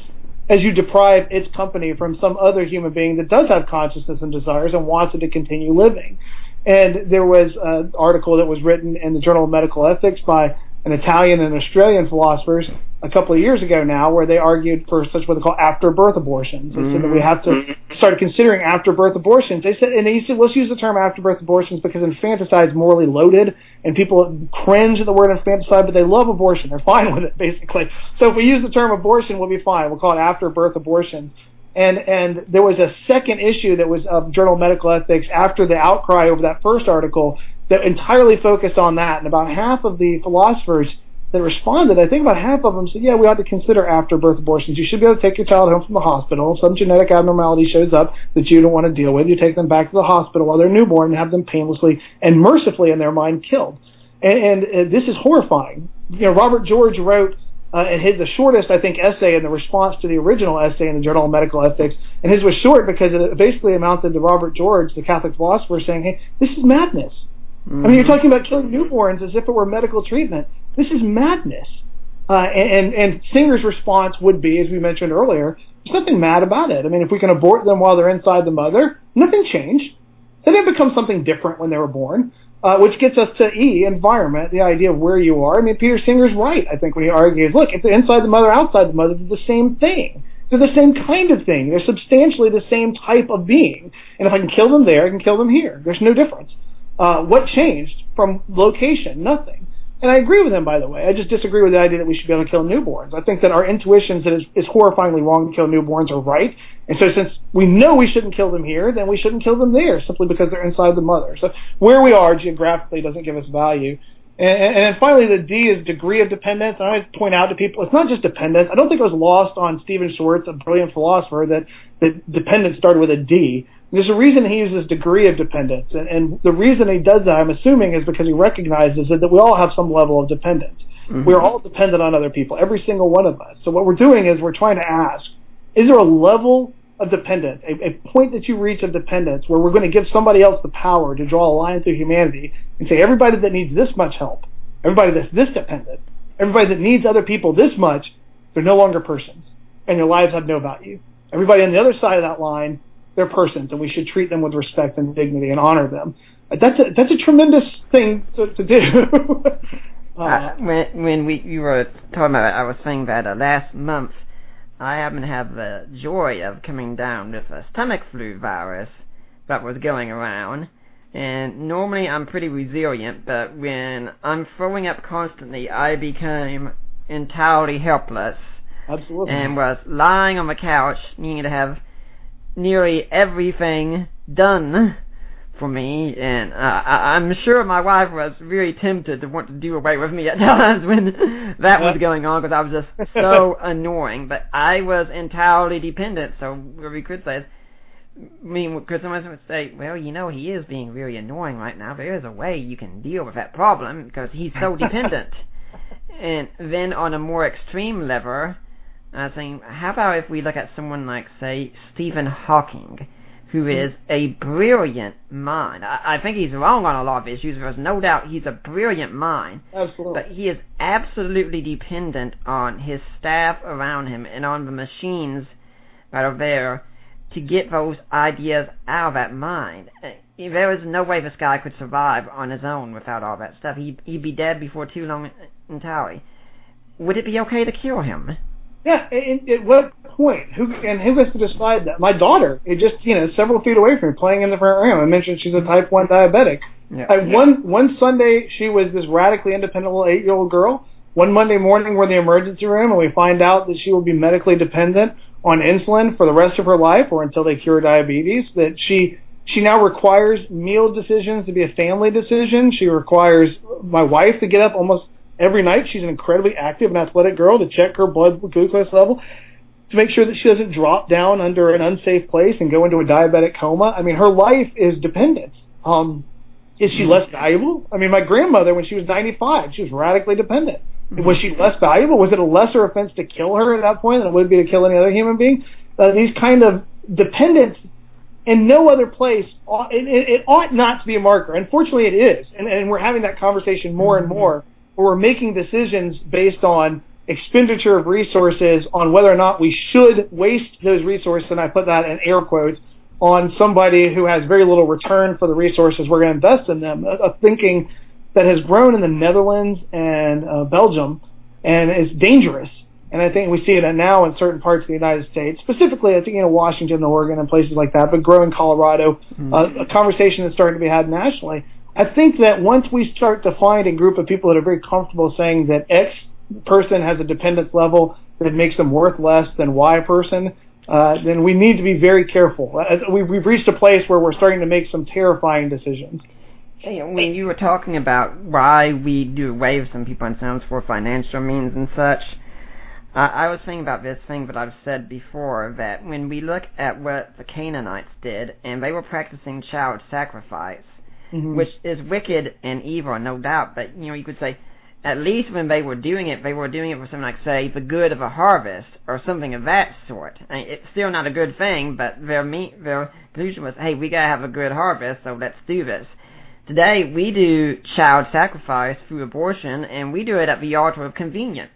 as you deprive its company from some other human being that does have consciousness and desires and wants it to continue living. And there was an article that was written in the Journal of Medical Ethics by an Italian and Australian philosophers a couple of years ago now, where they argued for such what they call after-birth abortions. They said that we have to start considering after-birth abortions. They said, let's use the term after-birth abortions because infanticide is morally loaded, and people cringe at the word infanticide, but they love abortion. They're fine with it, basically. So if we use the term abortion, we'll be fine. We'll call it after-birth abortion. And there was a second issue that was of Journal of Medical Ethics after the outcry over that first article that entirely focused on that. And about half of the philosophers that responded, I think about half of them said, yeah, we ought to consider after-birth abortions. You should be able to take your child home from the hospital. If some genetic abnormality shows up that you don't want to deal with, you take them back to the hospital while they're newborn and have them painlessly and mercifully, in their mind, killed. And this is horrifying. Robert George wrote the shortest, I think, essay in the response to the original essay in the Journal of Medical Ethics. And his was short because it basically amounted to Robert George, the Catholic philosopher, saying, hey, this is madness. I mean, you're talking about killing newborns as if it were medical treatment. This is madness. And Singer's response would be, as we mentioned earlier, there's nothing mad about it. I mean, if we can abort them while they're inside the mother, nothing changed. They didn't become something different when they were born, which gets us to E, environment, the idea of where you are. I mean, Peter Singer's right, I think, when he argues, look, if they're inside the mother, outside the mother, they're the same thing. They're the same kind of thing. They're substantially the same type of being. And if I can kill them there, I can kill them here. There's no difference. What changed from location? Nothing. And I agree with him, by the way. I just disagree with the idea that we should be able to kill newborns. I think that our intuitions that it's horrifyingly wrong to kill newborns are right. And so since we know we shouldn't kill them here, then we shouldn't kill them there, simply because they're inside the mother. So where we are geographically doesn't give us value. And then finally, the D is degree of dependence. I always point out to people, it's not just dependence. I don't think it was lost on Stephen Schwartz, a brilliant philosopher, that dependence started with a D. There's a reason he uses degree of dependence, and the reason he does that, I'm assuming, is because he recognizes that we all have some level of dependence. Mm-hmm. We're all dependent on other people, every single one of us. So what we're doing is we're trying to ask, is there a level of dependence, a point that you reach of dependence where we're going to give somebody else the power to draw a line through humanity and say, everybody that needs this much help, everybody that's this dependent, everybody that needs other people this much, they're no longer persons, and their lives have no value. Everybody on the other side of that line, they're persons, and we should treat them with respect and dignity and honor them. That's a tremendous thing to do. When you were talking about it, I was saying that last month I happened to have the joy of coming down with a stomach flu virus that was going around. And normally I'm pretty resilient, but when I'm throwing up constantly, I became entirely helpless. Absolutely. And was lying on the couch, needing to have nearly everything done for me, and I'm sure my wife was really tempted to want to do away with me at times when that was going on, because I was just so annoying. But I was entirely dependent, so what we could say is, because someone would say, well, he is being really annoying right now. There is a way you can deal with that problem, because he's so dependent. And then on a more extreme level, I was saying, how about if we look at someone like, say, Stephen Hawking, who is a brilliant mind. I think he's wrong on a lot of issues. There's no doubt he's a brilliant mind. Absolutely. But he is absolutely dependent on his staff around him and on the machines that are there to get those ideas out of that mind. There is no way this guy could survive on his own without all that stuff. He'd be dead before too long entirely. Would it be okay to kill him? Yeah, at what point? Who gets to decide that? My daughter, several feet away from me, playing in the front room. I mentioned she's a type 1 diabetic. Yeah. One Sunday, she was this radically independent little 8-year-old girl. One Monday morning, we're in the emergency room, and we find out that she will be medically dependent on insulin for the rest of her life, or until they cure diabetes. That she now requires meal decisions to be a family decision. She requires my wife to get up almost every night. She's an incredibly active and athletic girl, to check her blood glucose level, to make sure that she doesn't drop down under an unsafe place and go into a diabetic coma. I mean, her life is dependent. Is she less valuable? I mean, my grandmother, when she was 95, she was radically dependent. Was she less valuable? Was it a lesser offense to kill her at that point than it would be to kill any other human being? These kind of dependence in no other place, it ought not to be a marker. Unfortunately, it is. And we're having that conversation more and more, where we're making decisions based on expenditure of resources, on whether or not we should waste those resources, and I put that in air quotes, on somebody who has very little return for the resources we're going to invest in them. A thinking that has grown in the Netherlands and Belgium, and is dangerous. And I think we see it now in certain parts of the United States, specifically I think Washington, Oregon, and places like that, but growing Colorado, a conversation that's starting to be had nationally. I think that once we start to find a group of people that are very comfortable saying that X person has a dependence level that makes them worth less than Y person, then we need to be very careful. We've reached a place where we're starting to make some terrifying decisions. When you were talking about why we do away with some people, and sounds for financial means and such, I was thinking about this thing that I've said before, that when we look at what the Canaanites did, and they were practicing child sacrifice, which is wicked and evil, no doubt, but you could say, at least when they were doing it for something like, say, the good of a harvest, or something of that sort. I mean, it's still not a good thing, but their conclusion was, hey, we gotta have a good harvest, so let's do this. Today, we do child sacrifice through abortion, and we do it at the altar of convenience.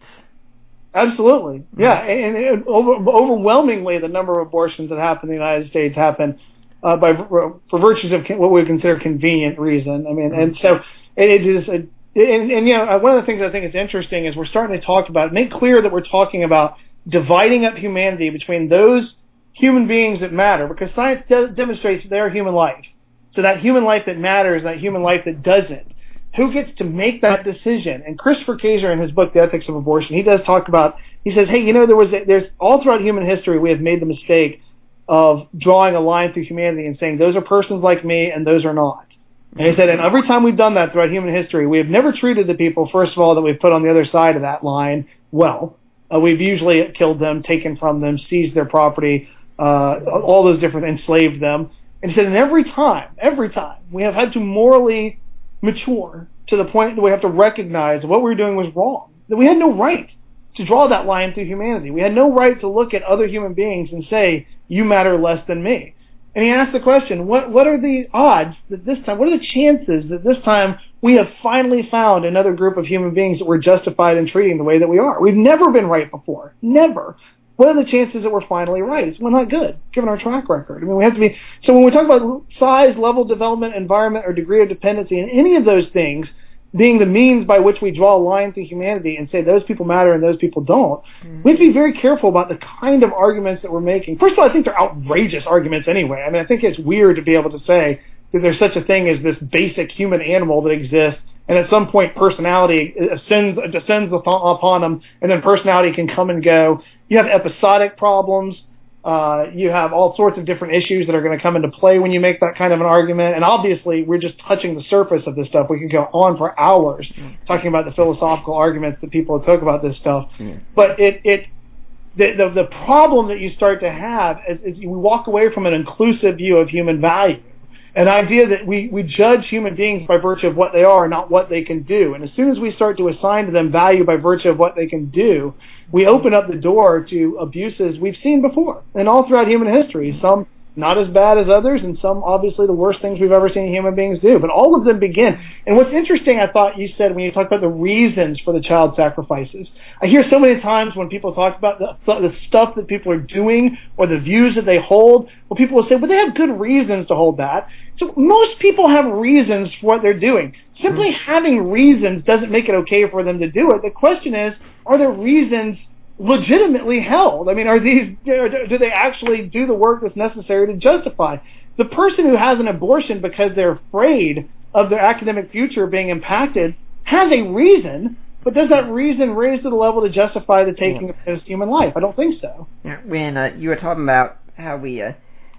Absolutely. Yeah, and overwhelmingly, the number of abortions that happen in the United States happen for virtues of what we consider convenient reason. I mean, and so it is, one of the things I think is interesting is we're starting to talk about, make clear that we're talking about dividing up humanity between those human beings that matter, because science demonstrates their human life. So that human life that matters, that human life that doesn't. Who gets to make that decision? And Christopher Kaser, in his book, The Ethics of Abortion, he does talk about, he says, hey, there's all throughout human history, we have made the mistake of drawing a line through humanity and saying, those are persons like me and those are not. And he said, and every time we've done that throughout human history, we have never treated the people, first of all, that we've put on the other side of that line well. We've usually killed them, taken from them, seized their property, all those different, enslaved them. And he said, and every time, we have had to morally mature to the point that we have to recognize that what we were doing was wrong, that we had no right to draw that line through humanity. We had no right to look at other human beings and say, you matter less than me. And he asked the question, what are the odds that this time, what are the chances that this time we have finally found another group of human beings that we're justified in treating the way that we are? We've never been right before. Never. What are the chances that we're finally right? It's not good, given our track record. I mean, we have to be, so when we talk about size, level, development, environment, or degree of dependency, and any of those things being the means by which we draw a line through humanity and say those people matter and those people don't, we have to be very careful about the kind of arguments that we're making. First of all, I think they're outrageous arguments anyway. I mean, I think it's weird to be able to say that there's such a thing as this basic human animal that exists, and at some point personality descends upon them, and then personality can come and go. You have episodic problems. You have all sorts of different issues that are going to come into play when you make that kind of an argument. And obviously, we're just touching the surface of this stuff. We could go on for hours talking about the philosophical arguments that people talk about this stuff. But the problem that you start to have is you walk away from an inclusive view of human value. An idea that we judge human beings by virtue of what they are, not what they can do. And as soon as we start to assign to them value by virtue of what they can do, we open up the door to abuses we've seen before and all throughout human history. Some not as bad as others, and some obviously the worst things we've ever seen human beings do. But all of them begin. And what's interesting, I thought you said when you talked about the reasons for the child sacrifices. I hear so many times when people talk about the stuff that people are doing or the views that they hold, well, people will say, well, they have good reasons to hold that. So most people have reasons for what they're doing. Simply having reasons doesn't make it okay for them to do it. The question is, are there reasons legitimately held? I mean, do they actually do the work that's necessary to justify? The person who has an abortion because they're afraid of their academic future being impacted has a reason, but does that reason raise to the level to justify the taking of his human life? I don't think so. When you were talking about how we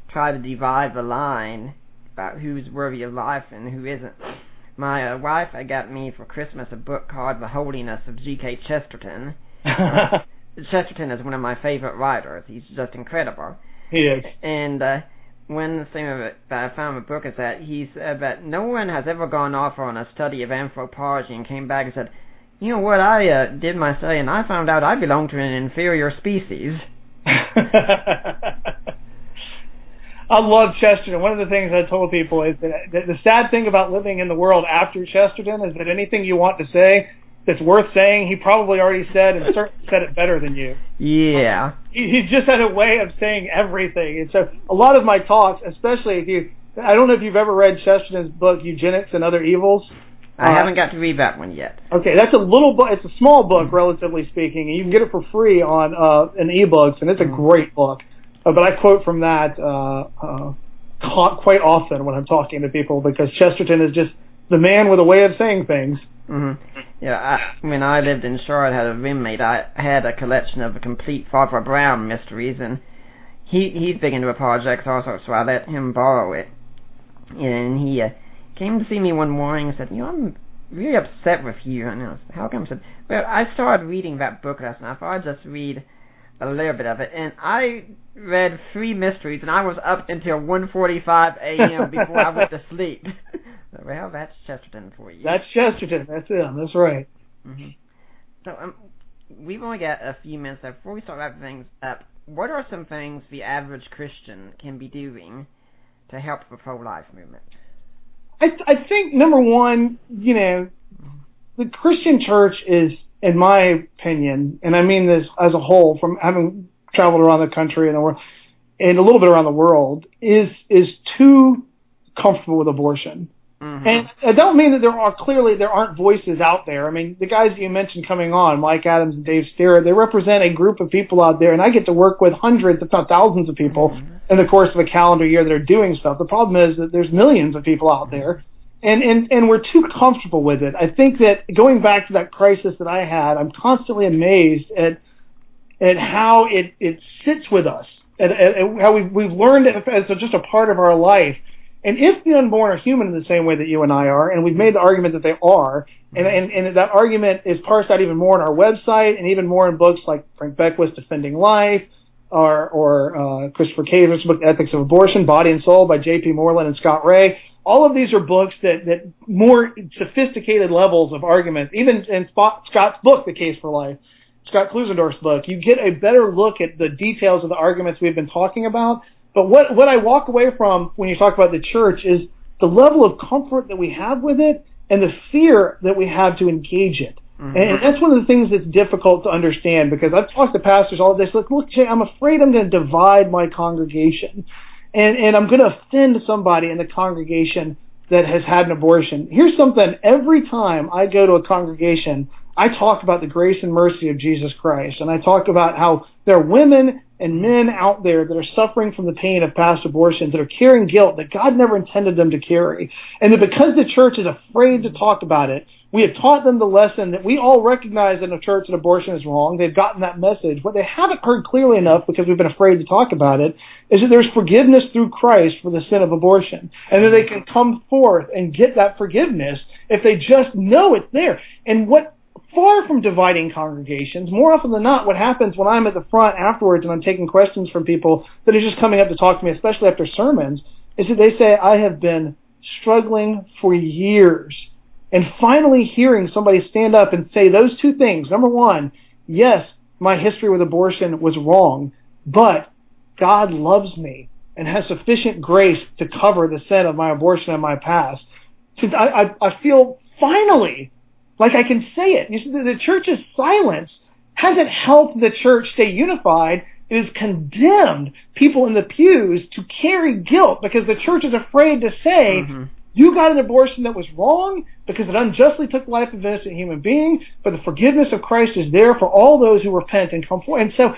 try to divide the line about who's worthy of life and who isn't, my wife got me for Christmas a book called The Holiness of G.K. Chesterton. Chesterton is one of my favorite writers. He's just incredible. He is. And one thing that I found in the book is that he said that no one has ever gone off on a study of anthropology and came back and said, you know what, I did my study and I found out I belong to an inferior species. I love Chesterton. One of the things I told people is that the sad thing about living in the world after Chesterton is that anything you want to say that's worth saying, he probably already said, and certainly said it better than you. Yeah. He just had a way of saying everything. And so a lot of my talks, especially I don't know if you've ever read Chesterton's book, Eugenics and Other Evils. I haven't got to read that one yet. Okay, that's a little book. It's a small book, relatively speaking, and you can get it for free on in ebooks, and it's a great book. But I quote from that quite often when I'm talking to people, because Chesterton is just the man with a way of saying things. Yeah, when I lived in Charlotte, I had a roommate. I had a collection of the complete Father Brown mysteries, and he's big into apologetics also, so I let him borrow it. And he came to see me one morning and said, I'm really upset with you. And I said, how come? I said, well, I started reading that book last night. I thought I'd just read a little bit of it, and I read 3 mysteries, and I was up until 1:45 a.m. before I went to sleep. Well, that's Chesterton for you. That's Chesterton. That's him. That's right. So we've only got a few minutes left. Before we start wrapping things up, what are some things the average Christian can be doing to help the pro-life movement? I think, number one, the Christian church is, in my opinion, and I mean this as a whole, from having traveled around the country and the world, and a little bit around the world, is too comfortable with abortion. And I don't mean that there aren't voices out there. I mean, the guys that you mentioned coming on, Mike Adams and Dave Sterrett, they represent a group of people out there, and I get to work with hundreds, if not thousands of people in the course of a calendar year that are doing stuff. The problem is that there's millions of people out there, and we're too comfortable with it. I think that going back to that crisis that I had, I'm constantly amazed at how it sits with us, at how we've learned it as just a part of our life. And if the unborn are human in the same way that you and I are, and we've made the argument that they are, and that argument is parsed out even more on our website and even more in books like Frank Beckwith's Defending Life, or Christopher Caver's book Ethics of Abortion, Body and Soul by J.P. Moreland and Scott Ray. All of these are books that more sophisticated levels of argument, even in Scott's book, The Case for Life, Scott Klusendorf's book, you get a better look at the details of the arguments we've been talking about. But what I walk away from when you talk about the church is the level of comfort that we have with it and the fear that we have to engage it. And that's one of the things that's difficult to understand, because I've talked to pastors all day. Look, Jay, I'm afraid I'm going to divide my congregation, and I'm going to offend somebody in the congregation that has had an abortion. Here's something. Every time I go to a congregation, I talk about the grace and mercy of Jesus Christ, and I talk about how there are women and men out there that are suffering from the pain of past abortions, that are carrying guilt that God never intended them to carry. And that because the church is afraid to talk about it, we have taught them the lesson that we all recognize in the church that abortion is wrong. They've gotten that message. What they haven't heard clearly enough, because we've been afraid to talk about it, is that there's forgiveness through Christ for the sin of abortion. And that they can come forth and get that forgiveness if they just know it's there. And what far from dividing congregations, more often than not, what happens when I'm at the front afterwards and I'm taking questions from people that are just coming up to talk to me, especially after sermons, is that they say, I have been struggling for years. And finally hearing somebody stand up and say those two things. Number one, yes, my history with abortion was wrong, but God loves me and has sufficient grace to cover the sin of my abortion in my past. Since I feel finally like I can say it. You see, the church's silence hasn't helped the church stay unified. It has condemned people in the pews to carry guilt because the church is afraid to say, you got an abortion that was wrong because it unjustly took the life of an innocent human being, but the forgiveness of Christ is there for all those who repent and come forward. And so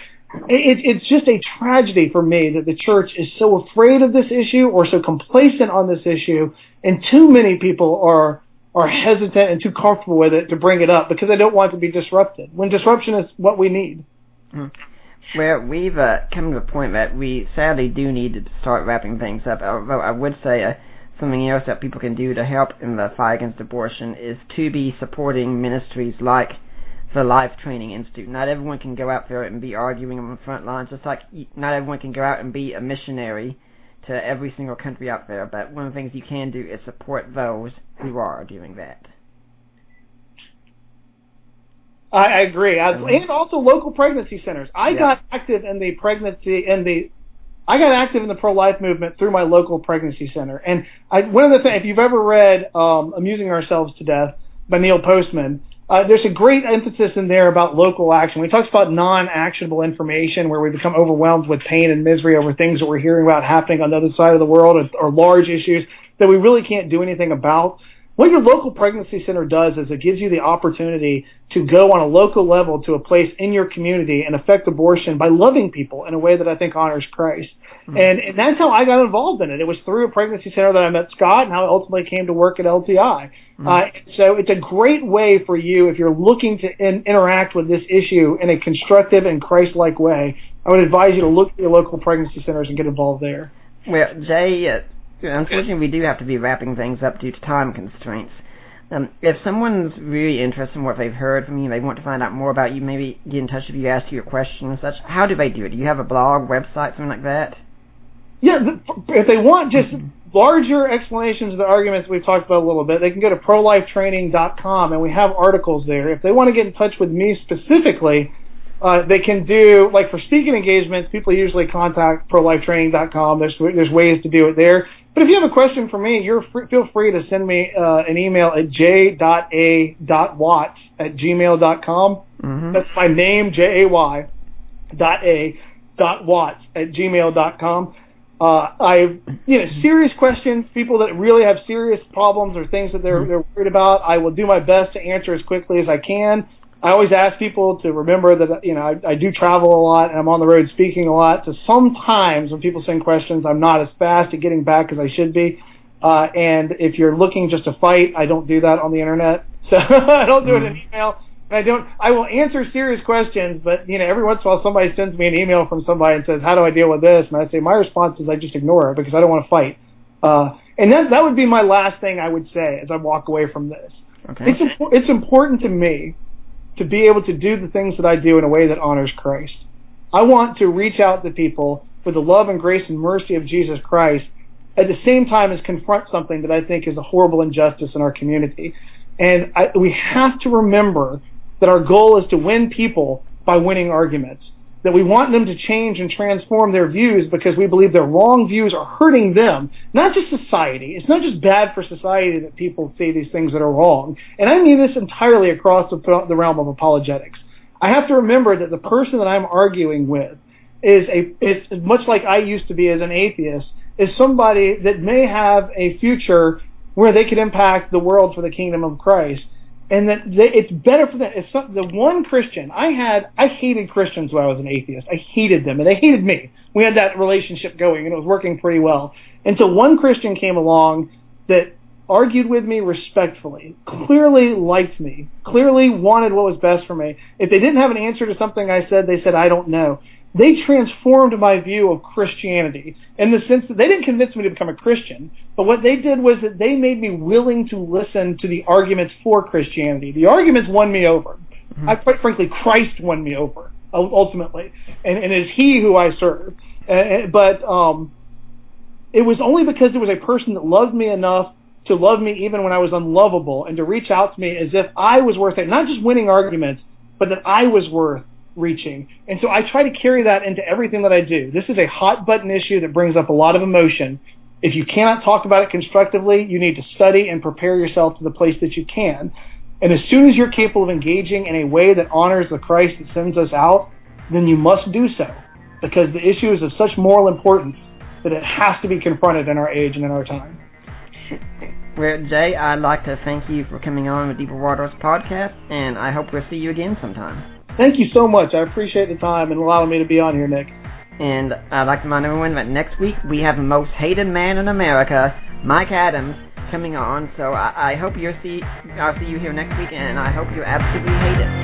it's just a tragedy for me that the church is so afraid of this issue or so complacent on this issue, and too many people are hesitant and too comfortable with it to bring it up because they don't want to be disrupted, when disruption is what we need. Well, we've come to a point that we sadly do need to start wrapping things up, although I would say something else that people can do to help in the fight against abortion is to be supporting ministries like the Life Training Institute. Not everyone can go out there and be arguing on the front lines, just like not everyone can go out and be a missionary to every single country out there, but one of the things you can do is support those who are doing that. I agree. And also local pregnancy centers. I got active in the pro-life movement through my local pregnancy center. And one of the things, if you've ever read Amusing Ourselves to Death by Neil Postman, there's a great emphasis in there about local action. He talks about non-actionable information where we become overwhelmed with pain and misery over things that we're hearing about happening on the other side of the world or large issues that we really can't do anything about. What your local pregnancy center does is it gives you the opportunity to go on a local level to a place in your community and affect abortion by loving people in a way that I think honors Christ. And that's how I got involved in it. It was through a pregnancy center that I met Scott and how I ultimately came to work at LTI. So it's a great way for you, if you're looking to interact with this issue in a constructive and Christ-like way, I would advise you to look at your local pregnancy centers and get involved there. Well, Jay, unfortunately, we do have to be wrapping things up due to time constraints. If someone's really interested in what they've heard from you, they want to find out more about you, maybe get in touch with you, ask you a question and such, how do they do it? Do you have a blog, website, something like that? Yeah, if they want just larger explanations of the arguments we've talked about a little bit, they can go to prolifetraining.com, and we have articles there. If they want to get in touch with me specifically, they can do, like for speaking engagements, people usually contact prolifetraining.com. There's ways to do it there. But if you have a question for me, feel free to send me an email at j.a.watts@gmail.com. That's my name, JAY.A.watts@gmail.com. Serious questions, people that really have serious problems or things that they're worried about, I will do my best to answer as quickly as I can. I always ask people to remember that, I do travel a lot and I'm on the road speaking a lot. So sometimes when people send questions, I'm not as fast at getting back as I should be. And if you're looking just to fight, I don't do that on the internet. So I don't do it in email. And I will answer serious questions, but, every once in a while somebody sends me an email from somebody and says, how do I deal with this? And I say, my response is I just ignore it because I don't want to fight. And that would be my last thing I would say as I walk away from this. Okay. It's important to me to be able to do the things that I do in a way that honors Christ. I want to reach out to people with the love and grace and mercy of Jesus Christ at the same time as confront something that I think is a horrible injustice in our community. And we have to remember that our goal is to win people by winning arguments, that we want them to change and transform their views because we believe their wrong views are hurting them, not just society. It's not just bad for society that people say these things that are wrong. And I mean this entirely across the realm of apologetics. I have to remember that the person that I'm arguing with is much like I used to be as an atheist, is somebody that may have a future where they could impact the world for the kingdom of Christ. and that it's better for them. It's the one Christian I hated Christians when I was an atheist. I hated them, and they hated me. We had that relationship going, and it was working pretty well. Until one Christian came along that argued with me respectfully, clearly liked me, clearly wanted what was best for me. If they didn't have an answer to something I said, they said, I don't know. They transformed my view of Christianity in the sense that they didn't convince me to become a Christian, but what they did was that they made me willing to listen to the arguments for Christianity. The arguments won me over. Mm-hmm. Quite frankly, Christ won me over, ultimately, and it is He who I serve. But it was only because there was a person that loved me enough to love me even when I was unlovable, and to reach out to me as if I was worth it, not just winning arguments, but that I was worth reaching. And so I try to carry that into everything that I do. This is a hot button issue that brings up a lot of emotion. If you cannot talk about it constructively, you need to study and prepare yourself to the place that you can. And as soon as you're capable of engaging in a way that honors the Christ that sends us out, then you must do so, because the issue is of such moral importance that it has to be confronted in our age and in our time. Well, Jay, I'd like to thank you for coming on the Deeper Waters podcast, and I hope we'll see you again sometime. Thank you so much. I appreciate the time and allowing me to be on here, Nick. And I'd like to remind everyone that next week we have the most hated man in America, Mike Adams, coming on. So I hope I'll see you here next week, and I hope you absolutely hate it.